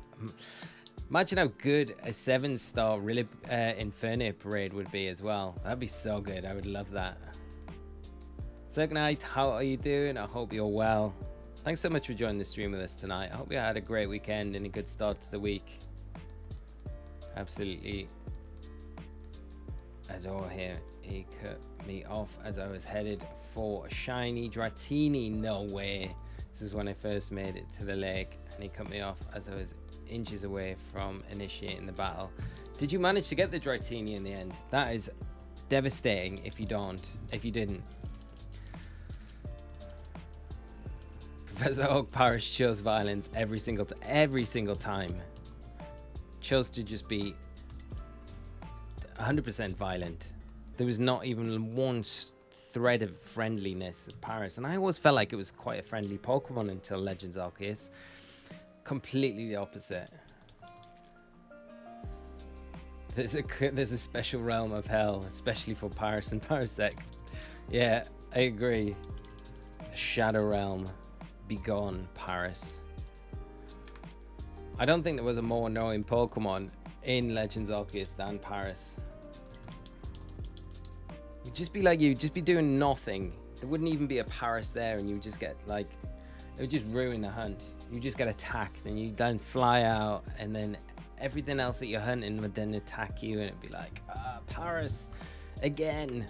Imagine how good a 7-star Infernape raid would be as well. That'd be so good. I would love that. Circnite, how are you doing? I hope you're well. Thanks so much for joining the stream with us tonight. I hope you had a great weekend and a good start to the week. Absolutely adore him. He cut me off as I was headed for Shiny Dratini. No way. This is when I first made it to the lake, and he cut me off as I was inches away from initiating the battle. Did you manage to get the Dratini in the end? That is devastating if you didn't. Professor Oak Parish chose violence every single time. Chose to just be 100% violent. There was not even one thread of friendliness at Paris, and I always felt like it was quite a friendly Pokemon until Legends Arceus. Completely the opposite. There's a special realm of hell, especially for Paris and Parasect. Yeah, I agree. Shadow Realm. Begone, Paris. I don't think there was a more annoying Pokemon in Legends Arceus than Paris. You'd just be like you'd just be doing nothing. There wouldn't even be a Paris there, and you just get like, it would just ruin the hunt. You just get attacked, and you then fly out, and then everything else that you're hunting would then attack you, and it'd be like, Paris again.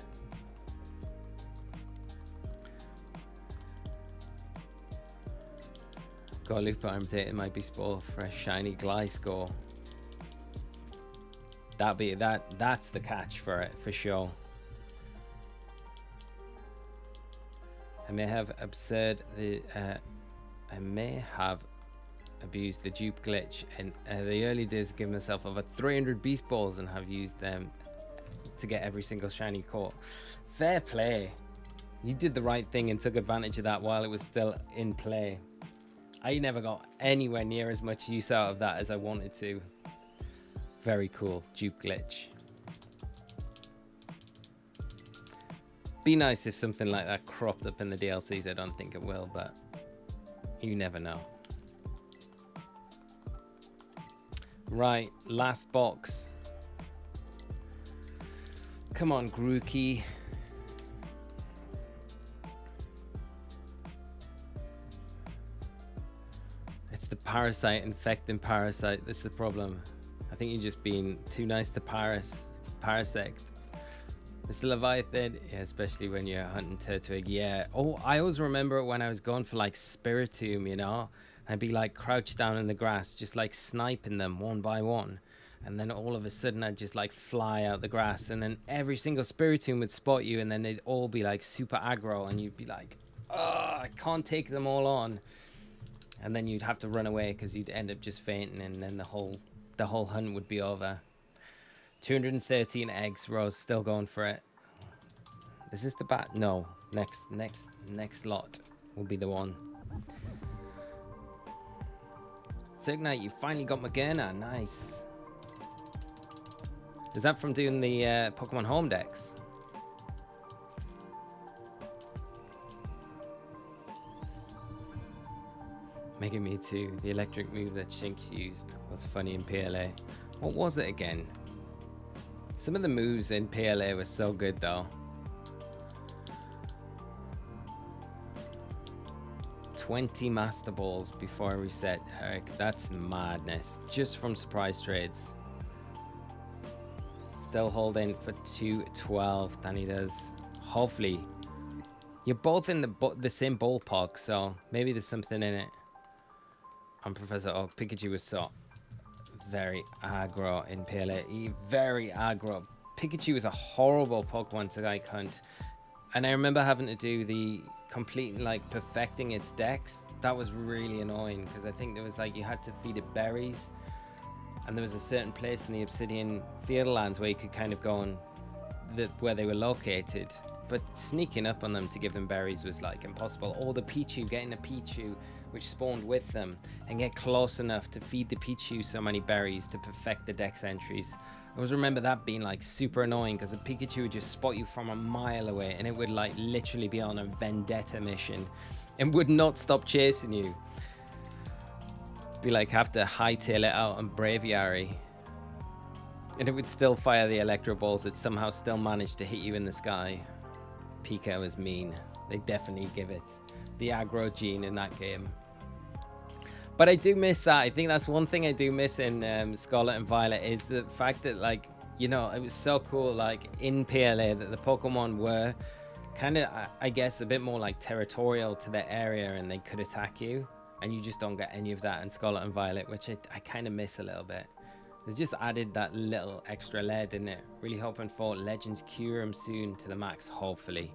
Got a loop arm date, it might be spoiled for a shiny Gliscor. That's the catch for it, for sure. I may have abused the dupe glitch in the early days, giving myself over 300 beast balls and have used them to get every single shiny caught. Fair play. You did the right thing and took advantage of that while it was still in play. I never got anywhere near as much use out of that as I wanted to. Very cool. Dupe glitch. Be nice if something like that cropped up in the DLCs. I don't think it will, but you never know. Right, last box. Come on, Grookey. It's the parasite infecting parasite. That's the problem. I think you're just being too nice to Parasect. Mr. Leviathan, yeah, especially when you're hunting Turtwig. Yeah. Oh, I always remember when I was going for like Spiritomb, you know? I'd be like crouched down in the grass, just like sniping them one by one. And then all of a sudden I'd just like fly out the grass, and then every single Spiritomb would spot you, and then they'd all be like super aggro, and you'd be like, oh, I can't take them all on. And then you'd have to run away because you'd end up just fainting, and then the whole hunt would be over. 213 eggs. Rose still going for it. Is this the bat? No. Next lot will be the one. Circnite, you finally got Magerna. Nice. Is that from doing the Pokemon Home Decks? Mega Mewtwo, the electric move that Shinx used, was funny in PLA. What was it again? Some of the moves in PLA were so good though. 20 Master Balls before I reset, Eric. That's madness. Just from surprise trades. Still holding for 212. Danny does. Hopefully. You're both in the same ballpark, so maybe there's something in it. I'm Professor Oak. Pikachu was so very aggro in PLA. Very aggro. Pikachu is a horrible Pokemon to like hunt. And I remember having to do the complete, like, perfecting its decks. That was really annoying, because I think there was, like, you had to feed it berries. And there was a certain place in the Obsidian Fieldlands where you could kind of go on where they were located. But sneaking up on them to give them berries was, like, impossible. Or the Pichu, getting a Pichu, which spawned with them, and get close enough to feed the Pichu so many berries to perfect the dex entries. I always remember that being, like, super annoying, because the Pikachu would just spot you from a mile away, and it would, like, literally be on a vendetta mission and would not stop chasing you. Be like, have to hightail it out on Braviary, and it would still fire the Electro Balls. It somehow still managed to hit you in the sky. Pika was mean. They definitely give it the aggro gene in that game. But I do miss that. I think that's one thing I do miss in Scarlet and Violet, is the fact that, like, you know, it was so cool, like, in PLA, that the Pokemon were kind of, I guess, a bit more, like, territorial to their area, and they could attack you. And you just don't get any of that in Scarlet and Violet, which I kind of miss a little bit. It's just added that little extra layer, didn't it? Really hoping for Legends Kyurem soon to the max, hopefully.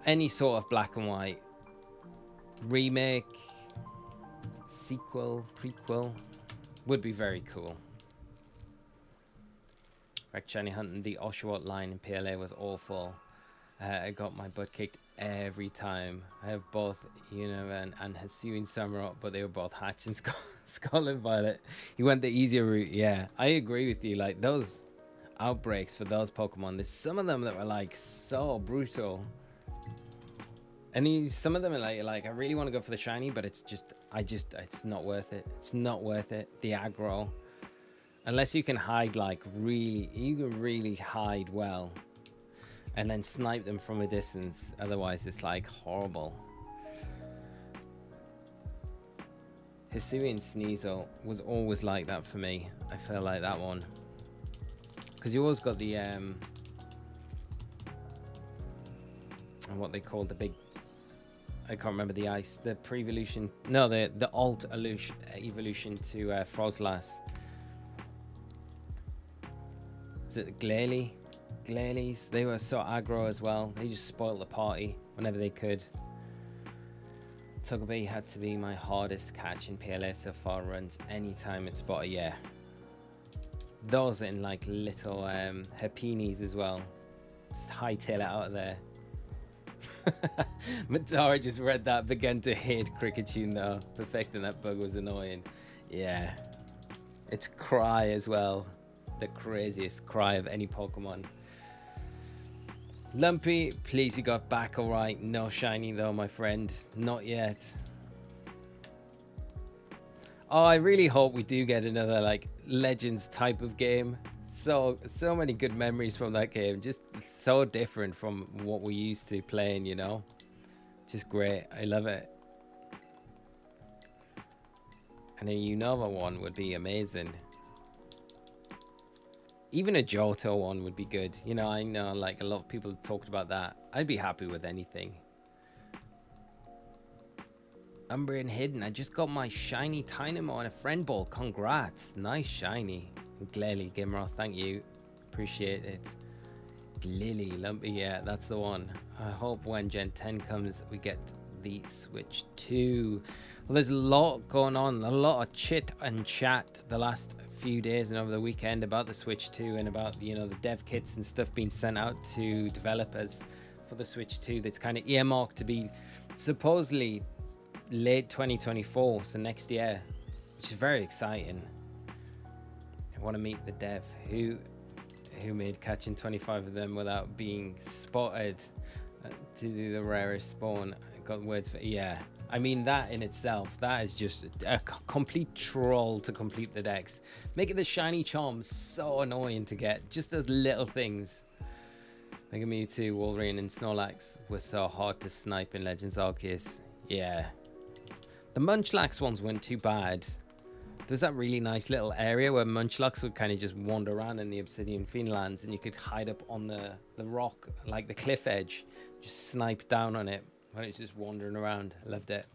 Any sort of black and white remake, sequel, prequel would be very cool. Like Shiny hunting the Oshawott line in PLA was awful. I got my butt kicked every time. I have both Unovan and Hisuian Samurott, but they were both hatched in Scarlet and Violet. He went the easier route. Yeah, I agree with you. Like, those outbreaks for those Pokemon, there's some of them that were, like, so brutal. And some of them are like, I really want to go for the shiny, but it's just, it's not worth it. It's not worth it. The aggro. Unless you can hide, like, you can really hide well. And then snipe them from a distance. Otherwise, it's, like, horrible. Hisuian Sneasel was always like that for me. I feel like that one. Because you always got the, and what they called the big, I can't remember the ice, the pre-evolution, no, the alt evolution to Frozlass. Is it Glalie? Glalies? They were so aggro as well. They just spoiled the party whenever they could. Togepi had to be my hardest catch in PLA so far. Runs anytime it's spotted, yeah. Those in, like, little Hapinis as well. Just hightail it out of there. Madara just read that, began to hate Cricketune though. Perfecting that bug was annoying. Yeah. It's Cry as well. The craziest cry of any Pokemon. Lumpy, please, you got back alright. No shiny though, my friend. Not yet. Oh, I really hope we do get another, like, Legends type of game. So many good memories from that game. Just so different from what we used to playing, you know? Just great. I love it. And a Unova one would be amazing. Even a Johto one would be good. You know, I know, like, a lot of people talked about that. I'd be happy with anything. Umbreon Hidden. I just got my shiny Tynamo and a friend ball. Congrats. Nice shiny. Glalie, Gimroth, thank you. Appreciate it. Lily, Lumpy, yeah, that's the one. I hope when Gen 10 comes, we get the Switch 2. Well, there's a lot going on. A lot of chit and chat the last few days and over the weekend about the Switch 2 and about, you know, the dev kits and stuff being sent out to developers for the Switch 2 that's kind of earmarked to be supposedly late 2024, so next year, which is very exciting. I want to meet the dev who made catching 25 of them without being spotted to do the rarest spawn. I got words for, yeah. I mean, that in itself, that is just a complete troll to complete the decks. Making the shiny charms so annoying to get. Just those little things. Mega Mewtwo, Wolverine, and Snorlax were so hard to snipe in Legends Arceus. Yeah. The Munchlax ones weren't too bad. There was that really nice little area where Munchlax would kind of just wander around in the Obsidian Fiendlands, and you could hide up on the rock, like the cliff edge, just snipe down on it when it's just wandering around. I loved it.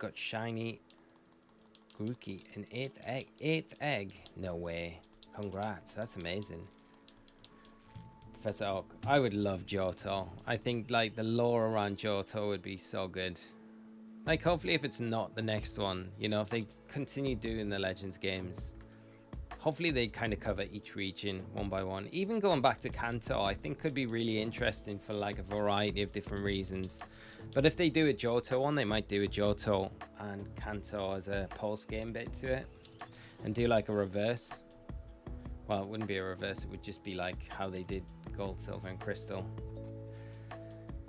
got shiny Grookey, an eighth egg. No way. Congrats, that's amazing. Professor Oak, I would love Johto. I think like the lore around Johto would be so good. Like hopefully if it's not the next one, you know, if they continue doing the Legends games, hopefully they kind of cover each region one by one. Even going back to Kanto, I think could be really interesting for like a variety of different reasons. But if they do a Johto one, they might do a Johto and Kanto as a post-game bit to it. And do like a reverse. Well, it wouldn't be a reverse, it would just be like how they did Gold, Silver, and Crystal.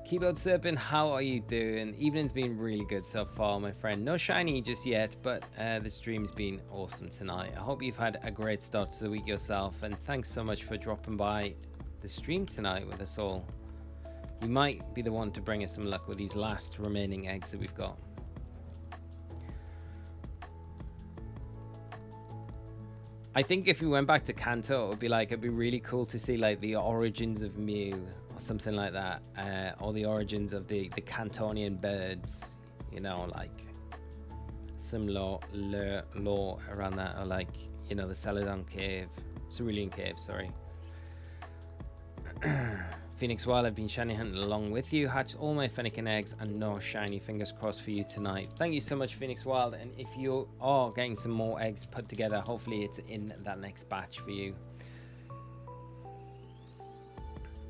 Keyboard Serpent, how are you doing? Evening's been really good so far, my friend. No shiny just yet, but the stream's been awesome tonight. I hope you've had a great start to the week yourself, and thanks so much for dropping by the stream tonight with us all. You might be the one to bring us some luck with these last remaining eggs that we've got. I think if we went back to Kanto, it would be like, it'd be really cool to see like the origins of Mew or something like that, or the origins of the Cantonian birds, you know, like some lore around that, or like, you know, the Celadon Cave, Cerulean Cave, sorry. Phoenix Wild, I've been shiny hunting along with you. Hatched all my Fennekin eggs and no shiny. Fingers crossed for you tonight. Thank you so much, Phoenix Wild. And if you are getting some more eggs put together, hopefully it's in that next batch for you.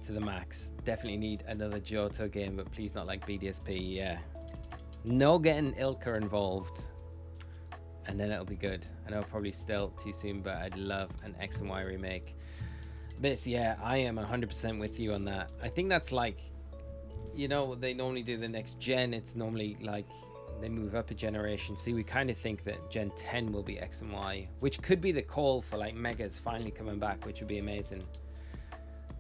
To the max. Definitely need another Johto game, but please not like BDSP. Yeah. No getting Ilka involved. And then it'll be good. I know probably still too soon, but I'd love an X and Y remake. But yeah, I am 100% with you on that. I think that's like, you know, they normally do the next gen. It's normally like they move up a generation. So we kind of think that Gen 10 will be X and Y, which could be the call for like Megas finally coming back, which would be amazing.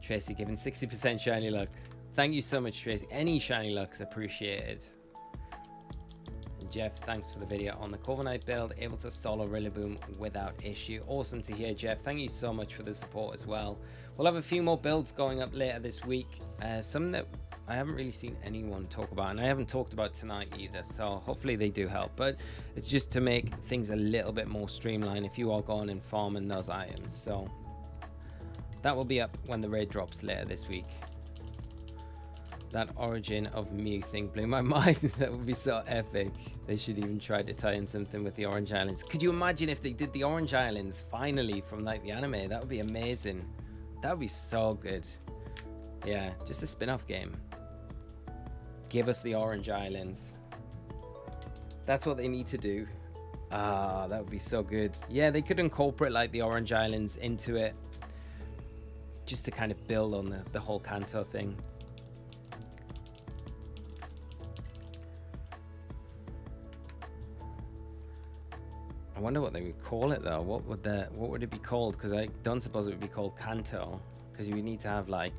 Tracy giving 60% shiny luck. Thank you so much, Tracy. Any shiny luck's appreciated. And Jeff, thanks for the video on the Corviknight build. Able to solo Rillaboom without issue. Awesome to hear, Jeff. Thank you so much for the support as well. We'll have a few more builds going up later this week. Some that I haven't really seen anyone talk about, and I haven't talked about tonight either. So hopefully they do help. But it's just to make things a little bit more streamlined if you are going and farming those items. So that will be up when the raid drops later this week. That origin of Mew thing blew my mind. That would be so epic. They should even try to tie in something with the Orange Islands. Could you imagine if they did the Orange Islands finally from like the anime? That would be amazing. That would be so good. Yeah, just a spin-off game. Give us the Orange Islands. That's what they need to do. Ah, that would be so good. Yeah, they could incorporate like the Orange Islands into it, just to kind of build on the whole Kanto thing. I wonder what they would call it though. What would it be called? Because I don't suppose it would be called Kanto, because you would need to have like,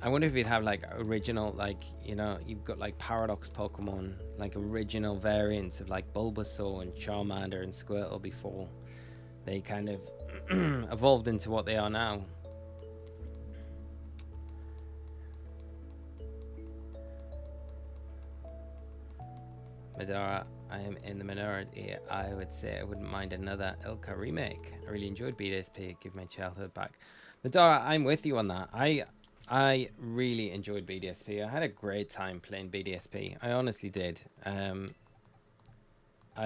I wonder if you'd have like original, like, you know, you've got like Paradox Pokemon, like original variants of like Bulbasaur and Charmander and Squirtle before they kind of evolved into what they are now. Madara, I am in the minority. I would say I wouldn't mind another Ilka remake. I really enjoyed BDSP. Give my childhood back. Madara, I'm with you on that. I really enjoyed BDSP. I had a great time playing BDSP. I honestly did. I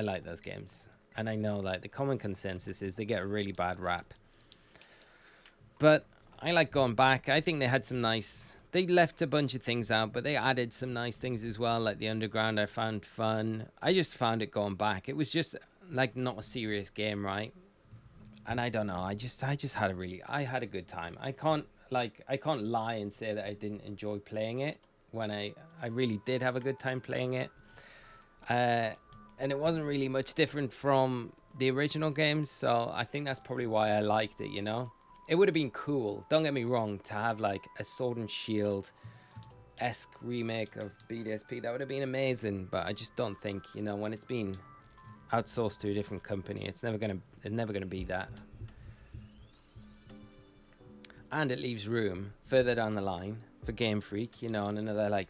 like those games. And I know like the common consensus is they get a really bad rap. But I like going back. I think they had some nice... They left a bunch of things out, but they added some nice things as well, like the Underground I found fun. I just found it going back. It was just like not a serious game, right? And I don't know, I just had I had a good time. I can't lie and say that I didn't enjoy playing it when I really did have a good time playing it. And it wasn't really much different from the original games, so I think that's probably why I liked it, you know? It would have been cool, don't get me wrong, to have like a Sword and Shield-esque remake of BDSP. That would have been amazing, but I just don't think, you know, when it's been outsourced to a different company, it's never gonna be that. And it leaves room further down the line for Game Freak, you know, in another like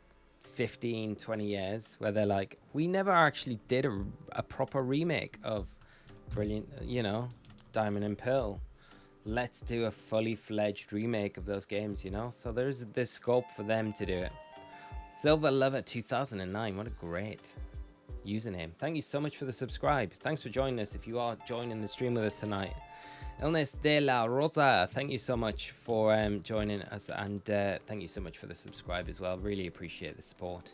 15, 20 years where they're like, we never actually did a proper remake of Brilliant, you know, Diamond and Pearl. Let's do a fully fledged remake of those games, you know? So there's scope for them to do it. Silver Lover 2009, what a great username. Thank you so much for the subscribe. Thanks for joining us if you are joining the stream with us tonight. Illness de la Rosa, thank you so much for joining us, and thank you so much for the subscribe as well. Really appreciate the support.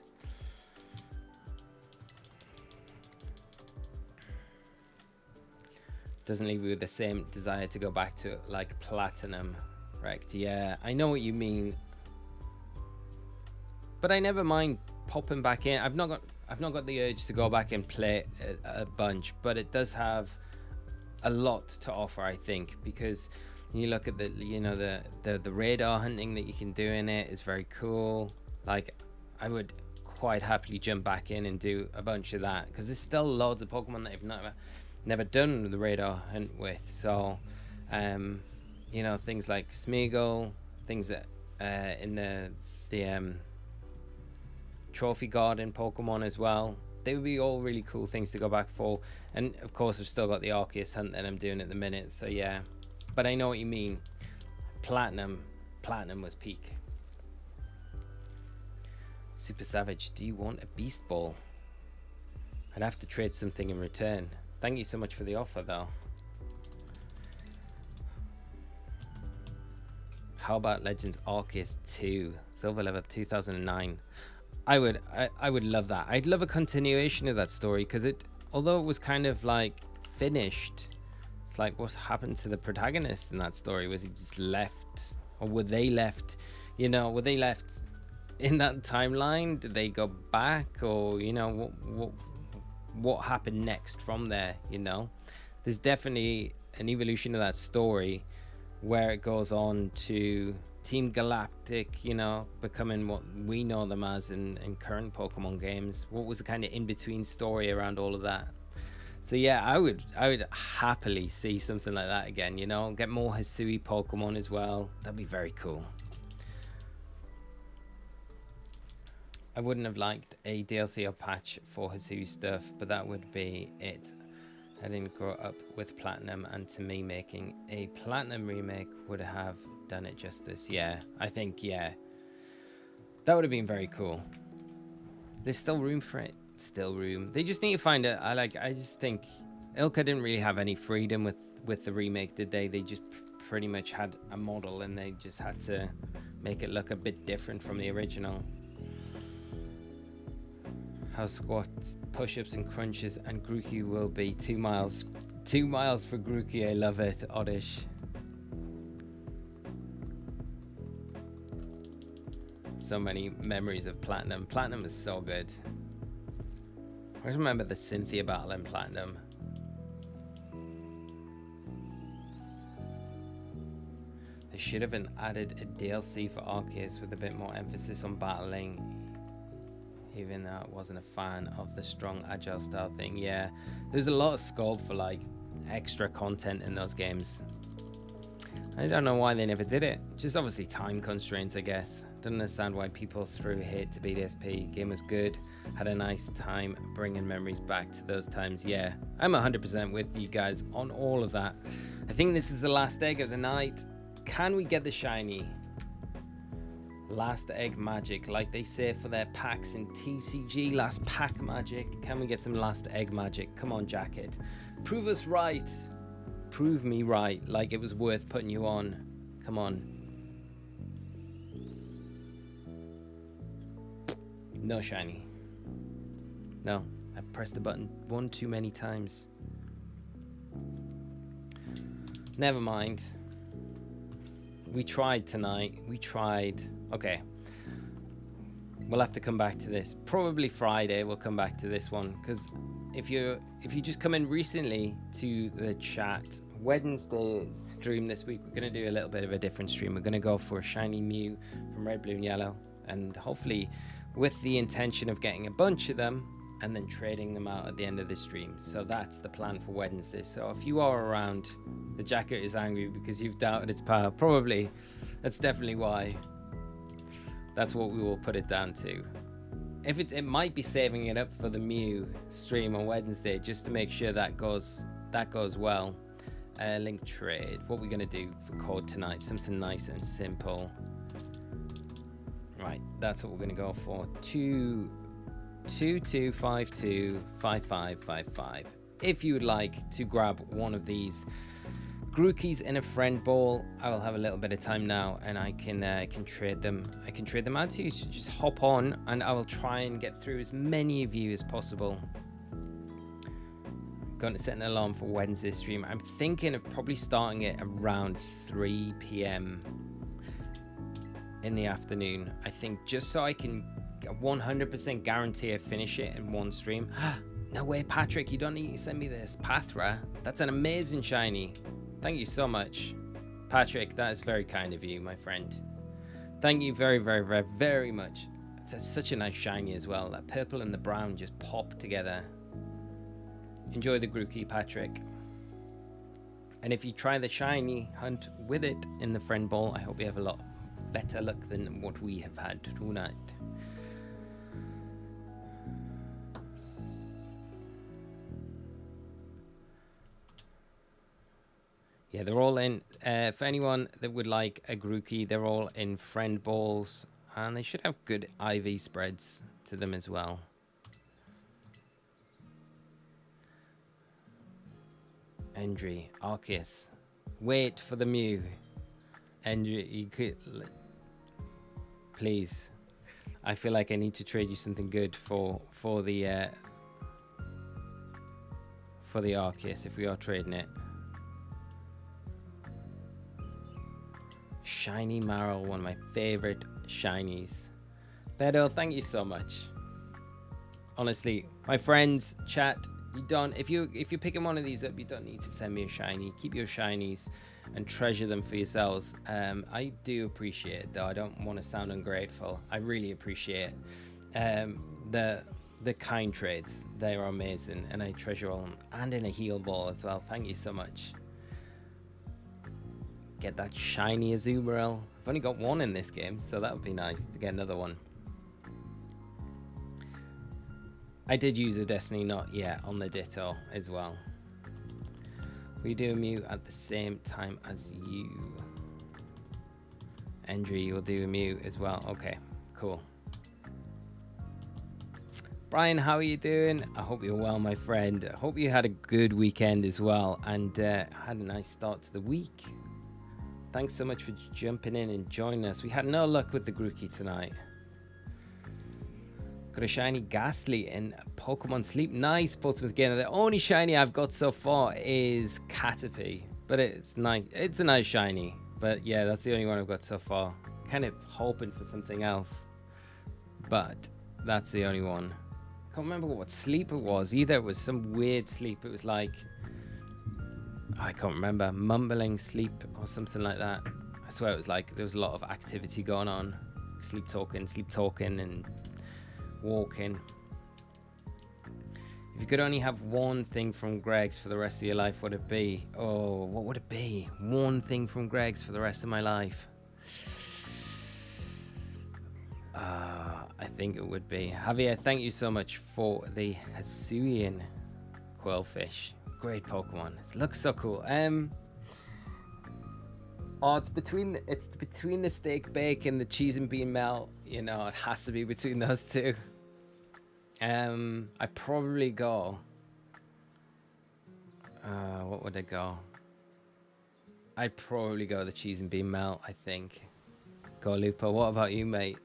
Doesn't leave you with the same desire to go back to like Platinum, right? Yeah, I know what you mean, but I never mind popping back in. I've not got the urge to go back and play a bunch, but it does have a lot to offer, I think, because you look at the, you know, the radar hunting that you can do in it is very cool. Like, I would quite happily jump back in and do a bunch of that, because there's still loads of Pokemon that I've never done the radar hunt with. So you know, things like Smeagol, things that in the Trophy Garden Pokemon as well, they would be all really cool things to go back for. And of course I've still got the Arceus hunt that I'm doing at the minute, so yeah. But I know what you mean. Platinum was peak. Super Savage, do you want a Beast Ball? I'd have to trade something in return. Thank you so much for the offer though. How about Legends Arceus 2, Silver Level 2009? I would love that. I'd love a continuation of that story, because although it was kind of like finished, it's like, what happened to the protagonist in that story? Was he just left, or were they left? You know, were they left in that timeline? Did they go back, or you know, what happened next from there? You know, there's definitely an evolution of that story where it goes on to Team Galactic, you know, becoming what we know them as in current Pokemon games. What was the kind of in-between story around all of that? So yeah, I would happily see something like that again, you know, get more Hisui Pokemon as well. That'd be very cool. I wouldn't have liked a DLC or patch for Hisui stuff, but that would be it. I didn't grow up with Platinum, and to me making a Platinum remake would have done it justice. Yeah, I think, yeah, that would have been very cool. There's still room for it. Still room. They just need to find it. I just think Ilka didn't really have any freedom with the remake, did they? They just pretty much had a model and they just had to make it look a bit different from the original. How squats, push-ups and crunches and Grookey will be 2 miles. 2 miles for Grookey. I love it, Oddish. So many memories of Platinum. Platinum is so good. I just remember the Cynthia battle in Platinum. They should have added a DLC for Arceus with a bit more emphasis on battling, even though I wasn't a fan of the strong agile style thing. Yeah, there's a lot of scope for like extra content in those games. I don't know why they never did it. Just obviously time constraints, I guess. Don't understand why people threw hate to BDSP. Game was good. Had a nice time bringing memories back to those times. Yeah, I'm 100% with you guys on all of that. I think this is the last egg of the night. Can we get the shiny? Last egg magic, like they say for their packs in TCG. Last pack magic. Can we get some last egg magic? Come on, Jacket. Prove us right. Prove me right, like it was worth putting you on. Come on. No shiny. No, I pressed the button one too many times. Never mind. We tried tonight. We tried. Okay. We'll have to come back to this. Probably Friday we'll come back to this one, because if you just come in recently to the chat, Wednesday stream this week, we're going to do a little bit of a different stream. We're going to go for a shiny Mew from Red, Blue and Yellow, and hopefully with the intention of getting a bunch of them and then trading them out at the end of the stream. So that's the plan for Wednesday. So if you are around, the Jacket is angry because you've doubted its power. Probably. That's definitely why. That's what we will put it down to. If it might be saving it up for the Mew stream on Wednesday, just to make sure that goes well. Link trade. What we're gonna do for code tonight? Something nice and simple. Right, that's what we're gonna go for. 22525555. If you would like to grab one of these Grookeys in a friend ball, I will have a little bit of time now, and I can trade them. I can trade them out to you. So just hop on, and I will try and get through as many of you as possible. Going to set an alarm for Wednesday stream. I'm thinking of probably starting it around 3 p.m. in the afternoon. I think just so I can 100% guarantee I finish it in one stream. No way, Patrick, you don't need to send me this. Pathra, that's an amazing shiny. Thank you so much. Patrick, that is very kind of you, my friend. Thank you very, very, very, very much. It's such a nice shiny as well. That purple and the brown just pop together. Enjoy the Grookey, Patrick. And if you try the shiny hunt with it in the friend ball, I hope you have a lot better luck than what we have had tonight. Yeah, they're all in. For anyone that would like a Grookey, they're all in friend balls, and they should have good IV spreads to them as well. Endry, Arceus. Wait for the Mew. Endry, you could... Please. I feel like I need to trade you something good for the Arceus if we are trading it. Shiny Marrow, one of my favorite shinies. Beto, thank you so much. Honestly, my friends, chat, you don't, if you're picking one of these up, you don't need to send me a shiny. Keep your shinies and treasure them for yourselves. I do appreciate it, though. I don't want to sound ungrateful. I really appreciate the kind trades. They are amazing, and I treasure all of them. And in a heal ball as well. Thank you so much. Get that shiny Azumarill. I've only got one in this game, so that would be nice to get another one. I did use a Destiny Knot, yeah, on the Ditto as well. We do a Mew at the same time as you. Endry will do a Mew as well. Okay, cool. Brian, how are you doing? I hope you're well, my friend. I hope you had a good weekend as well, and had a nice start to the week. Thanks so much for jumping in and joining us. We had no luck with the Grookey tonight. Got a shiny Ghastly in Pokemon Sleep. Nice Pokemon game. The only shiny I've got so far is Caterpie, but it's nice. It's a nice shiny, but yeah, that's the only one I've got so far. Kind of hoping for something else, but that's the only one. Can't remember what sleep it was either. It was some weird sleep. It was like, I can't remember, mumbling sleep or something like that. I swear it was like there was a lot of activity going on. Sleep talking, and walking. If you could only have one thing from Greg's for the rest of your life, what would it be? Oh, what would it be? One thing from Greg's for the rest of my life. I think it would be. Javier, thank you so much for the Hisuian Quillfish. Great Pokemon. It looks so cool. Oh, it's between the steak bake and the cheese and bean melt. You know, it has to be between those two. I probably go. What would I go? I'd probably go the cheese and bean melt, I think. Go Lupo. What about you, mate?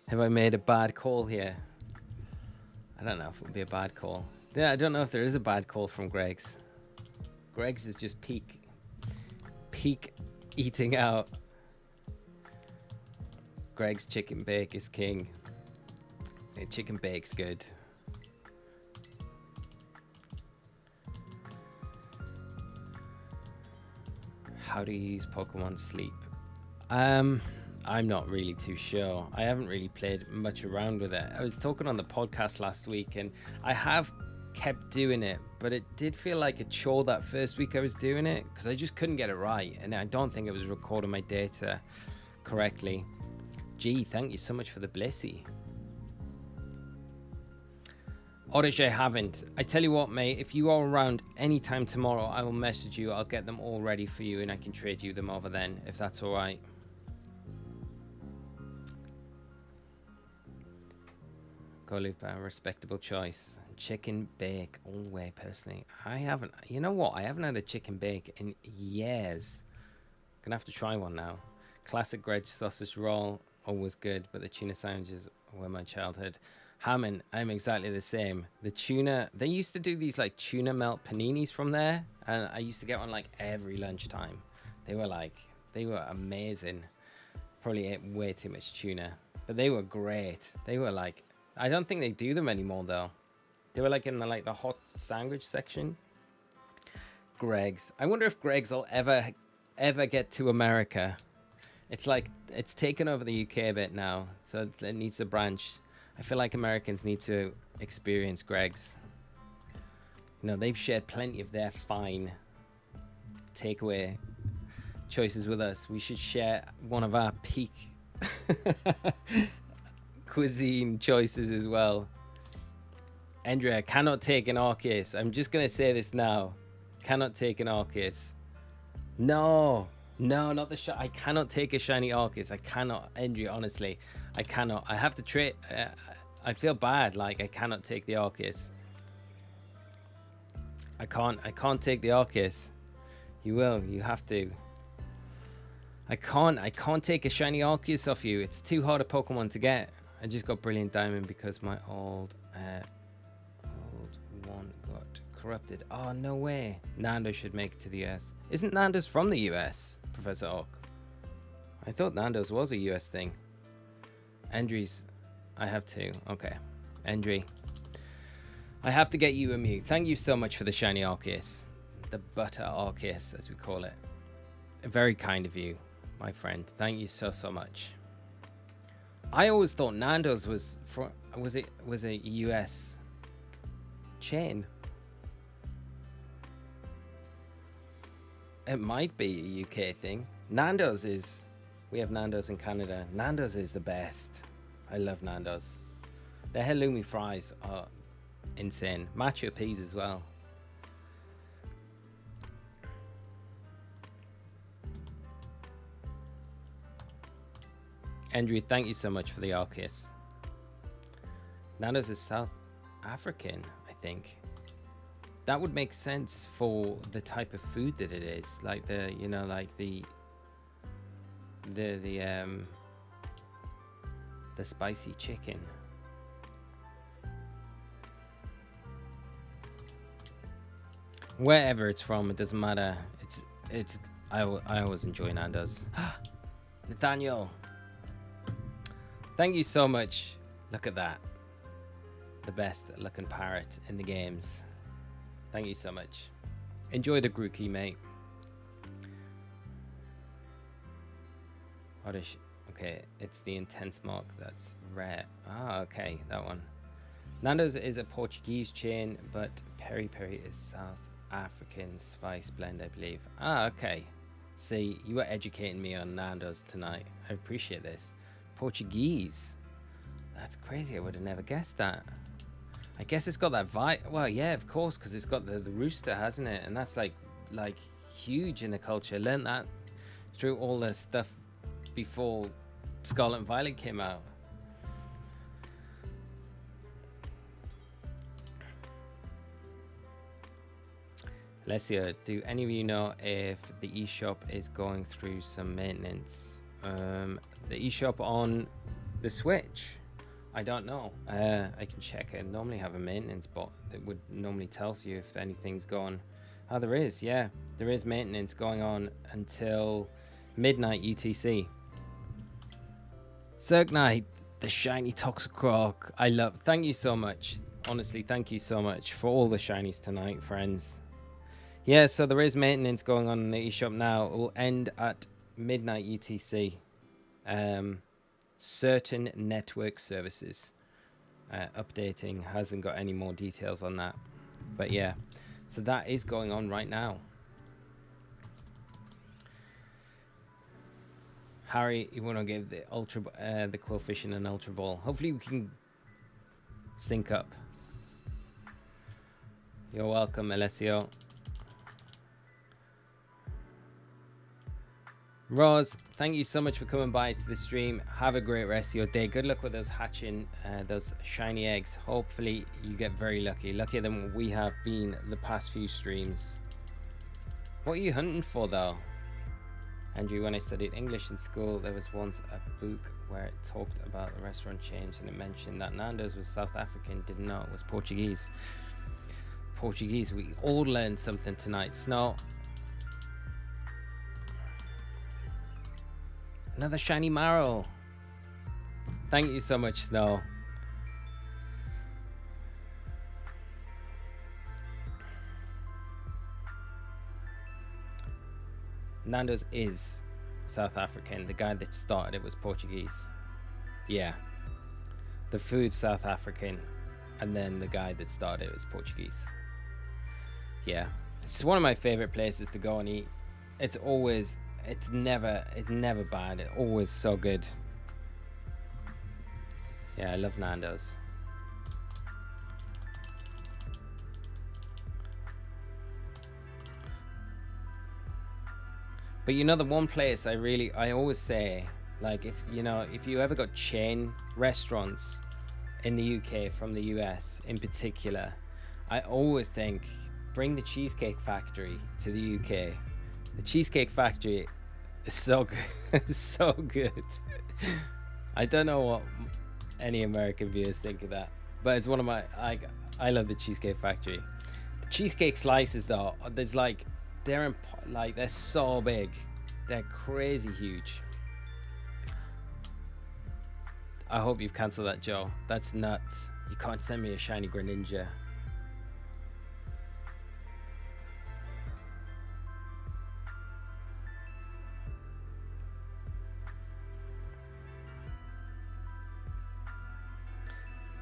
Have I made a bad call here? I don't know if it would be a bad call. Yeah, I don't know if there is a bad call from Greg's. Greg's is just peak eating out. Greg's chicken bake is king. The chicken bake's good. How do you use Pokemon Sleep? I'm not really too sure. I haven't really played much around with it. I was talking on the podcast last week, and I have kept doing it, but it did feel like a chore that first week I was doing it because I just couldn't get it right, and I don't think it was recording my data correctly. Gee, thank you so much for the blissy. Oddish, I haven't. I tell you what, mate, if you are around anytime tomorrow, I will message you. I'll get them all ready for you and I can trade you them over then, if that's all right. Golupa, respectable choice. Chicken bake all the way, personally. I haven't, you know what? I haven't had a chicken bake in years. Gonna have to try one now. Classic Greg's sausage roll, always good, but the tuna sandwiches were my childhood. Hammond, I'm exactly the same. The tuna, they used to do these like tuna melt paninis from there, and I used to get one like every lunchtime. They were amazing. Probably ate way too much tuna, but they were great. They were like, I don't think they do them anymore though. They were like in the hot sandwich section. Greg's. I wonder if Greg's will ever get to America. It's like it's taken over the UK a bit now, so it needs to branch. I feel like Americans need to experience Greg's. You know, they've shared plenty of their fine takeaway choices with us. We should share one of our peak cuisine choices as well. Andrea, cannot take an Arceus. I'm just going to say this now. Cannot take an Arceus. No, not the I cannot take a shiny Arceus. I cannot, Andrea, honestly. I cannot. I have to trade. I feel bad. Like, I cannot take the Arceus. I can't take the Arceus. You will. You have to. I can't take a shiny Arceus off you. It's too hard a Pokemon to get. I just got Brilliant Diamond because my old one got corrupted. Oh, no way. Nando should make it to the US. Isn't Nando's from the US, Professor Oak? I thought Nando's was a US thing. Andrew's, I have two. Okay. Andrew, I have to get you a Mew. Thank you so much for the shiny Arceus. The butter Arceus, as we call it. Very kind of you, my friend. Thank you so much. I always thought Nando's was a US chain. It might be a UK thing. Nando's is, we have Nando's in Canada. Nando's is the best. I love Nando's. Their halloumi fries are insane. Macho peas as well. Andrew, thank you so much for the Arceus. Nando's is South African, I think. That would make sense for the type of food that it is. Like the, you know, like the spicy chicken. Wherever it's from, it doesn't matter. I always enjoy Nando's. Nathaniel, thank you so much. Look at that. The best looking parrot in the games. Thank you so much. Enjoy the Grookey, mate. Oddish. Okay, it's the intense mark that's rare. Ah, okay, that one. Nando's is a Portuguese chain, but Peri Peri is South African spice blend, I believe. Ah, okay. See, you were educating me on Nando's tonight. I appreciate this. Portuguese. That's crazy. I would have never guessed that. I guess it's got that vibe. Well, yeah, of course, because it's got the rooster, hasn't it? And that's like huge in the culture. Learned that through all the stuff before Scarlet and Violet came out. Alessio, do any of you know if the eShop is going through some maintenance? The eShop on the Switch? I don't know. I can check. I normally have a maintenance bot that would normally tells you if anything's gone. Oh, there is. Yeah, there is maintenance going on until midnight UTC. Zergnite, the shiny Toxicroak. I love. Thank you so much. Honestly, thank you so much for all the shinies tonight, friends. Yeah, so there is maintenance going on in the eShop now. It will end at midnight UTC. Certain network services updating. Hasn't got any more details on that, but yeah, so that is going on right now. Harry, you want to give the the Quillfish and an Ultra Ball? Hopefully we can sync up. You're welcome, Alessio. Roz, thank you so much for coming by to the stream. Have a great rest of your day. Good luck with those hatching, those shiny eggs. Hopefully you get very lucky. Luckier than we have been the past few streams. What are you hunting for, though? Andrew, when I studied English in school, there was once a book where it talked about the restaurant chains, and it mentioned that Nando's was South African. Didn't know it was Portuguese. Portuguese. We all learned something tonight. Snow. Another shiny marrow. Thank you so much, Snow. Nando's is South African. The guy that started it was Portuguese. Yeah. The food's South African. And then the guy that started it was Portuguese. Yeah. It's one of my favorite places to go and eat. It's never bad. It's always so good. Yeah, I love Nando's. But you know, the one place I always say, like, if you ever got chain restaurants in the UK from the US in particular, I always think bring the Cheesecake Factory to the UK. The Cheesecake Factory is so good. It's so good. I don't know what any American viewers think of that, but it's one of my, I love the Cheesecake Factory. The cheesecake slices, though, there's like, they're so big. They're crazy huge. I hope you've cancelled that, Joe. That's nuts. You can't send me a shiny Greninja.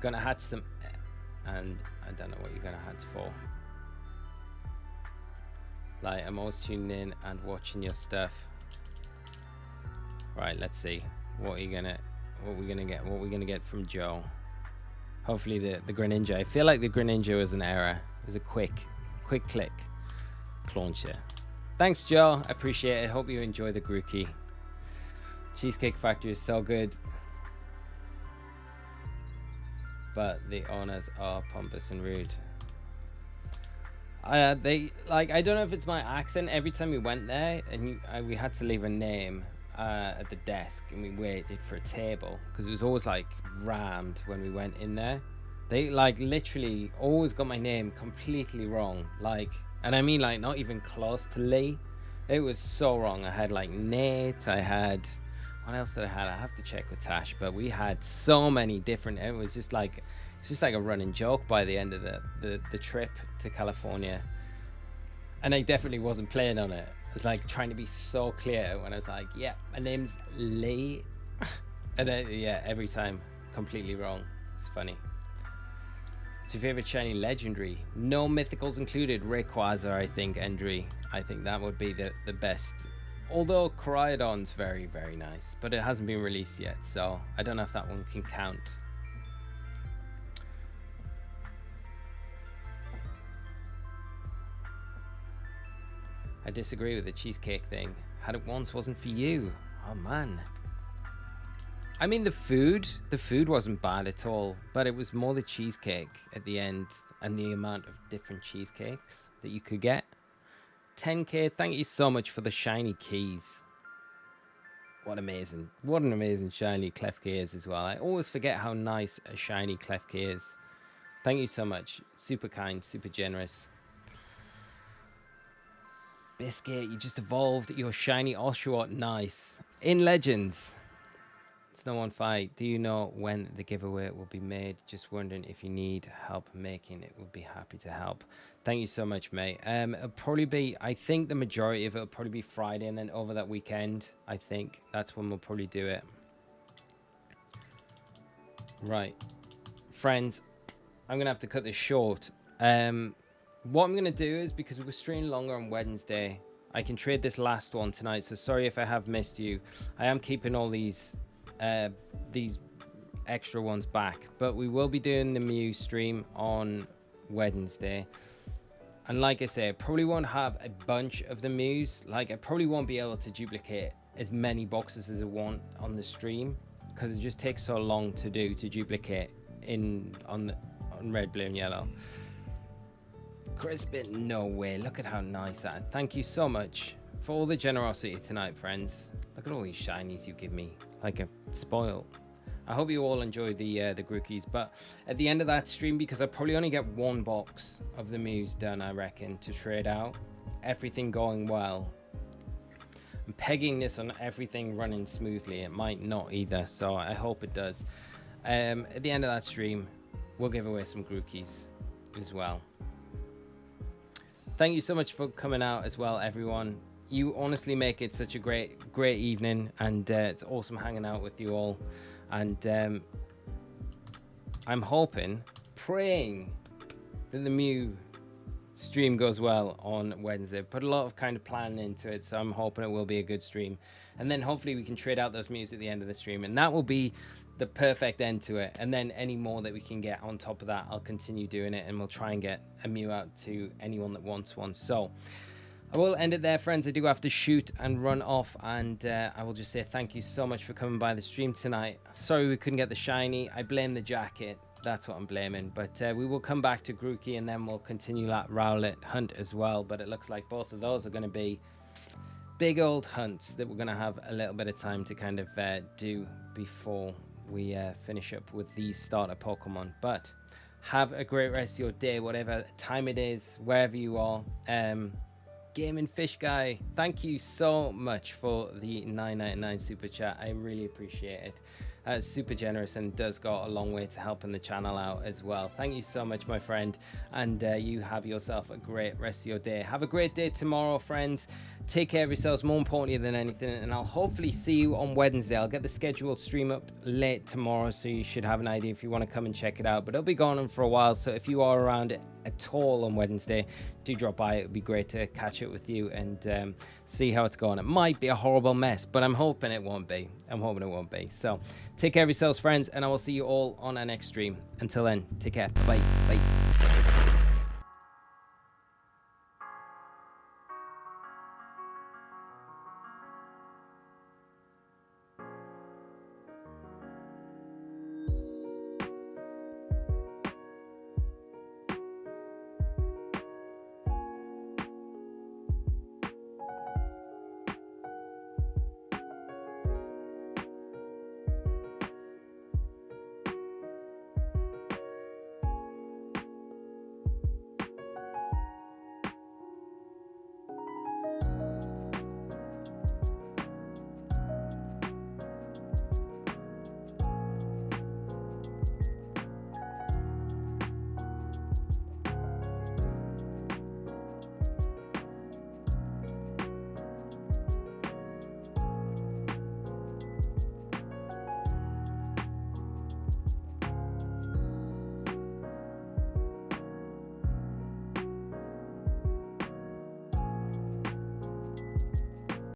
Gonna hatch some, and I don't know what you're gonna hatch for. Like, I'm always tuning in and watching your stuff. Right, let's see. What we're gonna get from Joe. Hopefully the Greninja. I feel like the Greninja was an error. It was a quick click launcher. Thanks, Joe. I appreciate it. Hope you enjoy the Grookey. Cheesecake Factory is so good. But the owners are pompous and rude. I don't know if it's my accent. Every time we went there, and we had to leave a name at the desk, and we waited for a table because it was always like rammed when we went in there. They like literally always got my name completely wrong. Like, and I mean like not even close to Lee. It was so wrong. I had like Nate. I had, what else did I have? I have to check with Tash, but we had so many different. It was just like. It's just like a running joke by the end of the trip to California. And I definitely wasn't playing on it. I was like trying to be so clear when I was like, yeah, my name's Lee. And then, yeah, every time completely wrong. It's funny. What's your favorite shiny legendary? No mythicals included. Rayquaza, I think, Endry. I think that would be the best. Although Koraidon's very, very nice. But it hasn't been released yet. So I don't know if that one can count. I disagree with the cheesecake thing. Had it once, wasn't for you. Oh man. I mean, the food wasn't bad at all, but it was more the cheesecake at the end and the amount of different cheesecakes that you could get. 10k, thank you so much for the shiny keys. What amazing. What an amazing shiny Klefki is as well. I always forget how nice a shiny Klefki is. Thank you so much. Super kind, super generous. Biscuit, you just evolved your shiny Oshawott. Nice. In Legends. Snow on Fight. Do you know when the giveaway will be made? Just wondering if you need help making it. We'll be happy to help. Thank you so much, mate. It'll probably be, I think the majority of it will probably be Friday and then over that weekend. I think that's when we'll probably do it. Right. Friends, I'm going to have to cut this short. What I'm going to do is, because we're streaming longer on Wednesday, I can trade this last one tonight. So sorry if I have missed you. I am keeping all these extra ones back. But we will be doing the Mew stream on Wednesday. And like I say, I probably won't have a bunch of the Mews. Like, I probably won't be able to duplicate as many boxes as I want on the stream, because it just takes so long to duplicate on red, blue, and yellow. Crispin, no way. Look at how nice that is. Thank you so much for all the generosity tonight, friends. Look at all these shinies you give me, like a spoil. I hope you all enjoy the Grookies, but at the end of that stream, because I probably only get one box of the Mews done, I reckon, to trade out, everything going well. I'm pegging this on everything running smoothly. It might not either, so I hope it does. At the end of that stream, we'll give away some Grookies as well. Thank you so much for coming out as well, everyone. You honestly make it such a great evening, and it's awesome hanging out with you all. And I'm hoping, praying that the Mew stream goes well on Wednesday. Put a lot of kind of planning into it, so I'm hoping it will be a good stream. And then hopefully we can trade out those Mews at the end of the stream, and that will be the perfect end to it. And then any more that we can get on top of that, I'll continue doing it, and we'll try and get a Mew out to anyone that wants one. So I will end it there, friends. I do have to shoot and run off, and I will just say thank you so much for coming by the stream tonight. Sorry we couldn't get the shiny. I blame the jacket. That's what I'm blaming. But we will come back to Grookey, and then we'll continue that Rowlet hunt as well. But it looks like both of those are going to be big old hunts that we're going to have a little bit of time to kind of do before we finish up with these starter Pokemon. But have a great rest of your day, whatever time it is, wherever you are. Gaming Fish Guy, thank you so much for the $9.99 super chat. I really appreciate it. It's super generous and does go a long way to helping the channel out as well. Thank you so much, my friend, and you have yourself a great rest of your day. Have a great day tomorrow, friends. Take care of yourselves, more importantly than anything, and I'll hopefully see you on Wednesday. I'll get the scheduled stream up late tomorrow, so you should have an idea if you want to come and check it out. But it'll be going on for a while, so if you are around it at all on Wednesday, do drop by. It would be great to catch up with you and see how it's going. It might be a horrible mess, but I'm hoping it won't be. I'm hoping it won't be. So take care of yourselves, friends, and I will see you all on our next stream. Until then, take care. Bye. Bye.